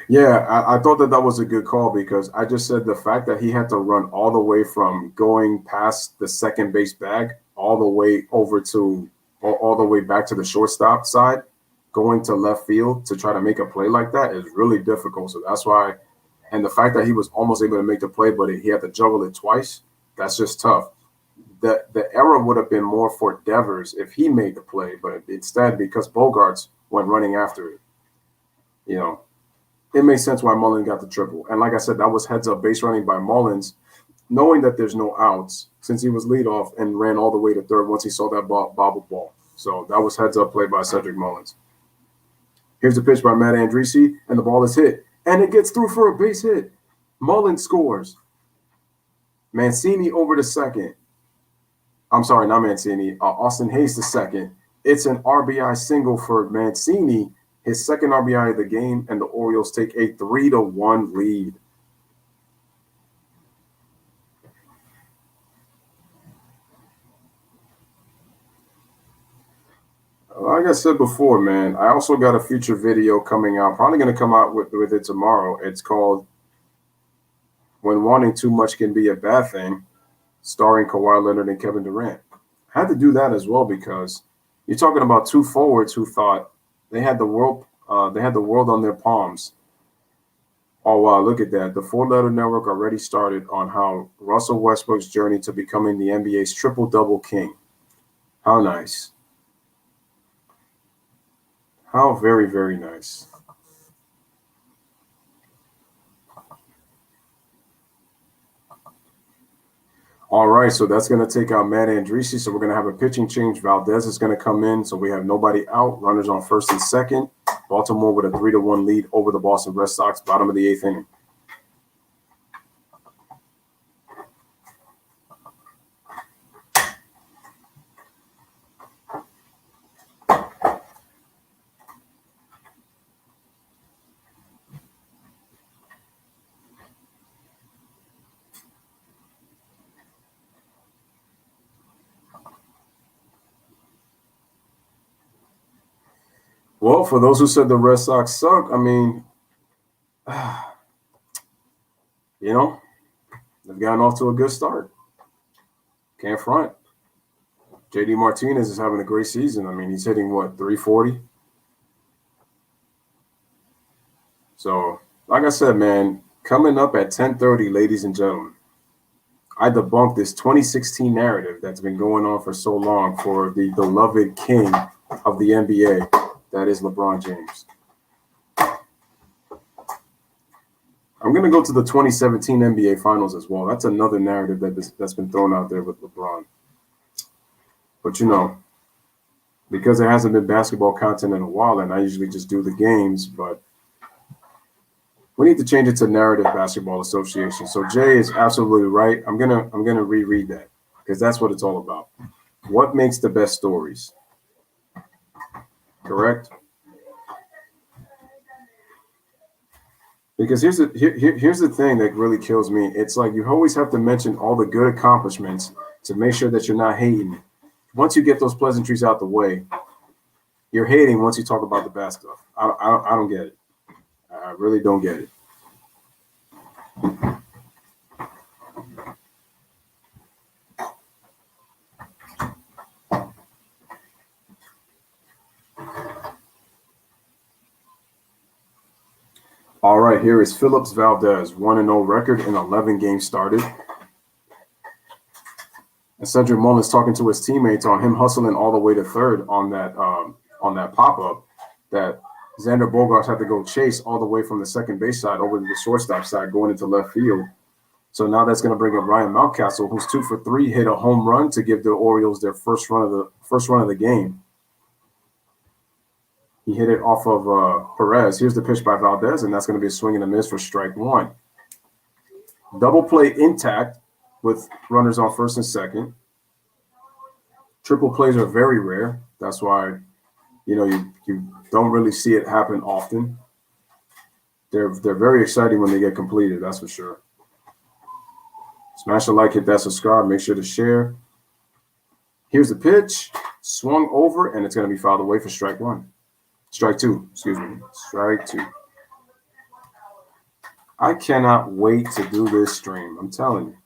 Yeah, I thought that was a good call, because I just said the fact that he had to run all the way from going past the second base bag all the way over to all the way back to the shortstop side, going to left field to try to make a play like that is really difficult. So that's why, and the fact that he was almost able to make the play, but he had to juggle it twice, that's just tough. The error would have been more for Devers if he made the play, but instead, because Bogarts went running after it, it makes sense why Mullins got the triple. And like I said, that was heads-up base running by Mullins, knowing that there's no outs, since he was leadoff and ran all the way to third once he saw that bobble ball. So that was heads-up play by Cedric Mullins. Here's the pitch by Matt Andriese, and the ball is hit. And it gets through for a base hit. Mullins scores. Mancini over to second. I'm sorry, not Mancini. Austin Hayes to second. It's an RBI single for Mancini, his second RBI of the game, and the Orioles take a 3-1 lead. Like I said before, man, I also got a future video coming out, probably going to come out with it tomorrow. It's called When Wanting Too Much Can Be a Bad Thing, starring Kawhi Leonard and Kevin Durant. I had to do that as well, because you're talking about two forwards who thought they had the world on their palms. Oh, wow, look at that. The Four Letter Network already started on how Russell Westbrook's journey to becoming the NBA's triple-double king. How nice. How very, very nice. All right, so that's going to take out Matt Andriese. So we're going to have a pitching change. Valdez is going to come in. So we have nobody out. Runners on first and second. Baltimore with a 3-1 lead over the Boston Red Sox, bottom of the 8th inning. Well, for those who said the Red Sox suck, I mean, they've gotten off to a good start. Can't front. JD Martinez is having a great season. I mean, he's hitting, 340? So, like I said, man, coming up at 10:30, ladies and gentlemen, I debunked this 2016 narrative that's been going on for so long for the beloved king of the NBA. That is LeBron James. I'm going to go to the 2017 NBA Finals as well. That's another narrative that's been thrown out there with LeBron. But, because there hasn't been basketball content in a while, and I usually just do the games, but we need to change it to Narrative Basketball Association. So Jay is absolutely right. I'm gonna reread that, because that's what it's all about. What makes the best stories? Correct? Because here's the thing that really kills me. It's like you always have to mention all the good accomplishments to make sure that you're not hating. Once you get those pleasantries out the way, you're hating once you talk about the bad stuff. I don't get it. I really don't get it. All right, here is Phillips Valdez, 1-0 record in 11 games started. And Cedric Mullins talking to his teammates on him hustling all the way to third on that pop-up that Xander Bogaerts had to go chase all the way from the second base side over to the shortstop side going into left field. So now that's going to bring up Ryan Mountcastle, who's 2 for 3, hit a home run to give the Orioles their first run of the game. He hit it off of Perez. Here's the pitch by Valdez, and that's going to be a swing and a miss for strike 1. Double play intact with runners on first and second. Triple plays are very rare. That's why, you don't really see it happen often. They're very exciting when they get completed, that's for sure. Smash a like, hit that subscribe, make sure to share. Here's the pitch, swung over, and it's going to be fouled away for strike 1. Strike 2, excuse me. Strike 2. I cannot wait to do this stream. I'm telling you.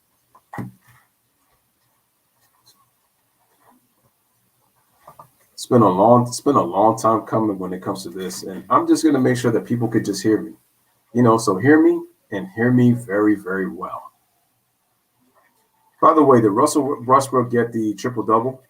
It's been a long time coming when it comes to this, and I'm just gonna make sure that people could just hear me. So hear me and hear me very, very well. By the way, did Russell Westbrook get the triple double?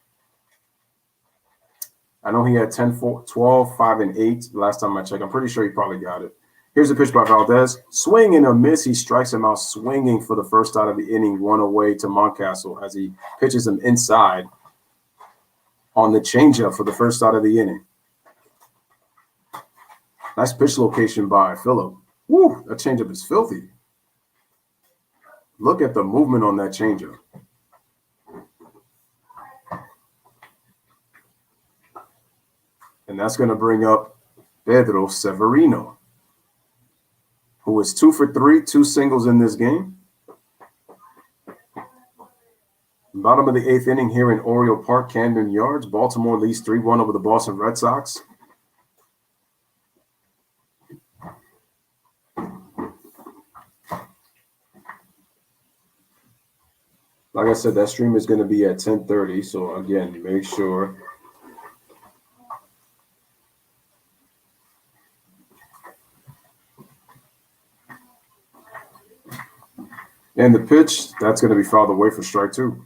I know he had 10, 12, 5, and 8 last time I checked. I'm pretty sure he probably got it. Here's a pitch by Valdez. Swing and a miss. He strikes him out swinging for the first out of the inning, 1 away to Mountcastle as he pitches him inside on the changeup for the first out of the inning. Nice pitch location by Phillip. Woo, that changeup is filthy. Look at the movement on that changeup. And that's going to bring up Pedro Severino, who is 2 for 3, 2 singles in this game. Bottom of the 8th inning here in Oriole Park, Camden Yards. Baltimore leads 3-1 over the Boston Red Sox. Like I said, that stream is going to be at 10:30. So again, make sure. And the pitch, that's going to be fouled away for strike 2.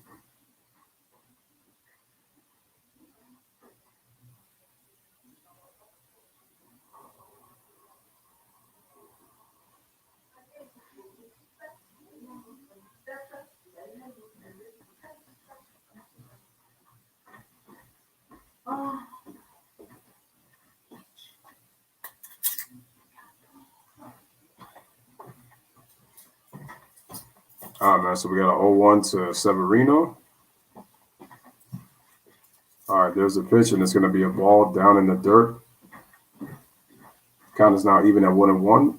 All right, man, so we got an 0-1 to Severino. All right, there's a pitch, and it's going to be a ball down in the dirt. Count is now even at 1-1.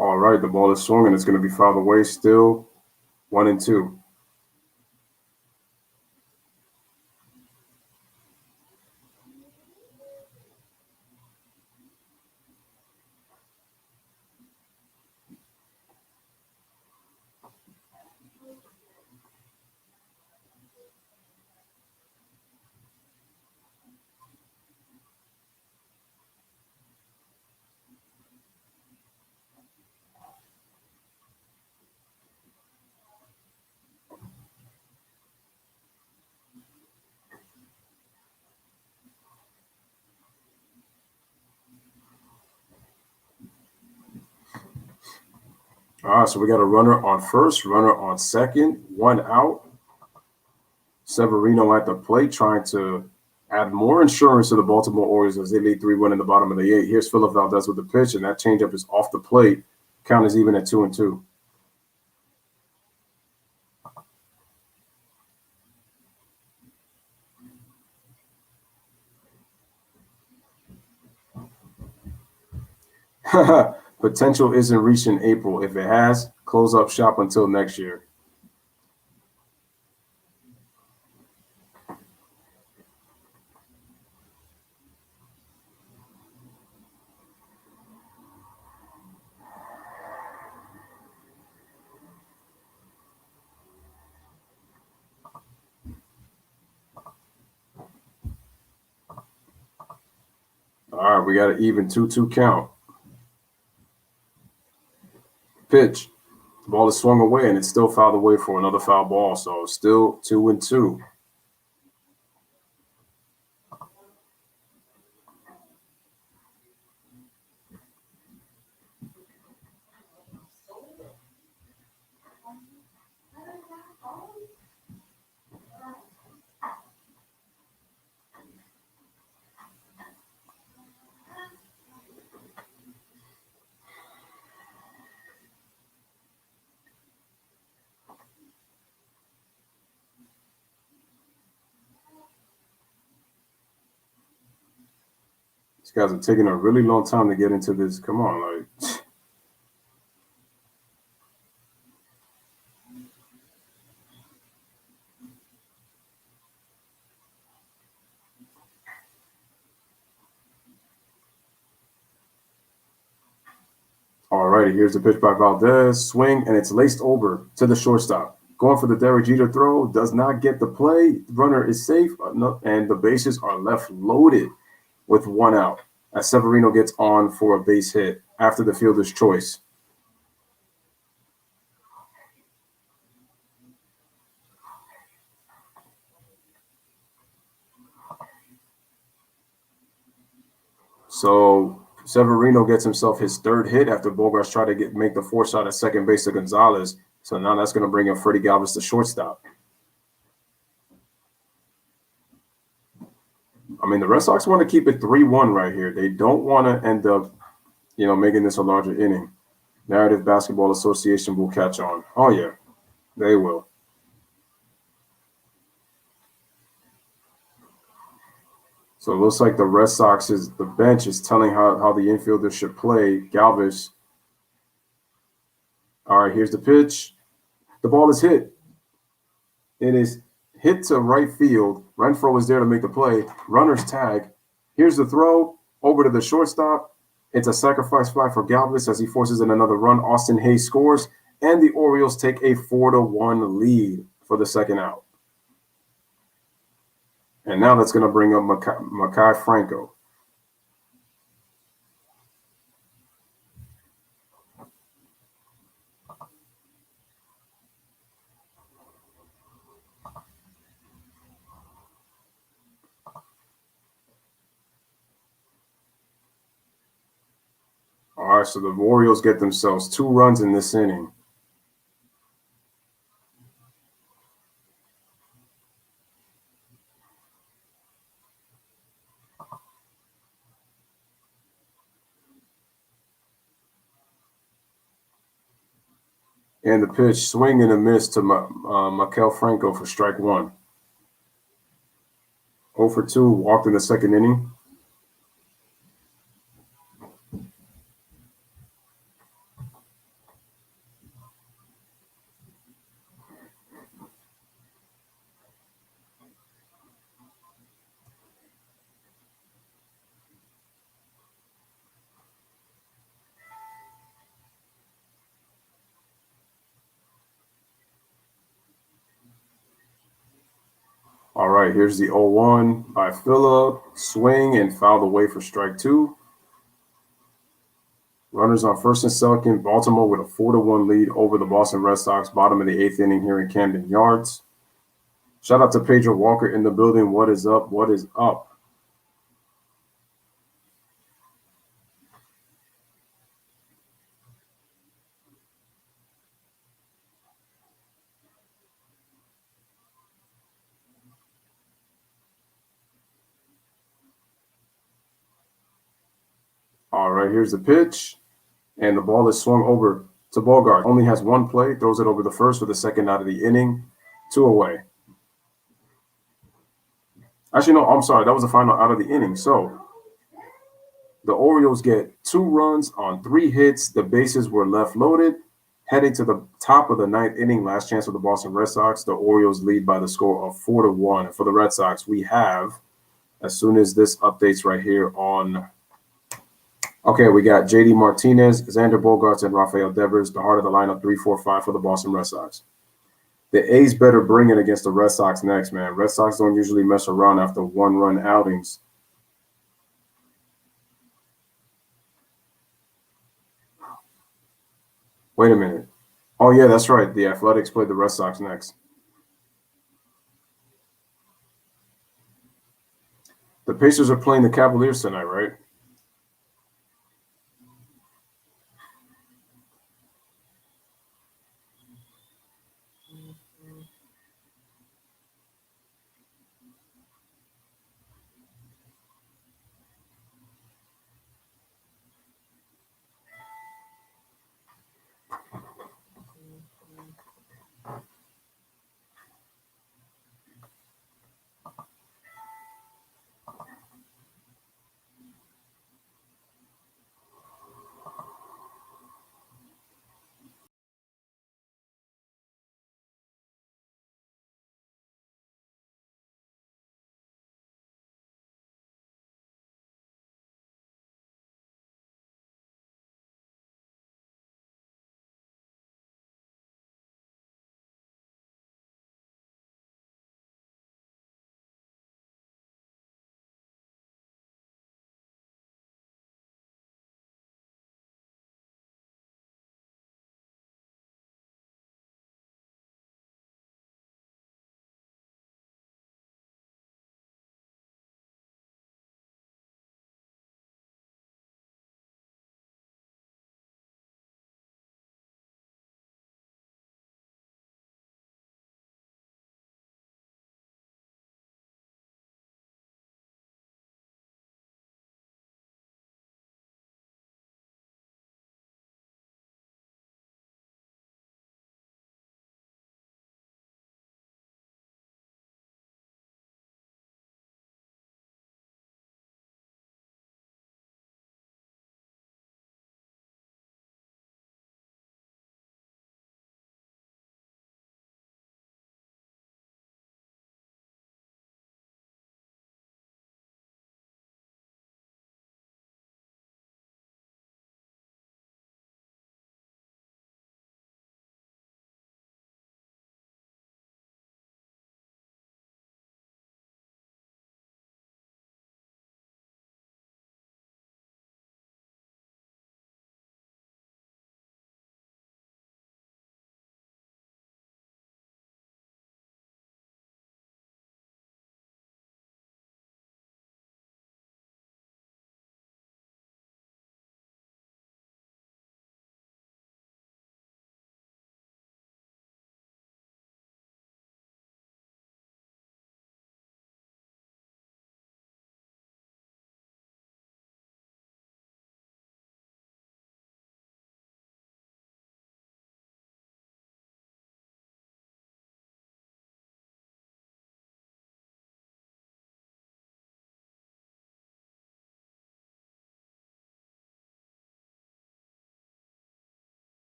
All right, the ball is swung, and it's going to be fouled away. Still 1-2. All right, so we got a runner on first, runner on second, 1 out. Severino at the plate trying to Add more insurance to the Baltimore Orioles as they lead 3-1 in the bottom of the 8th. Here's Philip Valdez with the pitch, and that changeup is off the plate. Count is even at 2-2. Potential isn't reached in April. If it has, close up shop until next year. All right, we got an even 2-2 count. Pitch. The ball is swung away, and it's still fouled away for another foul ball, so still 2-2. These guys are taking a really long time to get into this. Come on, like. All righty, here's the pitch by Valdez. Swing, and it's laced over to the shortstop. Going for the Derek Jeter throw, does not get the play. Runner is safe, and the bases are left loaded with 1 out as Severino gets on for a base hit after the fielder's choice. So Severino gets himself his 3rd hit after Bogarts tried to make the force out at second base to Gonzalez. So now that's going to bring up Freddie Galvez to shortstop. I mean, the Red Sox want to keep it 3-1 right here. They don't want to end up, making this a larger inning. Narrative Basketball Association will catch on. Oh, yeah, they will. So it looks like the Red Sox's the bench is telling how the infielder should play. Galvez. All right, here's the pitch. The ball is hit. It is hit to right field. Renfroe is there to make the play. Runner's tag. Here's the throw over to the shortstop. It's a sacrifice fly for Galvez as he forces in another run. Austin Hayes scores, and the Orioles take a 4-1 lead for the second out. And now that's going to bring up Mlb Franco. All right, so the Orioles get themselves 2 runs in this inning. And the pitch, swing and a miss to Mlb Franco for strike 1. 0 for 2, walked in the second inning. All right, here's the 0-1 by Phillip. Swing and fouled away for strike 2. Runners on first and second. Baltimore with a 4-1 lead over the Boston Red Sox. Bottom of the 8th inning here in Camden Yards. Shout out to Pedro Walker in the building. What is up? What is up? All right, here's the pitch. And the ball is swung over to Bogart. Only has one play, throws it over the first for the second out of the inning. 2 away. Actually, no, I'm sorry. That was the final out of the inning. So the Orioles get 2 runs on 3 hits. The bases were left loaded. Heading to the top of the 9th inning, last chance for the Boston Red Sox. The Orioles lead by the score of 4-1. And for the Red Sox, we have, as soon as this updates right here on, okay, we got JD Martinez, Xander Bogaerts, and Rafael Devers, the heart of the lineup, 3-4-5 for the Boston Red Sox. The A's better bring it against the Red Sox next, man. Red Sox don't usually mess around after 1-run outings. Wait a minute. Oh, yeah, that's right. The Athletics play the Red Sox next. The Pacers are playing the Cavaliers tonight, right?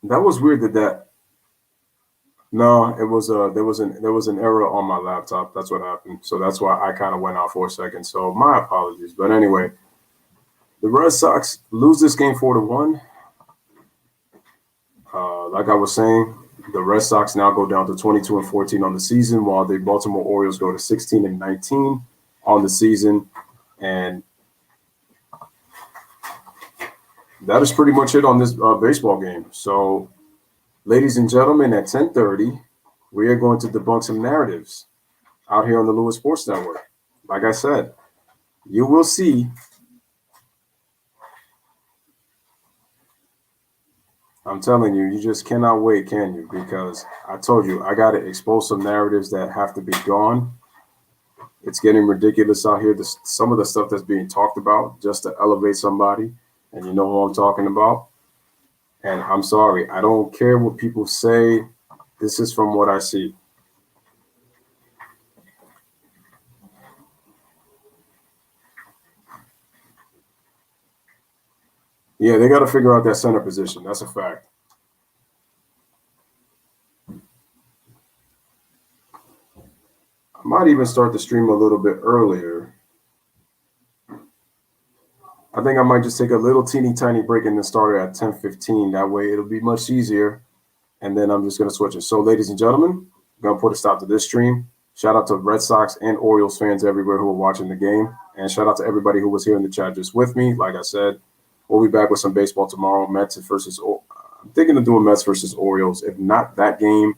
That was weird that no, it was there was an error on my laptop. That's what happened. So that's why I kind of went out for a second. So my apologies. But anyway, the Red Sox lose this game 4-1. Like I was saying, the Red Sox now go down to 22-14 on the season, while the Baltimore Orioles go to 16-19 on the season. And that is pretty much it on this baseball game. So, ladies and gentlemen, at 10:30, we are going to debunk some narratives out here on the Lewis Sports Network. Like I said, you will see. I'm telling you, you just cannot wait, can you? Because I told you, I got to expose some narratives that have to be gone. It's getting ridiculous out here. Some of the stuff that's being talked about just to elevate somebody, and you know who I'm talking about. And I'm sorry, I don't care what people say. This is from what I see. Yeah, they got to figure out that center position. That's a fact. I might even start the stream a little bit earlier. I think I might just take a little teeny tiny break and then start it at 10:15. That way it'll be much easier. And then I'm just going to switch it. So, ladies and gentlemen, I'm going to put a stop to this stream. Shout out to Red Sox and Orioles fans everywhere who are watching the game. And shout out to everybody who was here in the chat just with me. Like I said, we'll be back with some baseball tomorrow. I'm thinking of doing Mets versus Orioles. If not that game,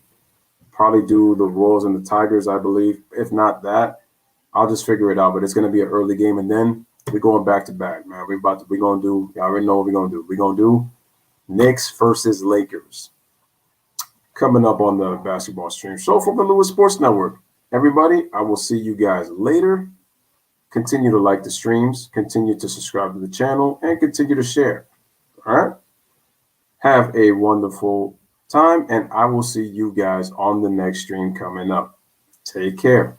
probably do the Royals and the Tigers, I believe. If not that, I'll just figure it out. But it's going to be an early game. And then we're going back to back, man. We're going to do, y'all already know what we're going to do. We're going to do Knicks versus Lakers coming up on the basketball stream. So from the Lewis Sports Network, everybody, I will see you guys later. Continue to like the streams, continue to subscribe to the channel, and continue to share. All right? Have a wonderful time, and I will see you guys on the next stream coming up. Take care.